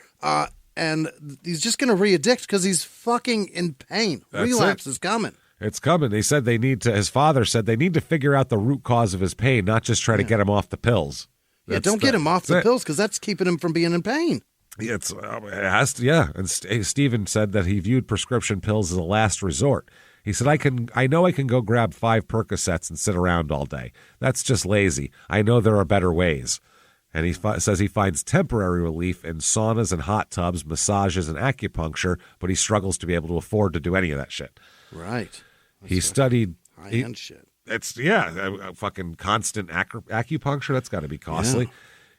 And he's just going to re-addict because he's fucking in pain. Relapse is coming. It's coming. They said his father said they need to figure out the root cause of his pain, not just try to get him off the pills. Don't get him off the pills because that's keeping him from being in pain. It has to, And Stephen said that he viewed prescription pills as a last resort. He said, I know I can go grab 5 Percocets and sit around all day. That's just lazy. I know there are better ways. And he says he finds temporary relief in saunas and hot tubs, massages and acupuncture, but he struggles to be able to afford to do any of that shit. Right. He studied high-end shit. It's fucking constant acupuncture. That's got to be costly. Yeah.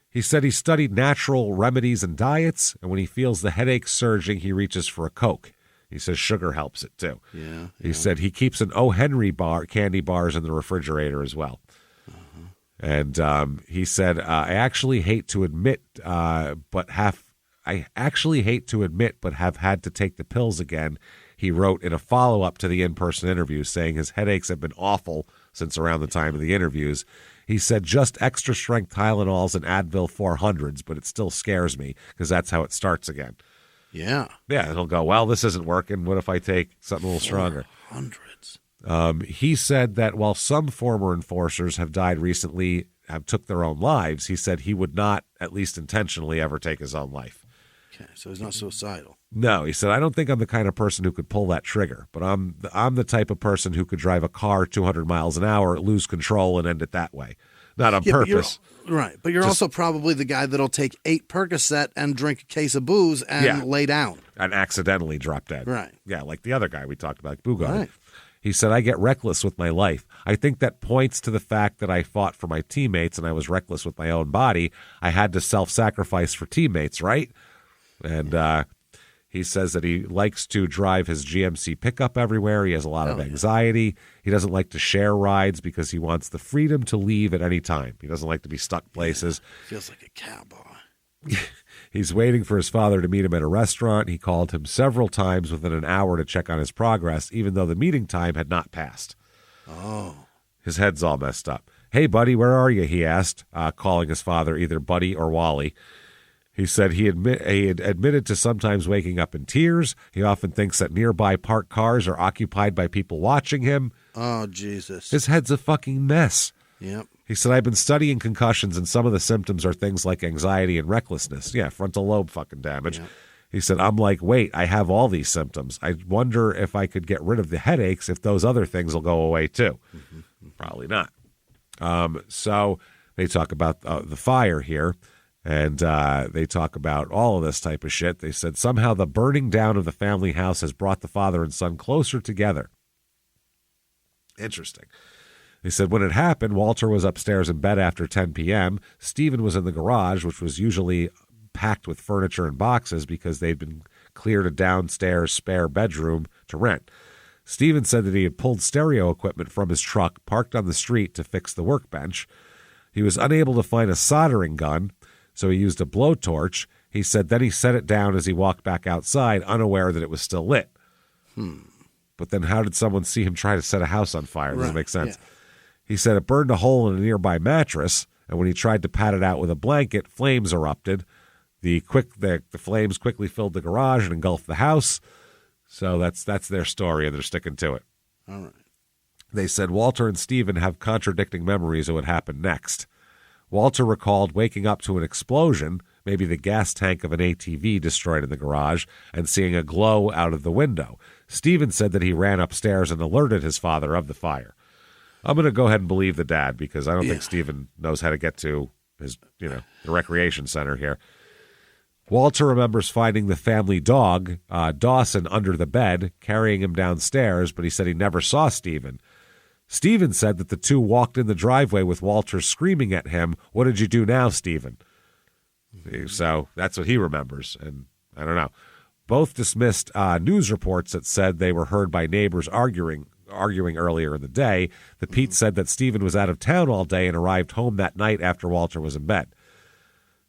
He said he studied natural remedies and diets, and when he feels the headache surging, he reaches for a Coke. He says sugar helps it too. Yeah. He said he keeps an O. Henry candy bars in the refrigerator as well. Uh-huh. And he said, I actually hate to admit, but have had to take the pills again. He wrote in a follow-up to the in-person interview saying his headaches have been awful since around the time of the interviews. He said just extra-strength Tylenols and Advil 400s, but it still scares me because that's how it starts again. Yeah. Yeah, it'll go, well, this isn't working. What if I take something a little stronger? 400s. He said that while some former enforcers have died recently, have took their own lives, he said he would not, at least intentionally, ever take his own life. Okay, so he's not suicidal. No, he said, I don't think I'm the kind of person who could pull that trigger, but I'm the type of person who could drive a car 200 miles an hour, lose control, and end it that way. Not on purpose. But you're also probably the guy that'll take 8 Percocet and drink a case of booze and lay down. And accidentally drop dead. Right. Yeah, like the other guy we talked about, like Bugard. Right. He said, I get reckless with my life. I think that points to the fact that I fought for my teammates and I was reckless with my own body. I had to self-sacrifice for teammates, right? And he says that he likes to drive his GMC pickup everywhere. He has a lot of anxiety. He doesn't like to share rides because he wants the freedom to leave at any time. He doesn't like to be stuck places. Feels like a cowboy. He's waiting for his father to meet him at a restaurant. He called him several times within an hour to check on his progress, even though the meeting time had not passed. Oh. His head's all messed up. Hey, buddy, where are you? He asked, calling his father either Buddy or Wally. He said he had admitted to sometimes waking up in tears. He often thinks that nearby parked cars are occupied by people watching him. Oh, Jesus. His head's a fucking mess. Yep. He said, I've been studying concussions, and some of the symptoms are things like anxiety and recklessness. Yeah, frontal lobe fucking damage. Yep. He said, I'm like, wait, I have all these symptoms. I wonder if I could get rid of the headaches if those other things will go away too. Probably not. So they talk about the fire here, and they talk about all of this type of shit. They said, somehow the burning down of the family house has brought the father and son closer together. Interesting. They said when it happened, Walter was upstairs in bed after 10 p.m. Stephen was in the garage, which was usually packed with furniture and boxes because they'd been cleared a downstairs spare bedroom to rent. Stephen said that he had pulled stereo equipment from his truck, parked on the street to fix the workbench. He was unable to find a soldering gun, so he used a blowtorch. He said then he set it down as he walked back outside, unaware that it was still lit. But then how did someone see him try to set a house on fire? Doesn't make sense. Yeah. He said it burned a hole in a nearby mattress, and when he tried to pat it out with a blanket, flames erupted. The flames quickly filled the garage and engulfed the house. So that's their story, and they're sticking to it. All right. They said Walter and Stephen have contradicting memories of what happened next. Walter recalled waking up to an explosion, maybe the gas tank of an ATV destroyed in the garage, and seeing a glow out of the window. Stephen said that he ran upstairs and alerted his father of the fire. I'm going to go ahead and believe the dad because I don't think Stephen knows how to get to his, the recreation center here. Walter remembers finding the family dog, Dawson, under the bed, carrying him downstairs, but he said he never saw Stephen. Stephen said that the two walked in the driveway with Walter screaming at him, "What did you do now, Stephen?" So that's what he remembers, and I don't know. Both dismissed news reports that said they were heard by neighbors arguing earlier in the day. The Peat said that Stephen was out of town all day and arrived home that night after Walter was in bed.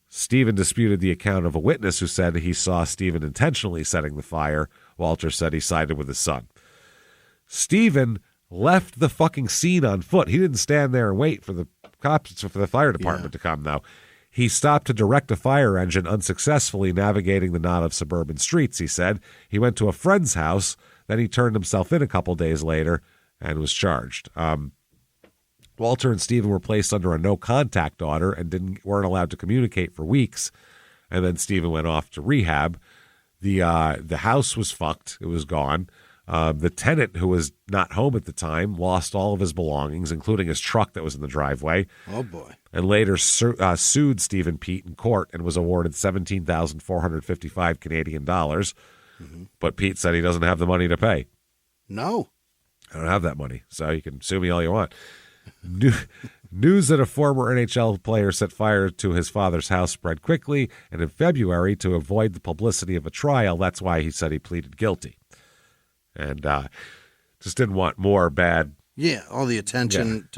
Stephen disputed the account of a witness who said he saw Stephen intentionally setting the fire. Walter said he sided with his son. Stephen left the fucking scene on foot. He didn't stand there and wait for the cops, for the fire department to come, though. He stopped to direct a fire engine, unsuccessfully navigating the knot of suburban streets, he said. He went to a friend's house. Then he turned himself in a couple days later and was charged. Walter and Stephen were placed under a no-contact order and weren't allowed to communicate for weeks. And then Stephen went off to rehab. The house was fucked. It was gone. The tenant, who was not home at the time, lost all of his belongings, including his truck that was in the driveway. Oh, boy. And later sued Stephen Peat in court and was awarded $17,455 Canadian dollars. But Pete said he doesn't have the money to pay. No. I don't have that money, so you can sue me all you want. News that a former NHL player set fire to his father's house spread quickly, and in February, to avoid the publicity of a trial, that's why he said he pleaded guilty. And just didn't want more bad. Yeah, all the attention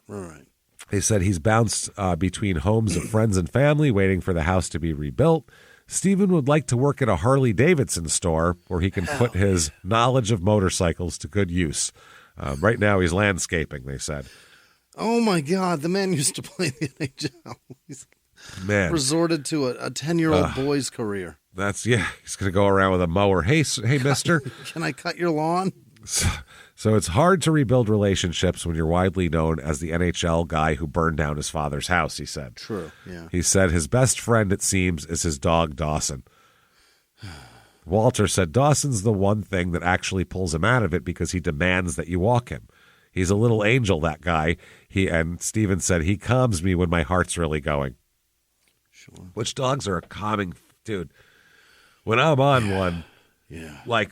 right. They said he's bounced between homes of friends and family, waiting for the house to be rebuilt. Stephen would like to work at a Harley-Davidson store where he can put his knowledge of motorcycles to good use. Right now, he's landscaping, they said. Oh, my God. The man used to play the NHL. He's resorted to a 10-year-old boy's career. He's going to go around with a mower. Hey, mister. Can I cut your lawn? So it's hard to rebuild relationships when you're widely known as the NHL guy who burned down his father's house, he said. True, yeah. He said his best friend, it seems, is his dog, Dawson. Walter said Dawson's the one thing that actually pulls him out of it because he demands that you walk him. He's a little angel, that guy. And Stephen said, he calms me when my heart's really going. Sure. Which dogs are a calming, dude. When I'm on one, like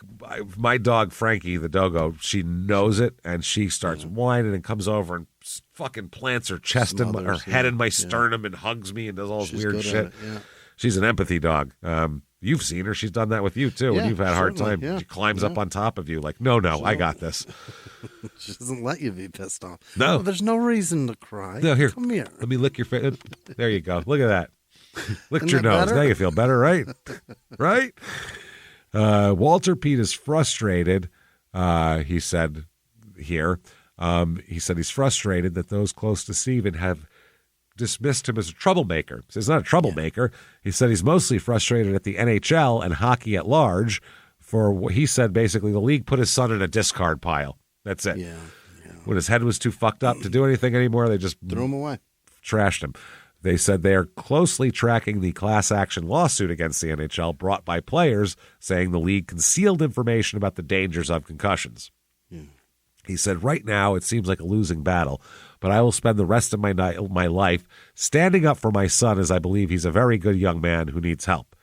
my dog, Frankie, the doggo, she knows it, and she starts whining and comes over and fucking plants her chest in her head in my sternum and hugs me and does all this weird shit. She's an empathy dog. You've seen her. She's done that with you, too, when you've had a hard time. She climbs up on top of you like, no, I got this. She doesn't let you be pissed off. No. Well, there's no reason to cry. No, here. Come here. Let me lick your face. There you go. Look at that. Licked your nose. Better? Now you feel better, right? Right? Walter Peat is frustrated, he said here. He said he's frustrated that those close to Stephen have dismissed him as a troublemaker. He says he's not a troublemaker. He said he's mostly frustrated at the NHL and hockey at large for what he said basically the league put his son in a discard pile. That's it. Yeah. When his head was too fucked up to do anything anymore, they just threw him away. Trashed him. They said they are closely tracking the class action lawsuit against the NHL brought by players, saying the league concealed information about the dangers of concussions. He said, right now it seems like a losing battle, but I will spend the rest of my life standing up for my son, as I believe he's a very good young man who needs help.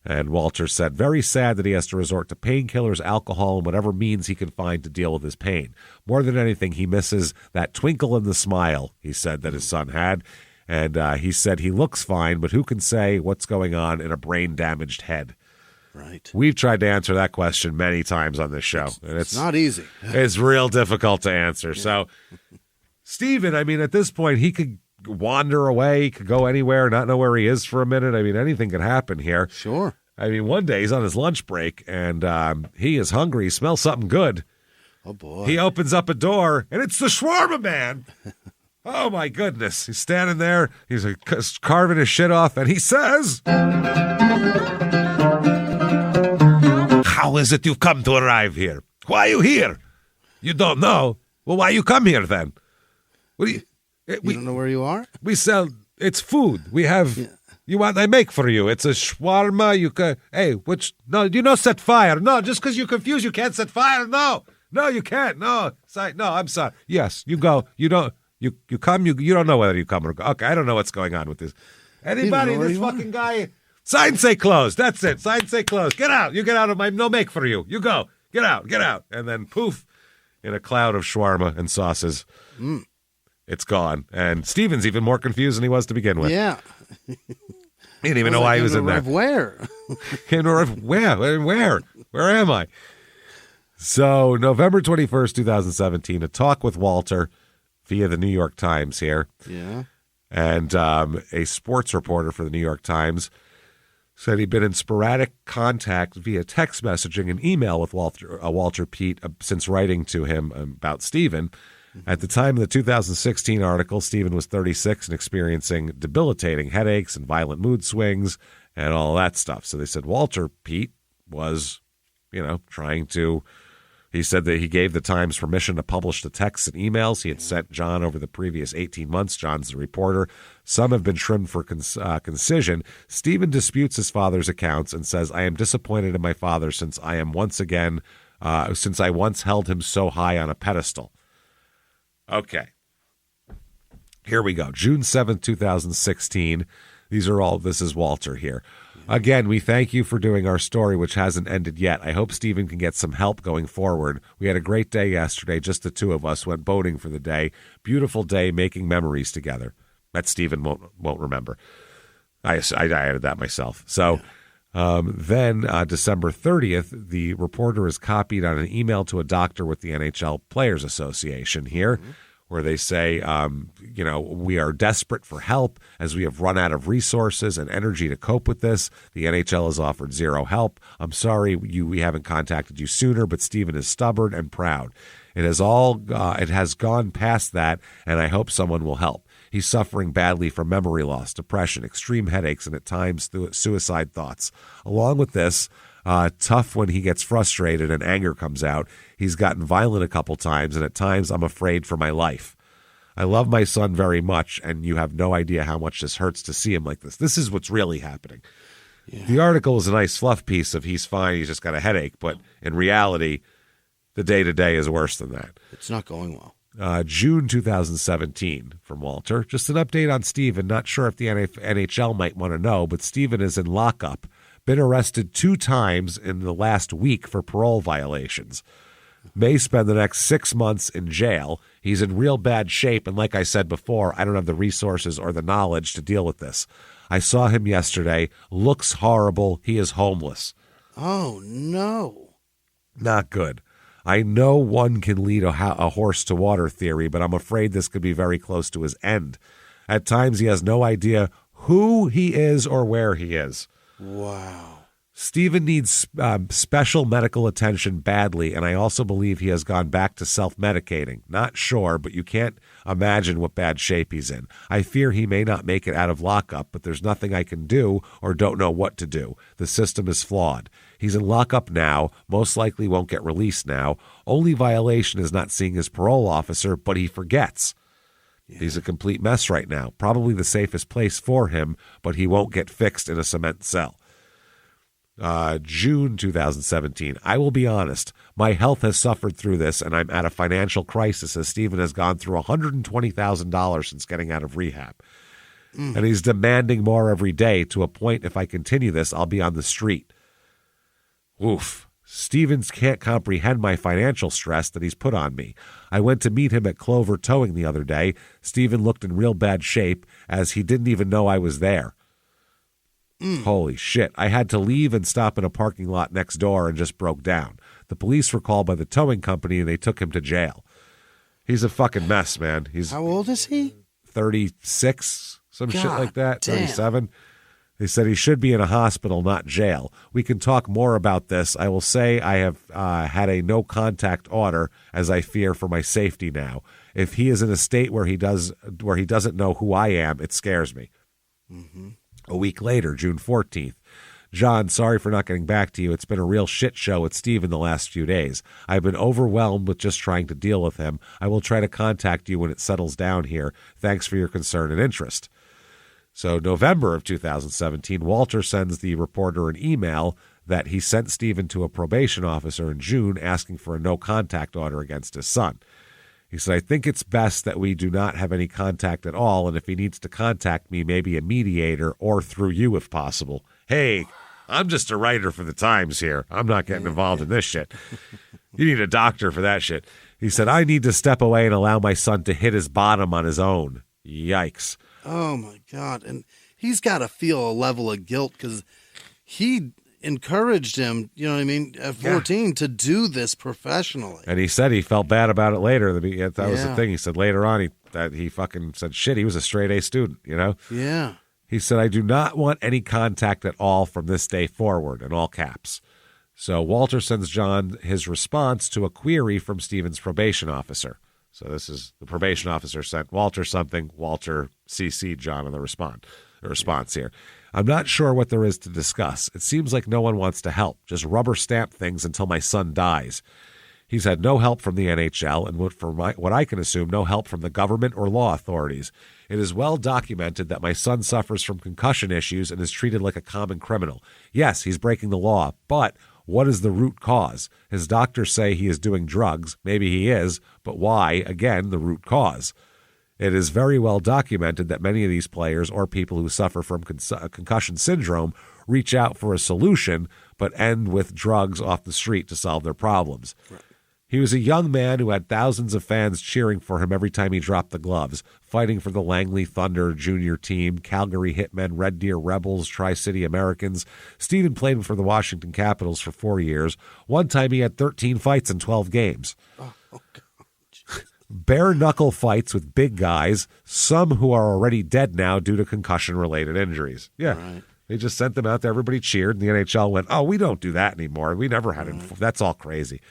And Walter said, very sad that he has to resort to painkillers, alcohol, and whatever means he can find to deal with his pain. More than anything, he misses that twinkle in the smile, he said, that his son had. And he said he looks fine, but who can say what's going on in a brain-damaged head? Right. We've tried to answer that question many times on this show. And it's not easy. It's real difficult to answer. Yeah. So, Stephen, I mean, at this point, he could wander away, he could go anywhere, not know where he is for a minute. I mean, anything could happen here. Sure. I mean, one day he's on his lunch break, and he is hungry. He smells something good. Oh, boy. He opens up a door, and it's the shawarma man. Oh, my goodness. He's standing there. He's carving his shit off, and he says, how is it you've come to arrive here? Why are you here? You don't know? Well, why you come here, then? What do you don't know where you are? We sell, it's food. We have, you want, I make for you. It's a shawarma. You can, no, you don't set fire. No, just because you're confused, you can't set fire. No, you can't. No, I'm sorry. Yes, you go. You don't. You come, you don't know whether you come or go. Okay, I don't know what's going on with this. Anybody, this fucking guy, sign say closed. That's it. Sign say closed. Get out. You get out of my, no make for you. You go. Get out. And then poof, in a cloud of shawarma and sauces, it's gone. And Steven's even more confused than he was to begin with. Yeah. He didn't even know why he was in there. Where? Where am I? So November 21st, 2017, a talk with Walter via the New York Times here. Yeah. And a sports reporter for the New York Times said he'd been in sporadic contact via text messaging and email with Walter Peat since writing to him about Stephen. At the time of the 2016 article, Stephen was 36 and experiencing debilitating headaches and violent mood swings and all that stuff. So they said Walter Peat was, trying to... He said that he gave the Times permission to publish the texts and emails he had sent John over the previous 18 months. John's the reporter. Some have been trimmed for concision. Stephen disputes his father's accounts and says, I am disappointed in my father since I once held him so high on a pedestal. Okay. Here we go. June 7th, 2016. This is Walter here. Again, we thank you for doing our story, which hasn't ended yet. I hope Stephen can get some help going forward. We had a great day yesterday. Just the two of us went boating for the day. Beautiful day, making memories together. That Stephen won't remember. I added that myself. So then December 30th, the reporter is copied on an email to a doctor with the NHL Players Association here, where they say, we are desperate for help as we have run out of resources and energy to cope with this. The NHL has offered zero help. I'm sorry we haven't contacted you sooner, but Stephen is stubborn and proud. It has gone past that, and I hope someone will help. He's suffering badly from memory loss, depression, extreme headaches, and at times suicide thoughts. Along with this, tough when he gets frustrated and anger comes out. He's gotten violent a couple times, and at times I'm afraid for my life. I love my son very much, and you have no idea how much this hurts to see him like this. This is what's really happening. Yeah. The article is a nice fluff piece of he's fine, he's just got a headache, but in reality, the day-to-day is worse than that. It's not going well. June 2017 from Walter. Just an update on Stephen. Not sure if the NHL might want to know, but Stephen is in lockup. Been arrested 2 times in the last week for parole violations. May spend the next 6 months in jail. He's in real bad shape, and like I said before, I don't have the resources or the knowledge to deal with this. I saw him yesterday. Looks horrible. He is homeless. Oh, no. Not good. I know one can lead a horse to water theory, but I'm afraid this could be very close to his end. At times, he has no idea who he is or where he is. Wow. Stephen needs special medical attention badly, and I also believe he has gone back to self-medicating. Not sure, but you can't imagine what bad shape he's in. I fear he may not make it out of lockup, but there's nothing I can do or don't know what to do. The system is flawed. He's in lockup now, most likely won't get released now. Only violation is not seeing his parole officer, but he forgets. Yeah. He's a complete mess right now. Probably the safest place for him, but he won't get fixed in a cement cell. June 2017. I will be honest. My health has suffered through this, and I'm at a financial crisis as Stephen has gone through $120,000 since getting out of rehab. And he's demanding more every day to a point if I continue this, I'll be on the street. Oof. Stevens can't comprehend my financial stress that he's put on me. I went to meet him at Clover Towing the other day. Stephen looked in real bad shape as he didn't even know I was there. Holy shit. I had to leave and stop in a parking lot next door and just broke down. The police were called by the towing company and they took him to jail. He's a fucking mess, man. How old is he? 36, some shit like that. Damn. 37. They said he should be in a hospital, not jail. We can talk more about this. I will say I have had a no-contact order as I fear for my safety now. If he is in a state where he doesn't know who I am, it scares me. Mm-hmm. A week later, June 14th. John, sorry for not getting back to you. It's been a real shit show with Stephen the last few days. I've been overwhelmed with just trying to deal with him. I will try to contact you when it settles down here. Thanks for your concern and interest. So November of 2017, Walter sends the reporter an email that he sent Stephen to a probation officer in June asking for a no-contact order against his son. He said, I think it's best that we do not have any contact at all, and if he needs to contact me, maybe a mediator or through you if possible. Hey, I'm just a writer for the Times here. I'm not getting involved in this shit. You need a doctor for that shit. He said, I need to step away and allow my son to hit his bottom on his own. Yikes. Oh, my God. And he's got to feel a level of guilt because he encouraged him, you know what I mean, at 14 to do this professionally. And he said he felt bad about it later. That was the thing. He said later on that he fucking said, shit, he was a straight A student, you know? Yeah. He said, I do not want any contact at all from this day forward, in all caps. So Walter sends John his response to a query from Stephen's probation officer. So this is the probation officer sent Walter something. Walter CC'd John on the response here. I'm not sure what there is to discuss. It seems like no one wants to help. Just rubber stamp things until my son dies. He's had no help from the NHL and what I can assume, no help from the government or law authorities. It is well documented that my son suffers from concussion issues and is treated like a common criminal. Yes, he's breaking the law, but what is the root cause? His doctors say he is doing drugs. Maybe he is, but why? Again, the root cause. It is very well documented that many of these players or people who suffer from concussion syndrome reach out for a solution, but end with drugs off the street to solve their problems. Right. He was a young man who had thousands of fans cheering for him every time he dropped the gloves, fighting for the Langley Thunder junior team, Calgary Hitmen, Red Deer Rebels, Tri-City Americans. Stephen played for the Washington Capitals for 4 years. One time he had 13 fights in 12 games. Oh, God. Bare-knuckle fights with big guys, some who are already dead now due to concussion-related injuries. Yeah, right. They just sent them out there. Everybody cheered, and the NHL went, oh, we don't do that anymore. We never had it. That's all crazy.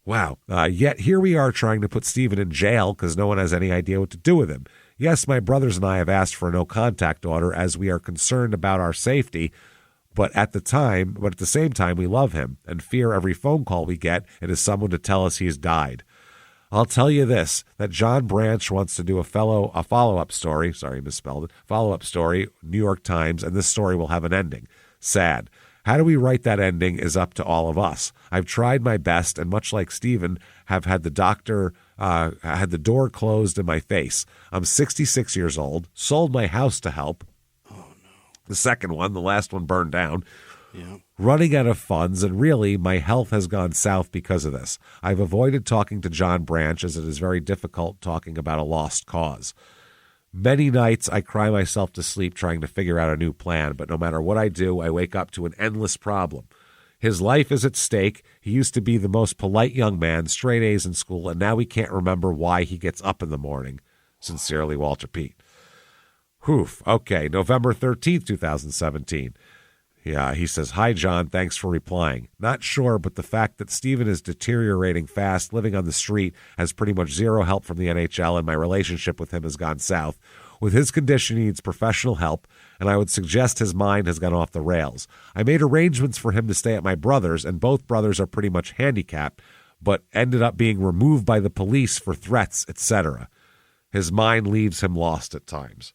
Wow. Yet here we are trying to put Stephen in jail because no one has any idea what to do with him. Yes, my brothers and I have asked for a no-contact order as we are concerned about our safety, but at the same time, we love him and fear every phone call we get it is someone to tell us he's died. I'll tell you this, that John Branch wants to do a follow-up story. Sorry, misspelled it. Follow-up story, New York Times, and this story will have an ending. Sad. How do we write that ending is up to all of us. I've tried my best, and much like Stephen, have had had the door closed in my face. I'm 66 years old, sold my house to help. Oh, no. The second one, the last one burned down. Yeah. Running out of funds, and really, my health has gone south because of this. I've avoided talking to John Branch as it is very difficult talking about a lost cause. Many nights I cry myself to sleep trying to figure out a new plan, but no matter what I do, I wake up to an endless problem. His life is at stake. He used to be the most polite young man, straight A's in school, and now he can't remember why he gets up in the morning. Sincerely, Walter Peat. Okay, November 13th, 2017. Yeah, he says, "Hi, John. Thanks for replying. Not sure, but the fact that Stephen is deteriorating fast, living on the street, has pretty much zero help from the NHL, and my relationship with him has gone south. With his condition, he needs professional help, and I would suggest his mind has gone off the rails. I made arrangements for him to stay at my brother's, and both brothers are pretty much handicapped, but ended up being removed by the police for threats, etc. His mind leaves him lost at times."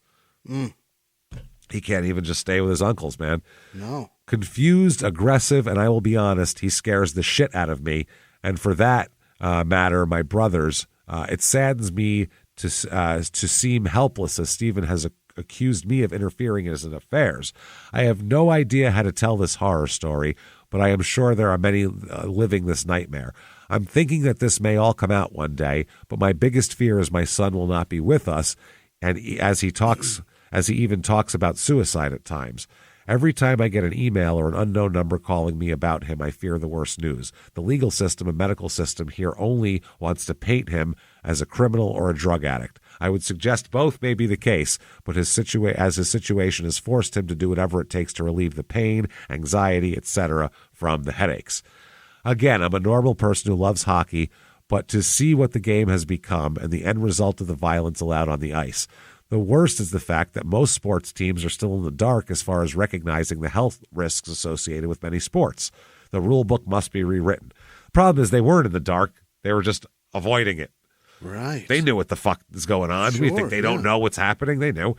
He can't even just stay with his uncles, man. No. Confused, aggressive, and I will be honest, he scares the shit out of me. And for that matter, my brothers, it saddens me to seem helpless as Stephen has accused me of interfering in his affairs. I have no idea how to tell this horror story, but I am sure there are many living this nightmare. I'm thinking that this may all come out one day, but my biggest fear is my son will not be with us, and as he even talks about suicide at times. Every time I get an email or an unknown number calling me about him, I fear the worst news. The legal system and medical system here only wants to paint him as a criminal or a drug addict. I would suggest both may be the case, but his situation has forced him to do whatever it takes to relieve the pain, anxiety, etc. from the headaches. Again, I'm a normal person who loves hockey, but to see what the game has become and the end result of the violence allowed on the ice. The worst is the fact that most sports teams are still in the dark as far as recognizing the health risks associated with many sports. The rule book must be rewritten. The problem is they weren't in the dark. They were just avoiding it. Right. They knew what the fuck is going on. Sure, We think they don't know what's happening. They knew.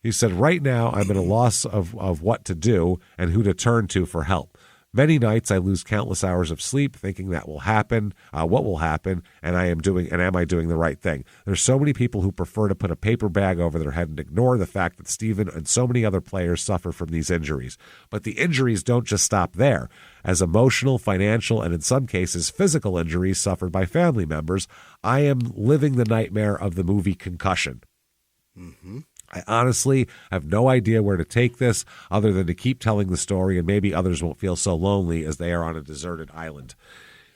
He said, right now I'm at a loss of what to do and who to turn to for help. Many nights I lose countless hours of sleep thinking that will happen, what will happen, and am I doing the right thing? There's so many people who prefer to put a paper bag over their head and ignore the fact that Stephen and so many other players suffer from these injuries. But the injuries don't just stop there. As emotional, financial, and in some cases physical injuries suffered by family members, I am living the nightmare of the movie Concussion. Mm-hmm. I honestly have no idea where to take this other than to keep telling the story, and maybe others won't feel so lonely as they are on a deserted island.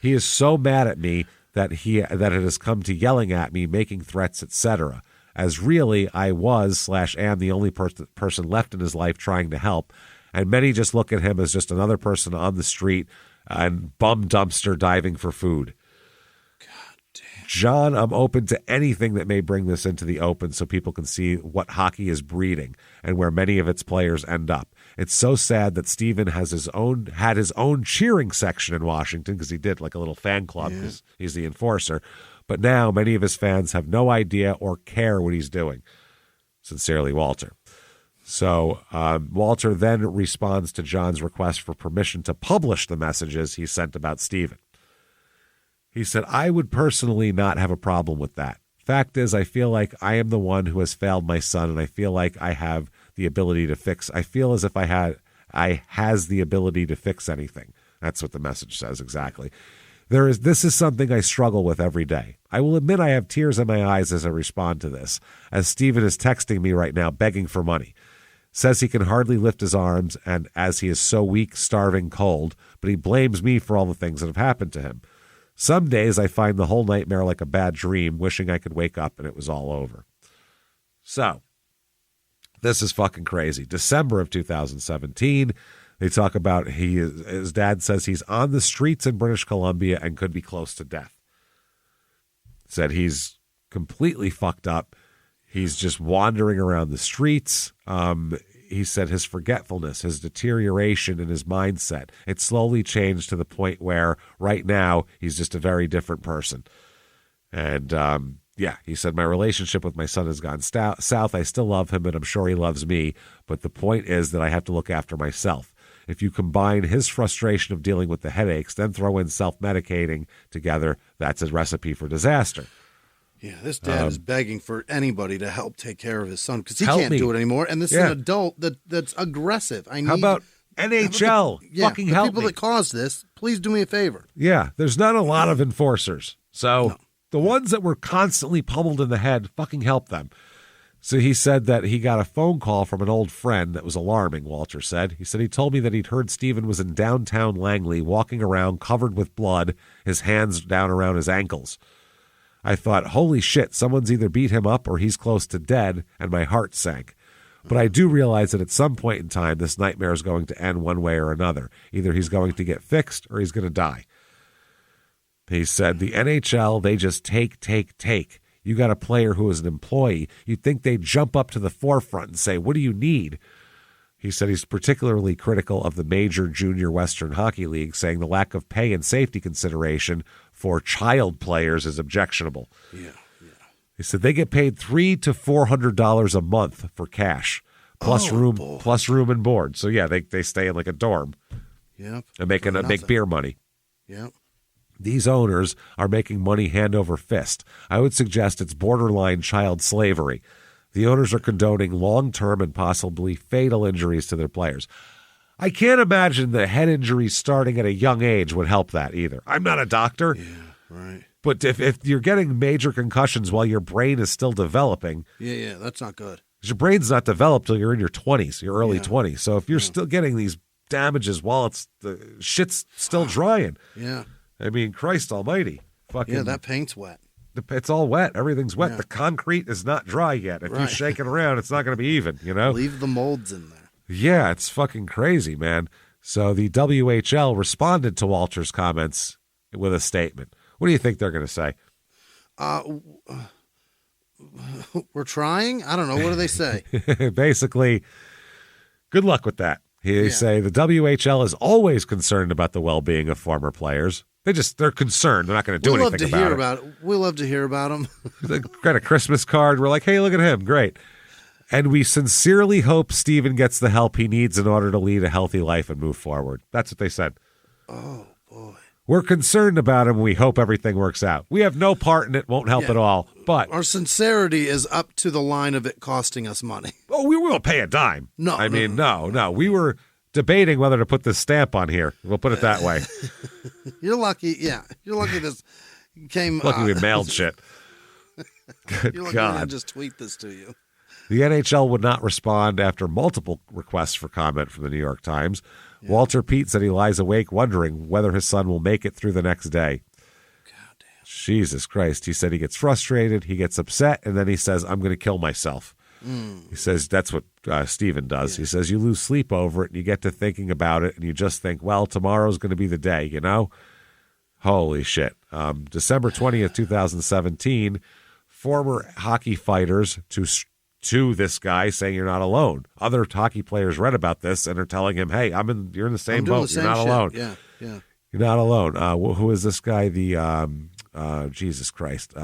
He is so mad at me that it has come to yelling at me, making threats, etc. As really I was/am the only person left in his life trying to help, and many just look at him as just another person on the street and bum dumpster diving for food. John, I'm open to anything that may bring this into the open so people can see what hockey is breeding and where many of its players end up. It's so sad that Stephen had his own cheering section in Washington because he did like a little fan club because he's the enforcer. But now many of his fans have no idea or care what he's doing. Sincerely, Walter. So Walter then responds to John's request for permission to publish the messages he sent about Stephen. He said, I would personally not have a problem with that. Fact is, I feel like I am the one who has failed my son, and I feel like I have the ability to fix. I feel as if I has the ability to fix anything. That's what the message says exactly. This is something I struggle with every day. I will admit I have tears in my eyes as I respond to this, as Stephen is texting me right now begging for money. Says he can hardly lift his arms, and as he is so weak, starving, cold, but he blames me for all the things that have happened to him. Some days I find the whole nightmare like a bad dream, wishing I could wake up and it was all over. So, this is fucking crazy. December of 2017, they talk about his dad says he's on the streets in British Columbia and could be close to death. Said he's completely fucked up. He's just wandering around the streets. He said his forgetfulness, his deterioration in his mindset, it slowly changed to the point where right now he's just a very different person. And he said, my relationship with my son has gone south. I still love him and I'm sure he loves me. But the point is that I have to look after myself. If you combine his frustration of dealing with the headaches, then throw in self-medicating together, that's a recipe for disaster. Yeah, this dad is begging for anybody to help take care of his son because he can't do it anymore. And this is an adult that's aggressive. How about NHL? Fucking help me. The people that caused this, please do me a favor. Yeah, there's not a lot of enforcers. So the ones that were constantly pummeled in the head, fucking help them. So he said that he got a phone call from an old friend that was alarming, Walter said. He said he told me that he'd heard Stephen was in downtown Langley walking around covered with blood, his hands down around his ankles. I thought, holy shit, someone's either beat him up or he's close to dead, and my heart sank. But I do realize that at some point in time, this nightmare is going to end one way or another. Either he's going to get fixed or he's going to die. He said, the NHL, they just take. You got a player who is an employee. You'd think they'd jump up to the forefront and say, what do you need? He said he's particularly critical of the major junior Western Hockey League, saying the lack of pay and safety consideration for child players is objectionable. Yeah. He said they get paid $300 to $400 a month for cash, plus room and board. So, yeah, they stay in like a dorm. Yep. And make beer money. Yep. These owners are making money hand over fist. I would suggest it's borderline child slavery. The owners are condoning long-term and possibly fatal injuries to their players. I can't imagine that head injuries starting at a young age would help that either. I'm not a doctor. Yeah, right. But if you're getting major concussions while your brain is still developing. Yeah, that's not good. Your brain's not developed till you're in your 20s, your early 20s. So if you're still getting these damages while the shit's still drying. Yeah. I mean, Christ almighty. Yeah, that paint's wet. It's all wet. Everything's wet. Yeah. The concrete is not dry yet. If you shake it around, it's not going to be even, you know? Leave the molds in there. Yeah, it's fucking crazy, man. So the WHL responded to Walter's comments with a statement. What do you think they're going to say? We're trying? I don't know. What do they say? Basically, good luck with that. They say the WHL is always concerned about the well-being of former players. They're concerned. They're not going to do anything about it. We love to hear about them. They got a Christmas card. We're like, hey, look at him. Great. And we sincerely hope Stephen gets the help he needs in order to lead a healthy life and move forward. That's what they said. Oh, boy. We're concerned about him. We hope everything works out. We have no part in it. Won't help at all. But our sincerity is up to the line of it costing us money. Oh, we won't pay a dime. No. No. We were debating whether to put this stamp on here. We'll put it that way. You're lucky. Yeah. You're lucky this came. Lucky we mailed shit. Good You're lucky God. we didn't just tweet this to you. The NHL would not respond after multiple requests for comment from the New York Times. Yeah. Walter Peat said he lies awake wondering whether his son will make it through the next day. God damn. Jesus Christ. He said he gets frustrated, he gets upset, and then he says, I'm going to kill myself. He says that's what Stephen does. Yeah. He says you lose sleep over it, and you get to thinking about it, and you just think, well, tomorrow's going to be the day, you know? Holy shit. December 20th, 2017, former hockey fighters to this guy saying you're not alone. Other hockey players read about this and are telling him, hey, you're in the same boat. You're not alone. Yeah. You're not alone. Who is this guy? Jesus Christ.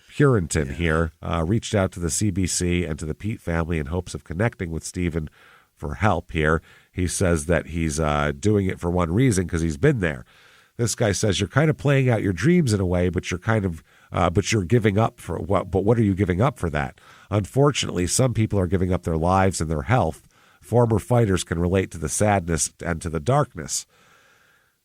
Puritan here reached out to the CBC and to the Peat family in hopes of connecting with Stephen for help here. He says that he's doing it for one reason, because he's been there. This guy says you're kind of playing out your dreams in a way, but you're kind of but you're giving up for what? But what are you giving up for that? Unfortunately, some people are giving up their lives and their health. Former fighters can relate to the sadness and to the darkness.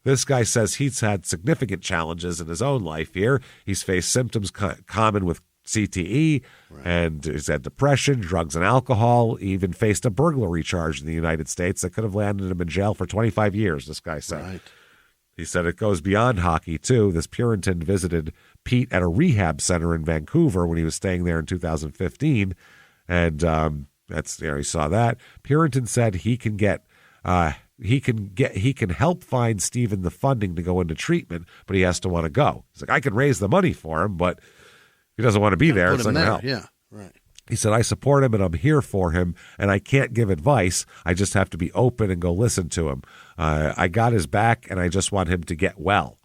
This guy says he's had significant challenges in his own life here. He's faced symptoms common with CTE, and he's had depression, drugs and alcohol. He even faced a burglary charge in the United States that could have landed him in jail for 25 years, this guy said. Right. He said it goes beyond hockey, too. This Puritan visited Pete at a rehab center in Vancouver when he was staying there in 2015, and he saw that. Puritan said he can help find Stephen the funding to go into treatment, but he has to want to go. He's like, I can raise the money for him, but he doesn't want to be there. It's not going to help. Yeah, right. He said, I support him and I'm here for him, and I can't give advice. I just have to be open and go listen to him. I got his back, and I just want him to get well.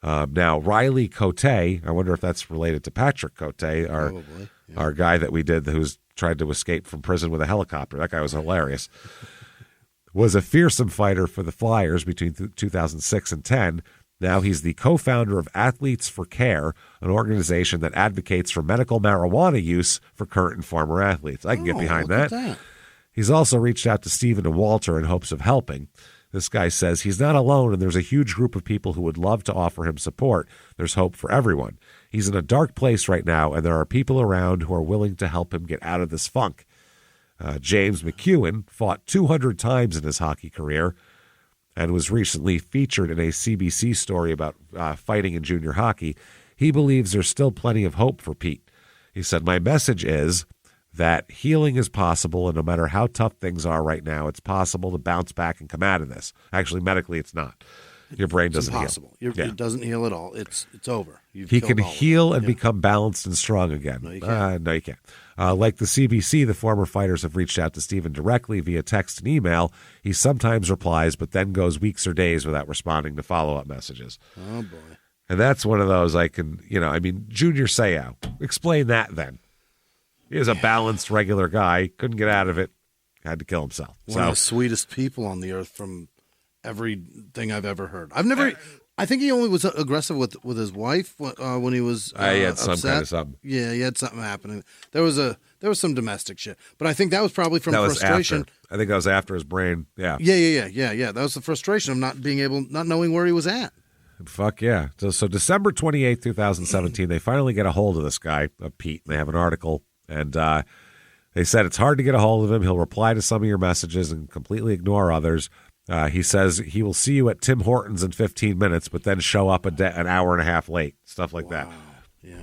Now, Riley Cote, I wonder if that's related to Patrick Cote, our guy that we did who's tried to escape from prison with a helicopter. That guy was hilarious. Was a fearsome fighter for the Flyers between 2006 and 10. Now he's the co-founder of Athletes for Care, an organization that advocates for medical marijuana use for current and former athletes. I can get behind that. He's also reached out to Stephen and Walter in hopes of helping. This guy says he's not alone, and there's a huge group of people who would love to offer him support. There's hope for everyone. He's in a dark place right now, and there are people around who are willing to help him get out of this funk. James McEwen fought 200 times in his hockey career and was recently featured in a CBC story about fighting in junior hockey. He believes there's still plenty of hope for Pete. He said, my message is that healing is possible, and no matter how tough things are right now, it's possible to bounce back and come out of this. Actually, medically, it's not. Your brain doesn't impossible. heal. It doesn't heal at all. It's over. He can heal and become balanced and strong again. No, you can't. No, you can't. Like the CBC, the former fighters have reached out to Stephen directly via text and email. He sometimes replies, but then goes weeks or days without responding to follow-up messages. Oh, boy. And that's one of those I can, Junior Seau. Explain that then. He was a balanced, regular guy. Couldn't get out of it. Had to kill himself. One of the sweetest people on the earth from everything I've ever heard. I think he only was aggressive with his wife when he was he had upset. some kind of something. Yeah, he had something happening. There was some domestic shit, but I think that was probably from frustration. I think that was after his brain. Yeah. Yeah. That was the frustration of not knowing where he was at. Fuck yeah. So December 28th, 2017, they finally get a hold of this guy, Pete. They have an article, and they said it's hard to get a hold of him. He'll reply to some of your messages and completely ignore others. He says he will see you at Tim Hortons in 15 minutes, but then show up an hour and a half late, stuff like that. Yeah.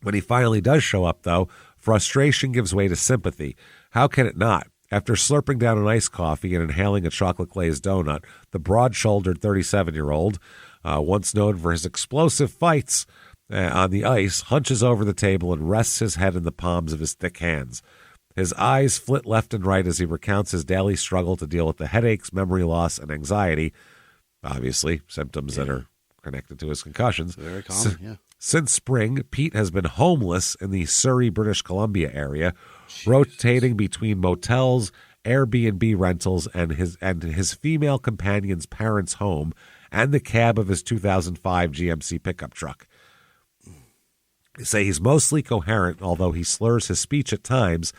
When he finally does show up, though, frustration gives way to sympathy. How can it not? After slurping down an iced coffee and inhaling a chocolate-glazed donut, the broad-shouldered 37-year-old, once known for his explosive fights on the ice, hunches over the table and rests his head in the palms of his thick hands. His eyes flit left and right as he recounts his daily struggle to deal with the headaches, memory loss, and anxiety. Obviously, symptoms that are connected to his concussions. Very common, Since spring, Pete has been homeless in the Surrey, British Columbia area, rotating between motels, Airbnb rentals, and his female companion's parents' home and the cab of his 2005 GMC pickup truck. They say he's mostly coherent, although he slurs his speech at times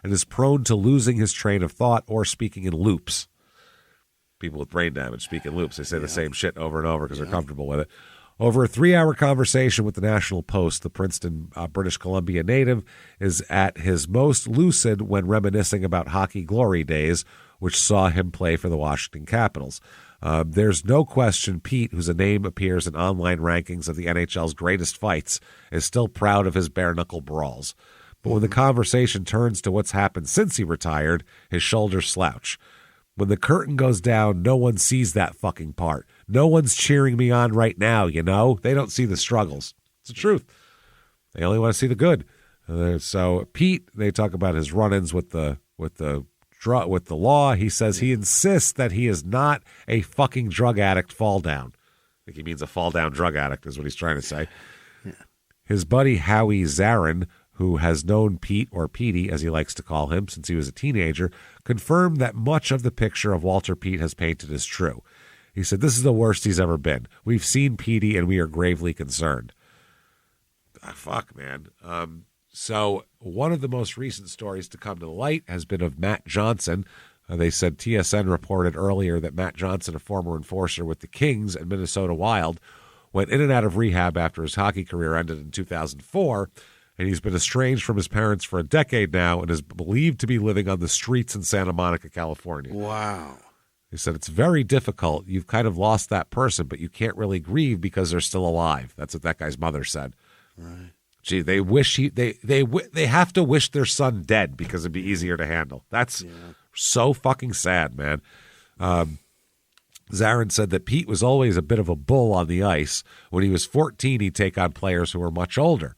and is prone to losing his train of thought or speaking in loops. People with brain damage speak in loops. They say the same shit over and over because they're comfortable with it. Over a 3-hour conversation with the National Post, the Princeton, British Columbia native is at his most lucid when reminiscing about hockey glory days, which saw him play for the Washington Capitals. There's no question Pete, whose name appears in online rankings of the NHL's greatest fights, is still proud of his bare-knuckle brawls. But when the conversation turns to what's happened since he retired, his shoulders slouch. When the curtain goes down, no one sees that fucking part. No one's cheering me on right now, They don't see the struggles. It's the truth. They only want to see the good. So Pete, they talk about his run-ins with the law. He says he insists that he is not a fucking drug addict fall down. I think he means a fall down drug addict is what he's trying to say. Yeah. His buddy Howie Zarin, who has known Pete, or Petey as he likes to call him, since he was a teenager, confirmed that much of the picture of Walter Pete has painted is true. He said, this is the worst he's ever been. We've seen Petey and we are gravely concerned. Fuck, man. So one of the most recent stories to come to light has been of Matt Johnson. They said TSN reported earlier that Matt Johnson, a former enforcer with the Kings and Minnesota Wild, went in and out of rehab after his hockey career ended in 2004, and he's been estranged from his parents for a decade now and is believed to be living on the streets in Santa Monica, California. Wow. He said, it's very difficult. You've kind of lost that person, but you can't really grieve because they're still alive. That's what that guy's mother said. Right. Gee, they wish they have to wish their son dead because it'd be easier to handle. That's so fucking sad, man. Zarin said that Pete was always a bit of a bull on the ice. When he was 14, he'd take on players who were much older.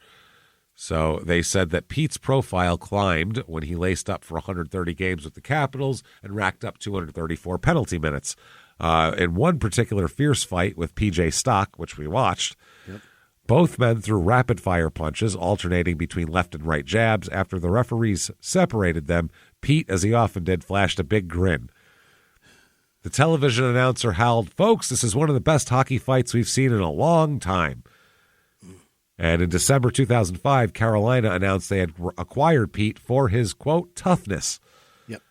So they said that Pete's profile climbed when he laced up for 130 games with the Capitals and racked up 234 penalty minutes. In one particular fierce fight with PJ Stock, which we watched, both men threw rapid-fire punches, alternating between left and right jabs. After the referees separated them, Pete, as he often did, flashed a big grin. The television announcer howled, "Folks, this is one of the best hockey fights we've seen in a long time." And in December 2005, Carolina announced they had acquired Pete for his, quote, toughness. Yep.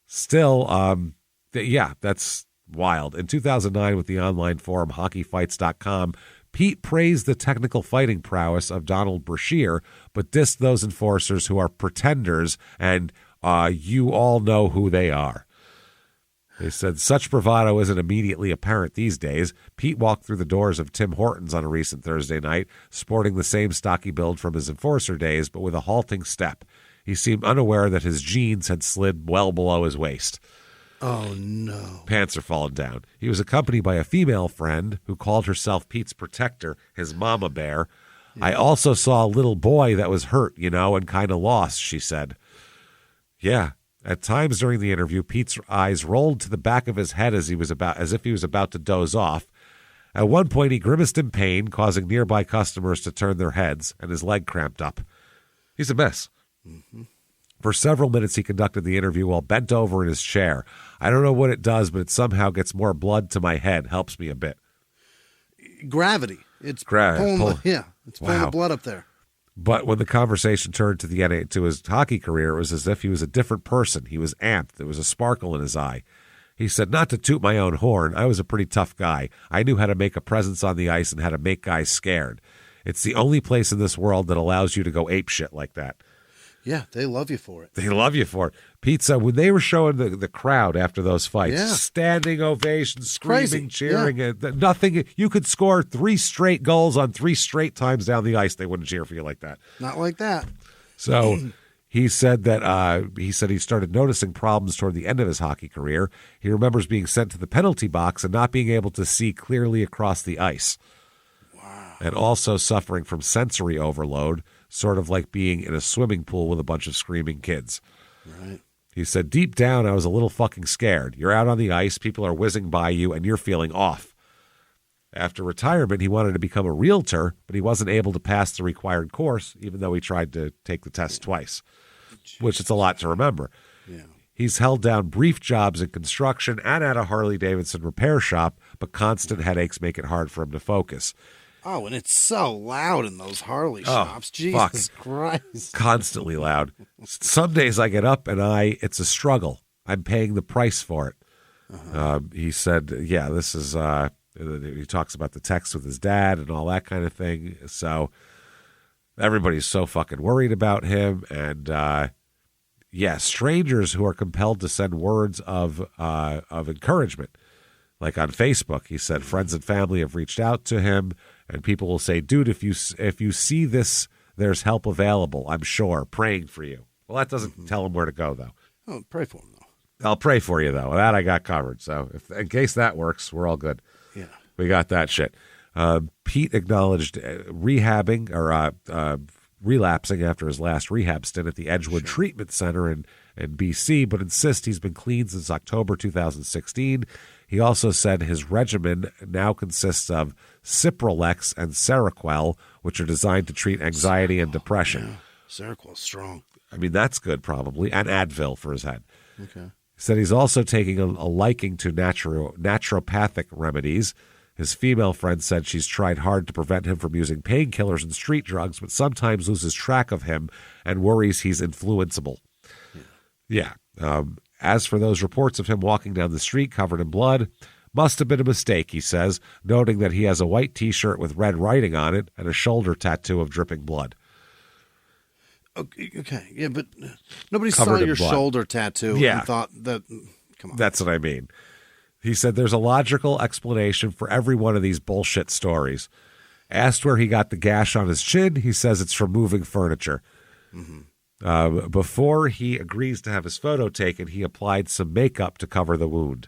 Still, that's wild. In 2009, with the online forum hockeyfights.com, Pete praised the technical fighting prowess of Donald Brashear, but dissed those enforcers who are pretenders, and you all know who they are. They said such bravado isn't immediately apparent these days. Pete walked through the doors of Tim Hortons on a recent Thursday night, sporting the same stocky build from his enforcer days, but with a halting step. He seemed unaware that his jeans had slid well below his waist. Oh, no. Pants are falling down. He was accompanied by a female friend who called herself Pete's protector, his mama bear. I also saw a little boy that was hurt, and kind of lost, she said. Yeah. At times during the interview, Pete's eyes rolled to the back of his head as if he was about to doze off. At one point, he grimaced in pain, causing nearby customers to turn their heads, and his leg cramped up. He's a mess. Mm-hmm. For several minutes, he conducted the interview while bent over in his chair. I don't know what it does, but it somehow gets more blood to my head. Helps me a bit. Gravity. It's Gravity. It's pulling the blood up there. But when the conversation turned to his hockey career, it was as if he was a different person. He was amped. There was a sparkle in his eye. He said, not to toot my own horn, I was a pretty tough guy. I knew how to make a presence on the ice and how to make guys scared. It's the only place in this world that allows you to go ape shit like that. Yeah, they love you for it. They love you for it. Pete said when they were showing the crowd after those fights, Yeah. standing ovations, screaming, Crazy. cheering, nothing. You could score 3 straight goals on 3 straight times down the ice. They wouldn't cheer for you like that. Not like that. So he said that he started noticing problems toward the end of his hockey career. He remembers being sent to the penalty box and not being able to see clearly across the ice. Wow. And also suffering from sensory overload, sort of like being in a swimming pool with a bunch of screaming kids. Right. He said, deep down, I was a little fucking scared. You're out on the ice, people are whizzing by you, and you're feeling off. After retirement, he wanted to become a realtor, but he wasn't able to pass the required course, even though he tried to take the test twice, which is a lot to remember. Yeah. He's held down brief jobs in construction and at a Harley-Davidson repair shop, but constant headaches make it hard for him to focus. Oh, and it's so loud in those Harley shops. Jesus Christ. Constantly loud. Some days I get up and it's a struggle. I'm paying the price for it. He said, this is, he talks about the text with his dad and all that kind of thing. So everybody's so fucking worried about him. And, strangers who are compelled to send words of encouragement. Like on Facebook, he said friends and family have reached out to him, and people will say, dude, if you see this, there's help available, I'm sure, praying for you. Well, that doesn't tell him where to go, though. Oh, pray for him, though. I'll pray for you, though. That I got covered. So in case that works, we're all good. Yeah. We got that shit. Pete acknowledged rehabbing or relapsing after his last rehab stint at the Edgewood Treatment Center in BC, but insists he's been clean since October 2016. He also said his regimen now consists of Cipralex and Seroquel, which are designed to treat anxiety and depression. Yeah. Seroquel's strong. I mean, that's good probably, and Advil for his head. Okay. He said he's also taking a liking to naturopathic remedies. His female friend said she's tried hard to prevent him from using painkillers and street drugs, but sometimes loses track of him and worries he's influenceable. Yeah. As for those reports of him walking down the street covered in blood, must have been a mistake, he says, noting that he has a white T-shirt with red writing on it and a shoulder tattoo of dripping blood. Okay. Yeah, but nobody Covered saw in your blood. shoulder tattoo and thought that, come on. That's what I mean. He said there's a logical explanation for every one of these bullshit stories. Asked where he got the gash on his chin, he says it's from moving furniture. Mm-hmm. Before he agrees to have his photo taken, he applied some makeup to cover the wound.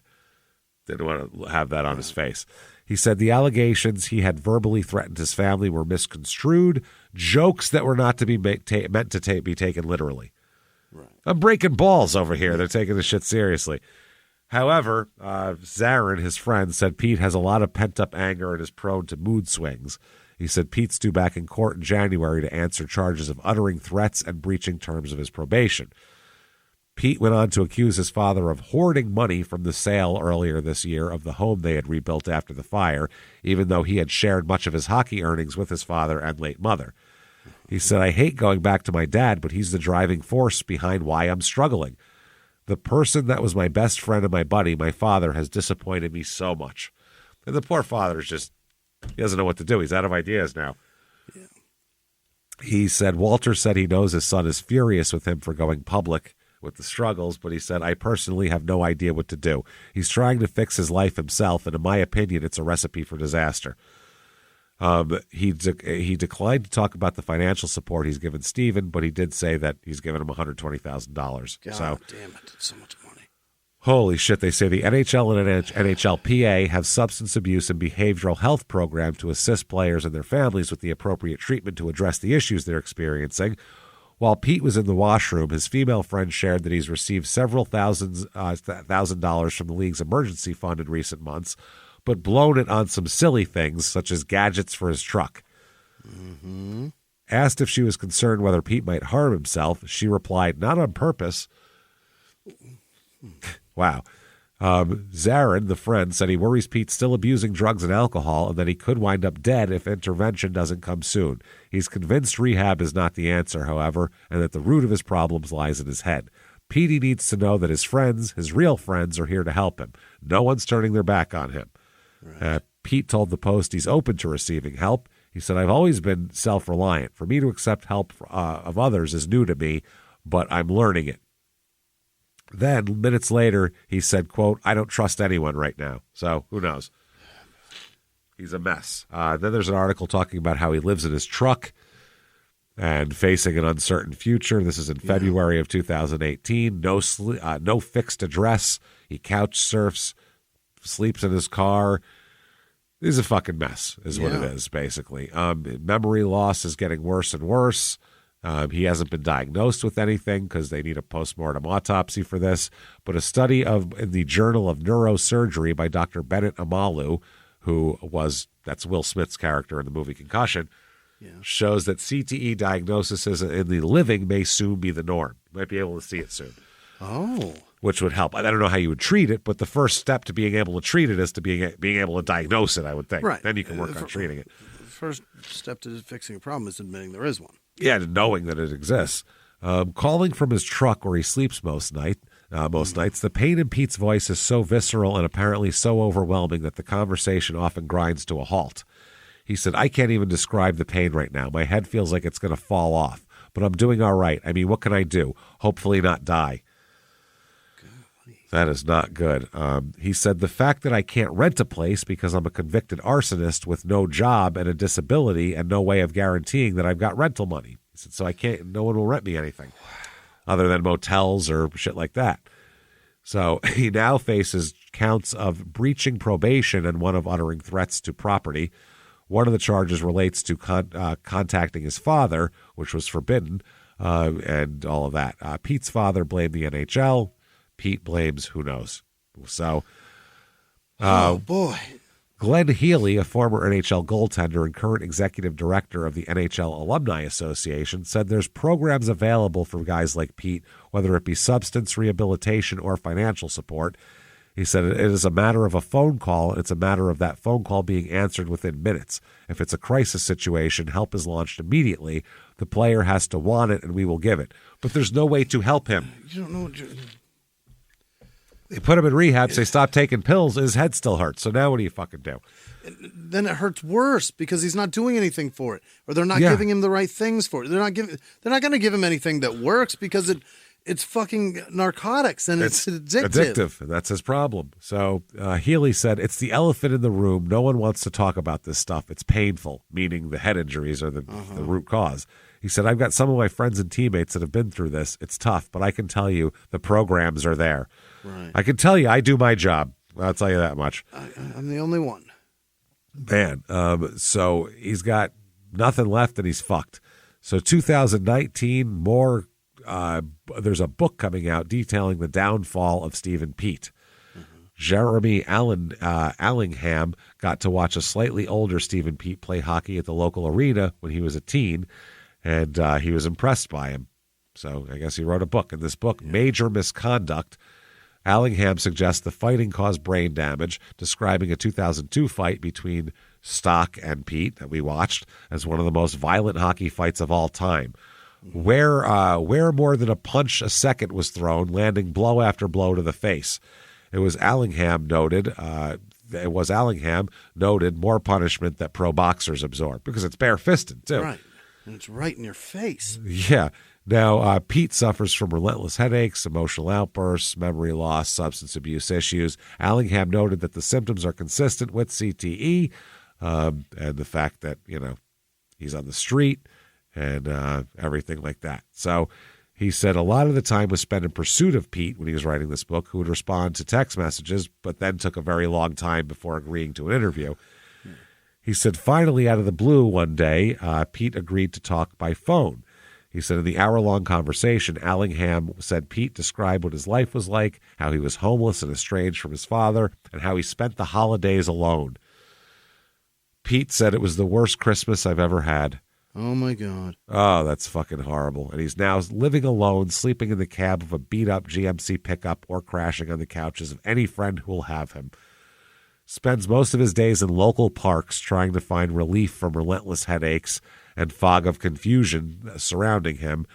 Didn't want to have that on his face. He said the allegations he had verbally threatened his family were misconstrued, jokes that were not to be meant to be taken literally. Right. I'm breaking balls over here. They're taking this shit seriously. However, Zarin, his friend, said Pete has a lot of pent-up anger and is prone to mood swings. He said Pete's due back in court in January to answer charges of uttering threats and breaching terms of his probation. Pete went on to accuse his father of hoarding money from the sale earlier this year of the home they had rebuilt after the fire, even though he had shared much of his hockey earnings with his father and late mother. He said, I hate going back to my dad, but he's the driving force behind why I'm struggling. The person that was my best friend and my buddy, my father, has disappointed me so much. And the poor father is just, he doesn't know what to do. He's out of ideas now. Yeah. He said, Walter said he knows his son is furious with him for going public with the struggles, but he said, I personally have no idea what to do. He's trying to fix his life himself, and in my opinion, it's a recipe for disaster. He declined to talk about the financial support he's given Stephen, but he did say that he's given him $120,000. God damn it. It's so much money. Holy shit, they say the NHL and NHLPA have substance abuse and behavioral health programs to assist players and their families with the appropriate treatment to address the issues they're experiencing. While Pete was in the washroom, his female friend shared that he's received several $1,000 from the league's emergency fund in recent months, but blown it on some silly things such as gadgets for his truck. Mm-hmm. Asked if she was concerned whether Pete might harm himself, she replied, not on purpose. Wow. Zarin, the friend, said he worries Pete's still abusing drugs and alcohol and that he could wind up dead if intervention doesn't come soon. He's convinced rehab is not the answer, however, and that the root of his problems lies in his head. Petey needs to know that his friends, his real friends, are here to help him. No one's turning their back on him. Right. Pete told the Post he's open to receiving help. He said, I've always been self-reliant. For me to accept help of others is new to me, but I'm learning it. Then, minutes later, he said, quote, I don't trust anyone right now. So, who knows? He's a mess. Then there's an article talking about how he lives in his truck and facing an uncertain future. This is in February of 2018. No fixed address. He couch surfs, sleeps in his car. He's a fucking mess, is what it is, basically. Memory loss is getting worse and worse. He hasn't been diagnosed with anything because they need a postmortem autopsy for this. But a study in the Journal of Neurosurgery by Dr. Bennett Amalu, that's Will Smith's character in the movie Concussion, shows that CTE diagnosis in the living may soon be the norm. You might be able to see it soon. Oh. Which would help. I don't know how you would treat it, but the first step to being able to treat it is to being able to diagnose it, I would think. Right. Then you can work on treating it. The first step to fixing a problem is admitting there is one. Yeah, knowing that it exists. Calling from his truck where he sleeps most nights, the pain in Pete's voice is so visceral and apparently so overwhelming that the conversation often grinds to a halt. He said, I can't even describe the pain right now. My head feels like it's going to fall off, but I'm doing all right. I mean, what can I do? Hopefully not die. That is not good. He said, the fact that I can't rent a place because I'm a convicted arsonist with no job and a disability and no way of guaranteeing that I've got rental money. He said, so no one will rent me anything other than motels or shit like that. So he now faces counts of breaching probation and one of uttering threats to property. One of the charges relates to contacting his father, which was forbidden, and all of that. Pete's father blamed the NHL. Pete blames who knows. So, oh boy. Glenn Healy, a former NHL goaltender and current executive director of the NHL Alumni Association, said there's programs available for guys like Pete, whether it be substance rehabilitation or financial support. He said it is a matter of a phone call, and it's a matter of that phone call being answered within minutes. If it's a crisis situation, help is launched immediately. The player has to want it, and we will give it. But there's no way to help him. You don't know what They put him in rehab, say stop taking pills, his head still hurts. So now what do you fucking do? Then it hurts worse because he's not doing anything for it, or they're not giving him the right things for it. They're not going to give him anything that works because it's fucking narcotics and it's addictive. And that's his problem. So Healy said, it's the elephant in the room. No one wants to talk about this stuff. It's painful, meaning the head injuries are the root cause. He said, I've got some of my friends and teammates that have been through this. It's tough, but I can tell you the programs are there. Right. I can tell you I do my job. I'll tell you that much. I'm the only one. Man, so he's got nothing left and he's fucked. So 2019, there's a book coming out detailing the downfall of Stephen Peat. Jeremy Allingham got to watch a slightly older Stephen Peat play hockey at the local arena when he was a teen, and he was impressed by him. So I guess he wrote a book. In this book, Major Misconduct, Allingham suggests the fighting caused brain damage, describing a 2002 fight between Stock and Peat that we watched as one of the most violent hockey fights of all time, where more than a punch a second was thrown, landing blow after blow to the face. It was Allingham noted more punishment that pro boxers absorb because it's bare-fisted too. Right. And it's right in your face. Yeah. Now, Pete suffers from relentless headaches, emotional outbursts, memory loss, substance abuse issues. Allingham noted that the symptoms are consistent with CTE, and the fact that, he's on the street and everything like that. So he said a lot of the time was spent in pursuit of Pete when he was writing this book, who would respond to text messages, but then took a very long time before agreeing to an interview. He said, finally, out of the blue one day, Pete agreed to talk by phone. He said in the hour-long conversation, Allingham said Pete described what his life was like, how he was homeless and estranged from his father, and how he spent the holidays alone. Pete said it was the worst Christmas I've ever had. Oh, my God. Oh, that's fucking horrible. And he's now living alone, sleeping in the cab of a beat-up GMC pickup or crashing on the couches of any friend who will have him. Spends most of his days in local parks trying to find relief from relentless headaches and fog of confusion surrounding him.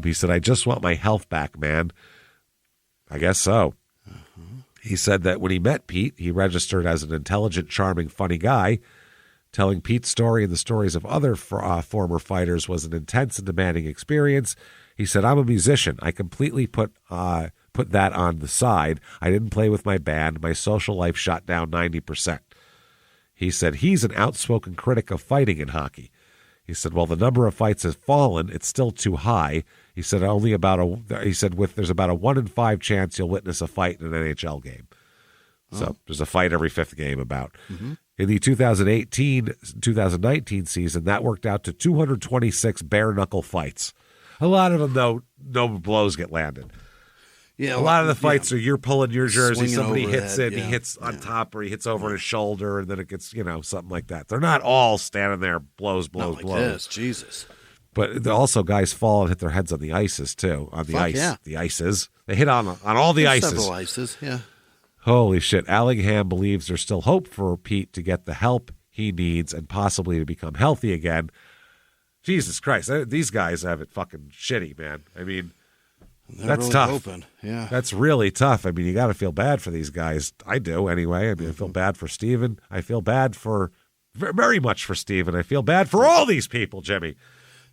He said, I just want my health back, man. I guess so. He said that when he met Pete, he registered as an intelligent, charming, funny guy. Telling Pete's story and the stories of other former fighters was an intense and demanding experience. He said, I'm a musician. I completely put that on the side. I didn't play with my band. My social life shot down 90%. He said he's an outspoken critic of fighting in hockey. He said, while the number of fights has fallen, it's still too high. He said there's about a 1 in 5 chance you'll witness a fight in an NHL game. So there's a fight every 5th game about. Mm-hmm. In the 2018-2019 season, that worked out to 226 bare-knuckle fights. A lot of them, though, no blows get landed. Yeah, a lot of the fights are you're pulling your jersey, somebody hits it, he hits on top, or he hits over his shoulder, and then it gets, something like that. They're not all standing there, blows. This, Jesus. But also guys fall and hit their heads on the ices, too. On the ice. Yeah. The ices. They hit on all the ices. Several ices, yeah. Holy shit. Allingham believes there's still hope for Pete to get the help he needs and possibly to become healthy again. Jesus Christ. These guys have it fucking shitty, man. I mean, that's really tough. Hoping. Yeah. That's really tough. I mean, you got to feel bad for these guys. I do, anyway. I mean, I feel bad for Stephen. I feel bad very much for Stephen. I feel bad for all these people, Jimmy.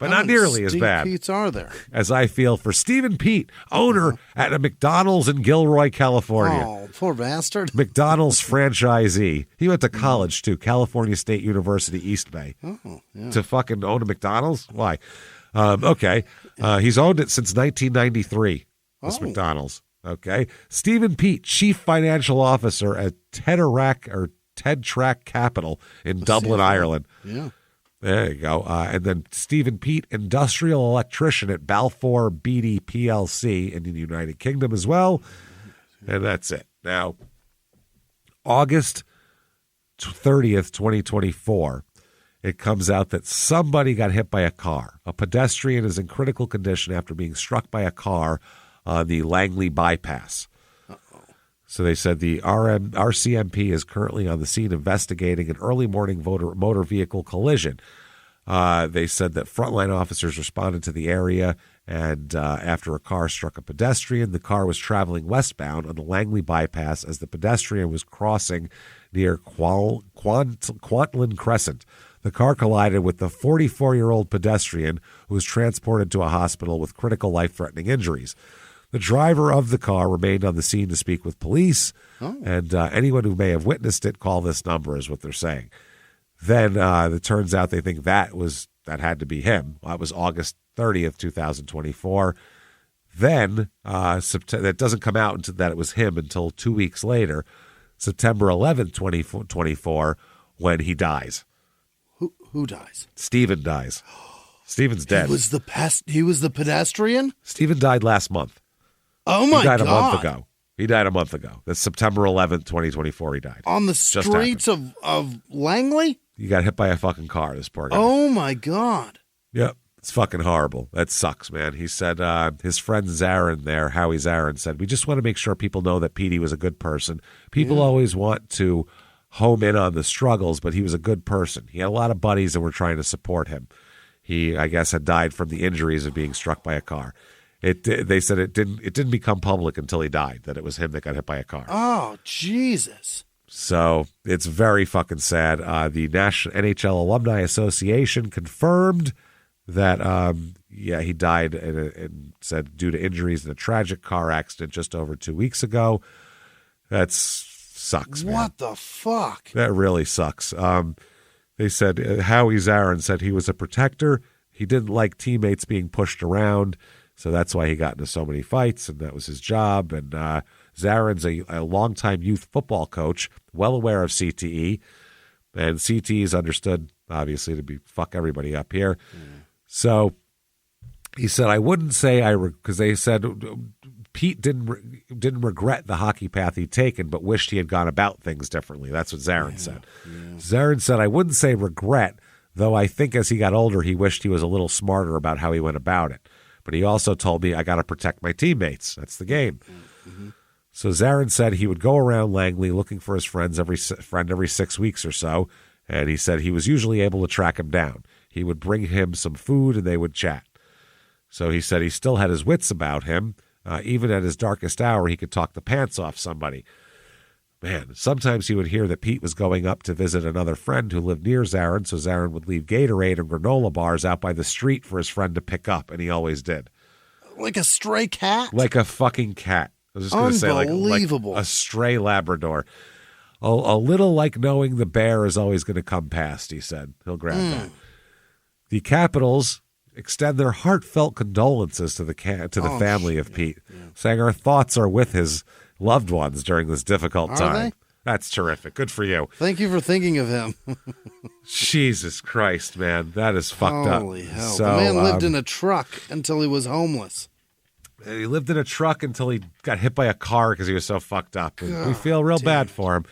But not nearly as bad Pete's are there as I feel for Stephen Peat, owner at a McDonald's in Gilroy, California. Oh, poor bastard. McDonald's franchisee. He went to college, too, California State University, East Bay. Oh, yeah. To fucking own a McDonald's? Why? Okay. He's owned it since 1993, this McDonald's. Okay. Stephen Peat, Chief Financial Officer at Tedrack Capital in Dublin, Ireland. Yeah. There you go. And then Stephen Peat, industrial electrician at Balfour Beatty PLC in the United Kingdom as well. And that's it. Now, August 30th, 2024, it comes out that somebody got hit by a car. A pedestrian is in critical condition after being struck by a car on the Langley bypass. So they said the RCMP is currently on the scene investigating an early morning motor vehicle collision. They said that frontline officers responded to the area, and after a car struck a pedestrian, the car was traveling westbound on the Langley bypass as the pedestrian was crossing near Quantland Crescent. The car collided with the 44-year-old pedestrian who was transported to a hospital with critical life-threatening injuries. The driver of the car remained on the scene to speak with police, and anyone who may have witnessed it, call this number, is what they're saying. Then it turns out they think that had to be him. That was August 30th, 2024. Then that doesn't come out until that it was him until 2 weeks later, September 11th, 2024, when he dies. Who dies? Stephen dies. Stephen's dead. He was the pedestrian? Stephen died last month. Oh, my God. He died a month ago. That's September 11th, 2024, he died. On the streets of Langley? You got hit by a fucking car, this poor guy. Oh, my God. Yep. It's fucking horrible. That sucks, man. He said his friend Zarin there, Howie Zarin, said, we just want to make sure people know that Petey was a good person. People always want to home in on the struggles, but he was a good person. He had a lot of buddies that were trying to support him. He, I guess, had died from the injuries of being struck by a car. They said it didn't become public until he died, that it was him that got hit by a car. Oh, Jesus. So it's very fucking sad. The National NHL Alumni Association confirmed that, he died and said due to injuries in a tragic car accident just over 2 weeks ago. That sucks, man. What the fuck? That really sucks. They said, Howie Zarin said he was a protector. He didn't like teammates being pushed around, so that's why he got into so many fights, and that was his job. And Zarin's a longtime youth football coach, well aware of CTE, and CTE is understood, obviously, to be fuck everybody up here. So he said, I wouldn't say because they said Pete didn't regret the hockey path he'd taken, but wished he had gone about things differently. That's what Zarin said. Zarin said, I wouldn't say regret, though I think as he got older, he wished he was a little smarter about how he went about it. But he also told me, I got to protect my teammates. That's the game. So Zarin said he would go around Langley looking for his friend every 6 weeks or so, and he said he was usually able to track him down. He would bring him some food, and they would chat. So he said he still had his wits about him. Even at his darkest hour, he could talk the pants off somebody. Man, sometimes he would hear that Pete was going up to visit another friend who lived near Zarin, so Zarin would leave Gatorade and granola bars out by the street for his friend to pick up, and he always did. Like a stray cat? Like a fucking cat. I was just going to say, like a stray Labrador. A little like knowing the bear is always going to come past, he said. He'll grab that. The Capitals extend their heartfelt condolences to the family of Pete, saying our thoughts are with his loved ones during this difficult time. They? That's terrific. Good for you. Thank you for thinking of him. Jesus Christ, man. That is fucked up. Holy hell. So, the man lived in a truck until he was homeless. He lived in a truck until he got hit by a car because he was so fucked up. We feel real bad for him.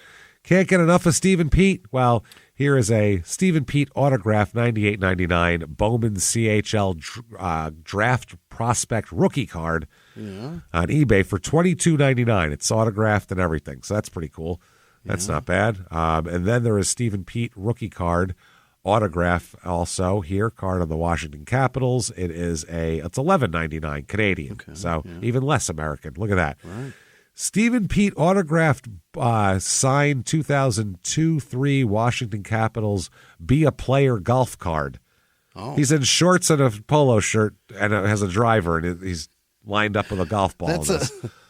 Can't get enough of Stephen Peat? Well, here is a Stephen Peat autograph, $98.99 Bowman CHL draft prospect rookie card on eBay for $22.99. It's autographed and everything, so that's pretty cool. That's not bad. And then there is Stephen Peat rookie card autograph also here, card on the Washington Capitals. It's $11.99 Canadian, even less American. Look at that. Right. Stephen Peat autographed signed 2002-03 Washington Capitals Be a Player golf card. He's in shorts and a polo shirt and has a driver, and he's lined up with a golf ball.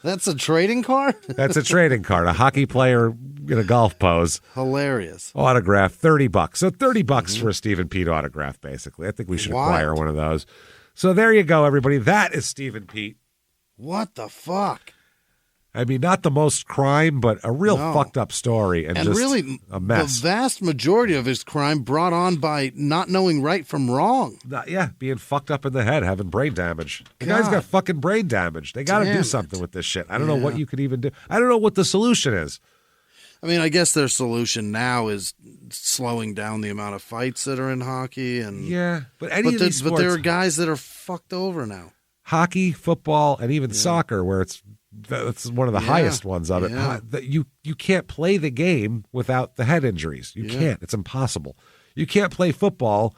That's a trading card? That's a trading card. A hockey player in a golf pose. Hilarious. Autograph, $30. So $30 for a Stephen Peat autograph, basically. I think we should acquire one of those. So there you go, everybody. That is Stephen Peat. What the fuck? I mean, not the most crime, but a real fucked up story and just really, a mess. The vast majority of his crime brought on by not knowing right from wrong. Being fucked up in the head, having brain damage. The guy's got fucking brain damage. They got to do something with this shit. I don't know what you could even do. I don't know what the solution is. I mean, I guess their solution now is slowing down the amount of fights that are in hockey. But these sports, there are guys that are fucked over now. Hockey, football, and even soccer, where that's one of the highest ones of it. You can't play the game without the head injuries. You can't. It's impossible. You can't play football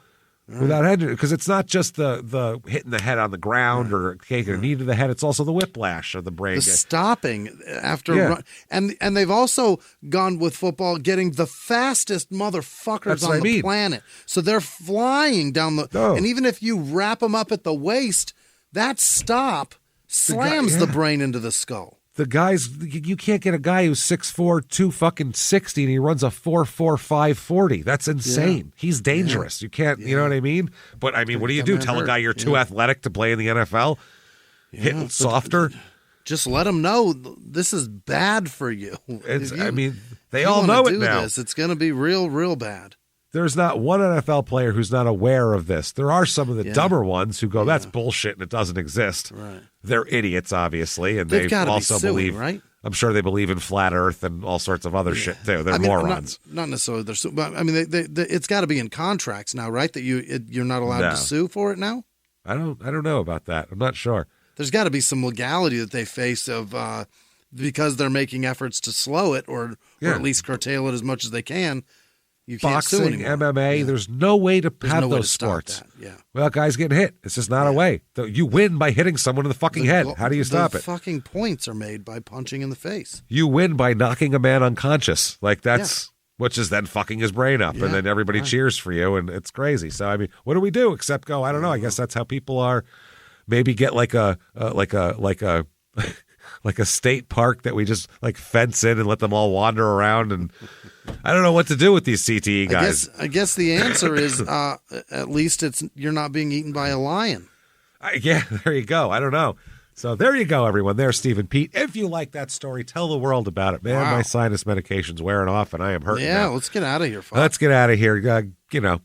without head injuries because it's not just the hitting the head on the ground or taking a knee to the head. It's also the whiplash of the brain. The stopping after and they've also gone with football getting the fastest motherfuckers on the planet. So they're flying down and even if you wrap them up at the waist, that stop slams the brain into the skull. The guys, you can't get a guy who's 6'4", 260, and he runs a 4.45 40. That's insane. He's dangerous. You can't, you know what I mean? But I mean, what do you do? Tell a guy you're too athletic to play in the NFL? Hit softer? Just let them know this is bad for you. They all know it now. It's going to be real, real bad. There's not one NFL player who's not aware of this. There are some of the dumber ones who go, that's bullshit and it doesn't exist. Right. They're idiots, obviously, and they also believe, right? I'm sure they believe in flat Earth and all sorts of other shit too. They're morons. Not necessarily. But I mean, it's got to be in contracts now, right? That you're not allowed to sue for it now. I don't know about that. I'm not sure. There's got to be some legality that they face of because they're making efforts to slow it or at least curtail it as much as they can. You can't sue Boxing, anymore. MMA, there's no way to have those sports. Well, guys getting hit. It's just not a way. You win by hitting someone in the fucking head. How do you stop it? Fucking points are made by punching in the face. You win by knocking a man unconscious. Like that's which is then fucking his brain up, and then everybody cheers for you, and it's crazy. So I mean, what do we do except go? I don't know. I guess that's how people are. Maybe get like a state park that we just like fence in and let them all wander around, and I don't know what to do with these CTE guys. I guess the answer is at least you're not being eaten by a lion. Yeah, there you go. I don't know. So there you go, everyone. There's Stephen Peat. If you like that story, tell the world about it. Man, my sinus medication's wearing off, and I am hurting now. Let's get out of here, folks. Let's get out of here.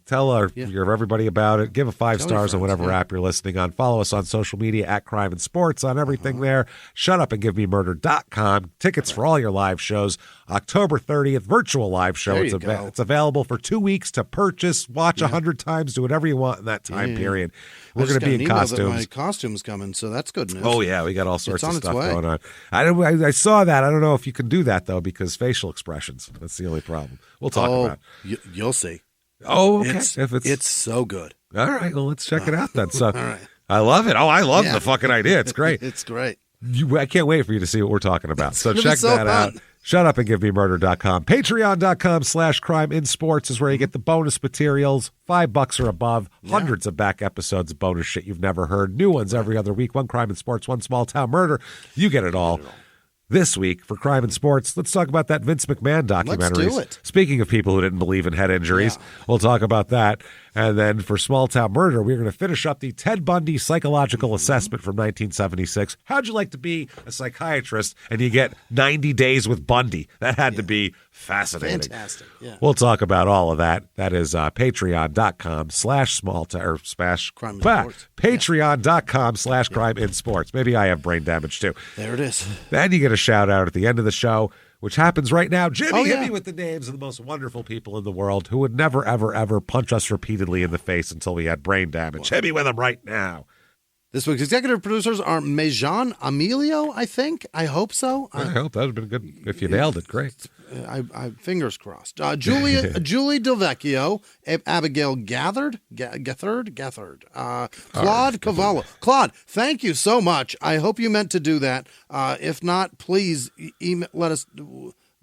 Tell everybody about it. Give 5 stars on whatever app you're listening on. Follow us on social media at Crime and Sports on everything there. ShutUpAndGiveMeMurder.com. Tickets for all your live shows. October 30th, virtual live show. It's available for 2 weeks to purchase, watch 100 times, do whatever you want in that time period. We're going to be in costumes. My costume's coming, so that's good news. Oh, yeah, we got all sorts of stuff going on. I saw that. I don't know if you can do that, though, because facial expressions. That's the only problem. We'll talk about it. You'll see. Oh, okay. It's so good. All right, well, let's check it out then. So, all right. I love it. Oh, I love the fucking idea. It's great. It's great. I can't wait for you to see what we're talking about. So check that out. ShutUpAndGiveMeMurder.com. Patreon.com/CrimeInSports is where you get the bonus materials, $5 or above, hundreds of back episodes of bonus shit you've never heard, new ones every other week, one crime in sports, one small town murder. You get it all. This week for Crime and Sports, let's talk about that Vince McMahon documentary. Let's do it. Speaking of people who didn't believe in head injuries, we'll talk about that. And then for Small Town Murder, we're going to finish up the Ted Bundy psychological assessment from 1976. How'd you like to be a psychiatrist and you get 90 days with Bundy? That had to be fascinating. Fantastic. Yeah. We'll talk about all of that. That is patreon.com/small or Crime in Sports. Patreon.com/crime in sports. Maybe I have brain damage too. There it is. Then you get a shout out at the end of the show, which happens right now. Jimmie, hit me with the names of the most wonderful people in the world who would never, ever, ever punch us repeatedly in the face until we had brain damage. Hit me with them right now. This week's executive producers are Mejan Emilio, I think. I hope so. I hope that would have been good. If you nailed it, great. I fingers crossed. Julie Delvecchio, Abigail Gethard, Claude Cavallo. Claude, thank you so much. I hope you meant to do that. If not, please let us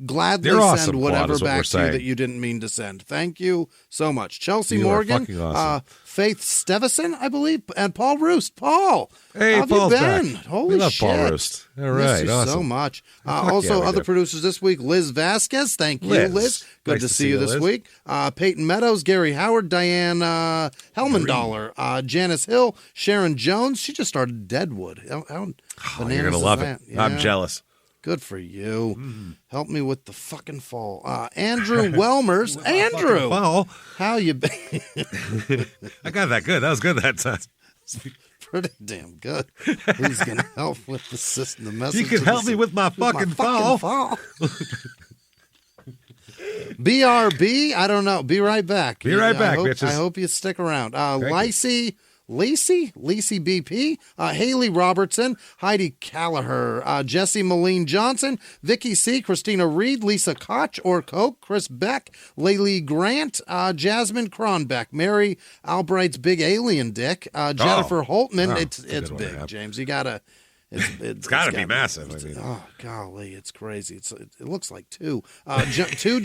gladly send whatever back to you that you didn't mean to send. Thank you so much. Chelsea Morgan, awesome. Faith Stevison, I believe, and Paul Roost. Paul, hey, how have Paul's you been? Back. Holy we love shit. Paul Roost. All right, Miss you awesome. so much. Also, other producers this week, Liz Vasquez. Thank you, Liz. Good nice to see you this Liz. week. Peyton Meadows, Gary Howard, Diane Helmandaller, Janice Hill, Sharon Jones. She just started Deadwood. How you're bananas going to is love that? it. Yeah. I'm jealous. Good for you. Help me with the fucking fall. Andrew Welmers. Andrew, how you been? I got that good. That was good that time. Pretty damn good. Who's going to help with the system? The message. You can help me with my fucking fall. BRB, I don't know. Be right back. Be right back, bitches. I hope you stick around. Lacey BP, Haley Robertson, Heidi Callagher, Jesse Moline Johnson, Vicky C, Christina Reed, Lisa Koch or Coke, Chris Beck, Laylee Grant, Jasmine Cronbeck, Mary Albright's Big Alien Dick, Jennifer Holtman. It's big, James. You gotta. It's got to be massive. Oh golly, it's crazy. It looks like two. Two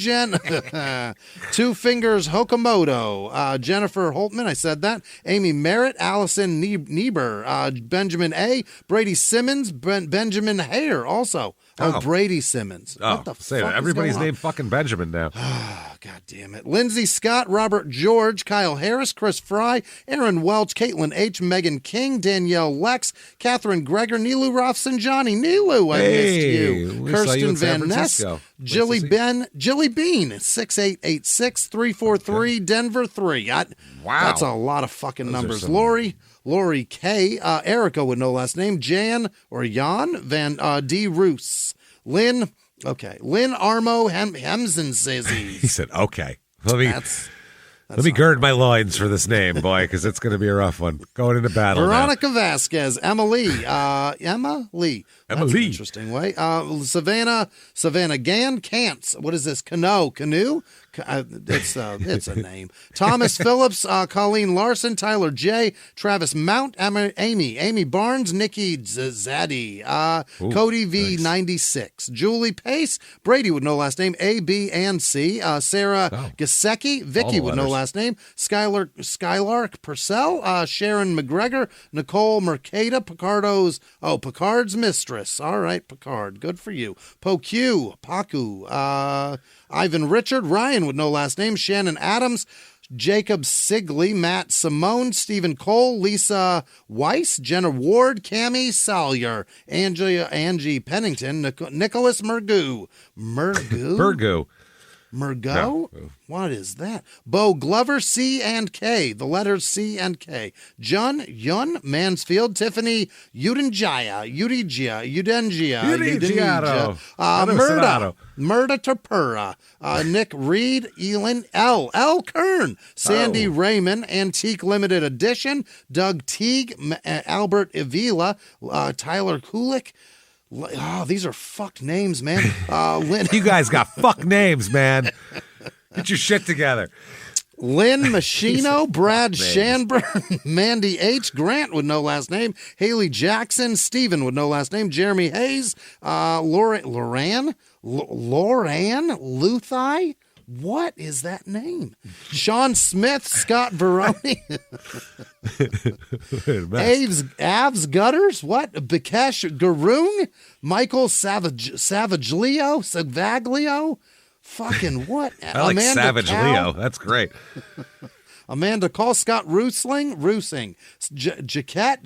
Fingers Hokomoto. Jennifer Holtman. I said that. Amy Merritt. Allison Niebuhr. Benjamin A. Brady Simmons. Benjamin Hare. Also. Brady Simmons. What the fuck? Everybody's named fucking Benjamin now. God damn it. Lindsay Scott, Robert George, Kyle Harris, Chris Fry, Aaron Welch, Caitlin H., Megan King, Danielle Lex, Catherine Gregor, Nilu Rothson, Johnny Nilu, I missed you. Kirsten Van Ness, Jilly Bean, 6886-343, Denver 3. Wow. That's a lot of fucking numbers. Lori K, Erica with no last name, Jan Van D. Roos, Lynn Armo Hemsen says he said, okay. Let me gird my loins for this name, boy, because it's going to be a rough one. Going into battle Veronica Vasquez, Emma Lee, That's an interesting way. Savannah Gann, Cants. What is this? Canoe? It's a name. Thomas Phillips, Colleen Larson, Tyler J, Travis Mount, Amy Barnes, Nikki Zaddy, Cody V96, Julie Pace, Brady with no last name, A, B, and C, Sarah Gasecki, Vicky with no last name, Skylark Purcell, Sharon McGregor, Nicole Mercada, Picard's mistress. All right, Picard, good for you. Paku, Ivan Richard, Ryan with no last name, Shannon Adams, Jacob Sigley, Matt Simone, Stephen Cole, Lisa Weiss, Jenna Ward, Cammie Salyer, Angie Pennington, Nicholas Mergu. No. What is that? Bo Glover, C and K. The letters C and K. Yun, Mansfield, Tiffany, Udengia, Murda Tapura, Nick Reed, Elin, L. Kern, Sandy Raymond, Antique Limited Edition, Doug Teague, Albert Avila, Tyler Kulik. Oh, these are fucked names, man. You guys got fuck names, man. Get your shit together. Lynn Machino, Brad Shanburn, Mandy H, Grant with no last name, Haley Jackson, Stephen with no last name, Jeremy Hayes, Loran Luthi. What is that name? Sean Smith, Scott Veroni, Avs Gutters, what? Bikesh Garoon, Michael Savaglio, fucking what? I like Savage Leo. That's great. Amanda Call, Scott Roosing, Jaquetta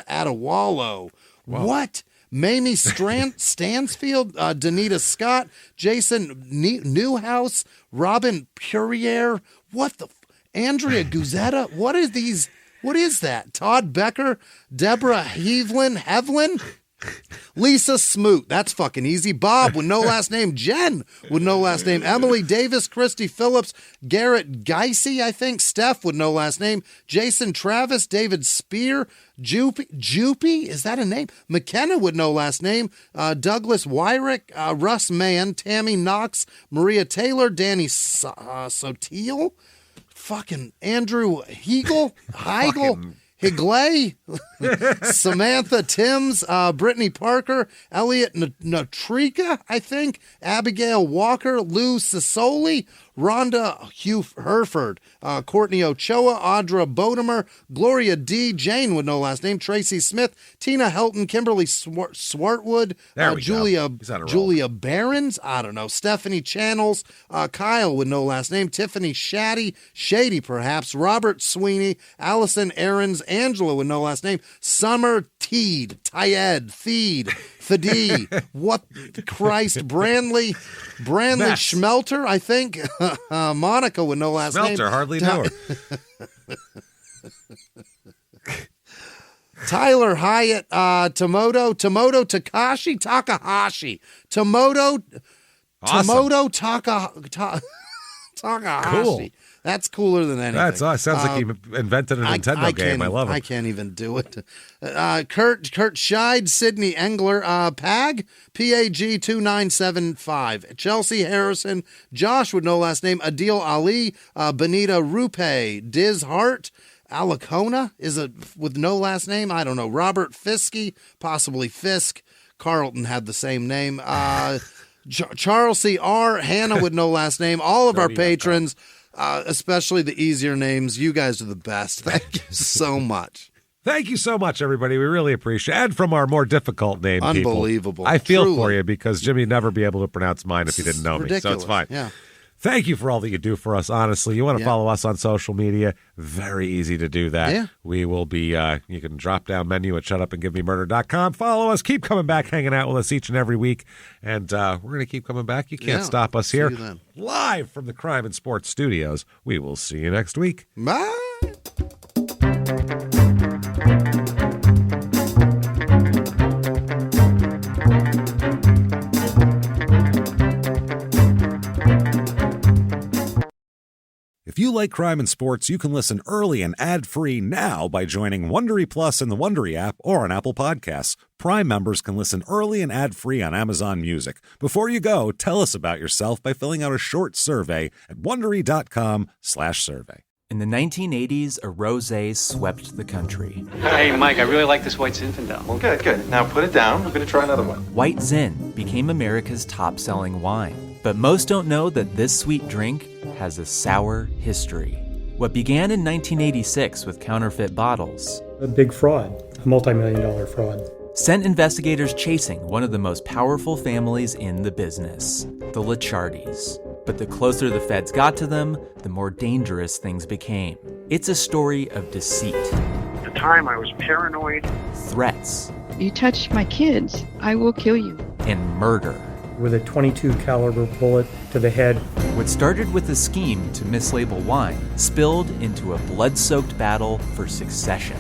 Adewalo. Wow. What? Mamie Stansfield, Danita Scott, Jason Newhouse, Robin Purier. What the? Andrea Guzetta. What is these? What is that? Todd Becker, Deborah Hevlin, Lisa Smoot. That's fucking easy. Bob with no last name. Jen with no last name. Emily Davis, Christy Phillips, Garrett Geisey, I think. Steph with no last name. Jason Travis, David Spear, Jupy, is that a name? McKenna with no last name. Douglas Wyrick, Russ Mann, Tammy Knox, Maria Taylor, Danny Sotil, fucking Andrew Heigl, Higley, Samantha Timms, Brittany Parker, Elliot Natrika, I think, Abigail Walker, Lou Sisoli, Rhonda Hugh Herford, Courtney Ochoa, Audra Bodemer, Gloria D. Jane with no last name, Tracy Smith, Tina Helton, Kimberly Swartwood, Julia Barons, I don't know, Stephanie Channels, Kyle with no last name, Tiffany Shady perhaps, Robert Sweeney, Allison Aarons, Angela with no last name, Summer Teed, Tyed, Thadee, what Christ, Brandley Schmelter, I think, Monica with no last name. Schmelter, hardly know her. Tyler Hyatt, Takahashi, Takahashi. Cool. That's cooler than anything. Sounds like he invented a Nintendo game. I love it. I can't even do it. Kurt Scheid, Sydney Engler, PAG 2975, Chelsea Harrison, Josh with no last name, Adil Ali, Benita Rupe, Diz Hart, Alacona is with no last name. I don't know. Robert Fiske, possibly Fisk. Carlton had the same name. Charles C.R., Hannah with no last name. All of our patrons, especially the easier names. You guys are the best. Thank you so much. Thank you so much, everybody. We really appreciate it. And from our more difficult name Unbelievable. people. I feel for you because Jimmie would never be able to pronounce mine if he didn't know me. So it's fine. Yeah. Thank you for all that you do for us, honestly. You want to follow us on social media? Very easy to do that. Yeah. We will be, you can drop down menu at shutupandgivememurder.com. Follow us. Keep coming back, hanging out with us each and every week. And we're going to keep coming back. You can't stop us here. Live from the Crime and Sports Studios. We will see you next week. Bye. If If you like crime and sports, you can listen early and ad-free now by joining Wondery Plus in the Wondery app or on Apple Podcasts. Prime members can listen early and ad-free on Amazon Music. Before you go, tell us about yourself by filling out a short survey at Wondery.com/survey. In the 1980s, a rosé swept the country. Hey, Mike, I really like this white Zinfandel. Well, good. Now put it down. We're going to try another one. White Zin became America's top-selling wine. But most don't know that this sweet drink has a sour history. What began in 1986 with counterfeit bottles, a big fraud, a multi-million-dollar fraud, sent investigators chasing one of the most powerful families in the business, the Licciardis. But the closer the feds got to them, the more dangerous things became. It's a story of deceit. At the time, I was paranoid. Threats. You touch my kids, I will kill you. And murder. With a .22 caliber bullet to the head. What started with a scheme to mislabel wine spilled into a blood-soaked battle for succession.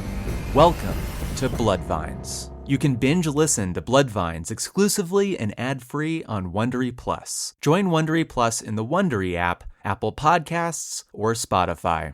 Welcome to Bloodvines. You can binge listen to Bloodvines exclusively and ad-free on Wondery Plus. Join Wondery Plus in the Wondery app, Apple Podcasts, or Spotify.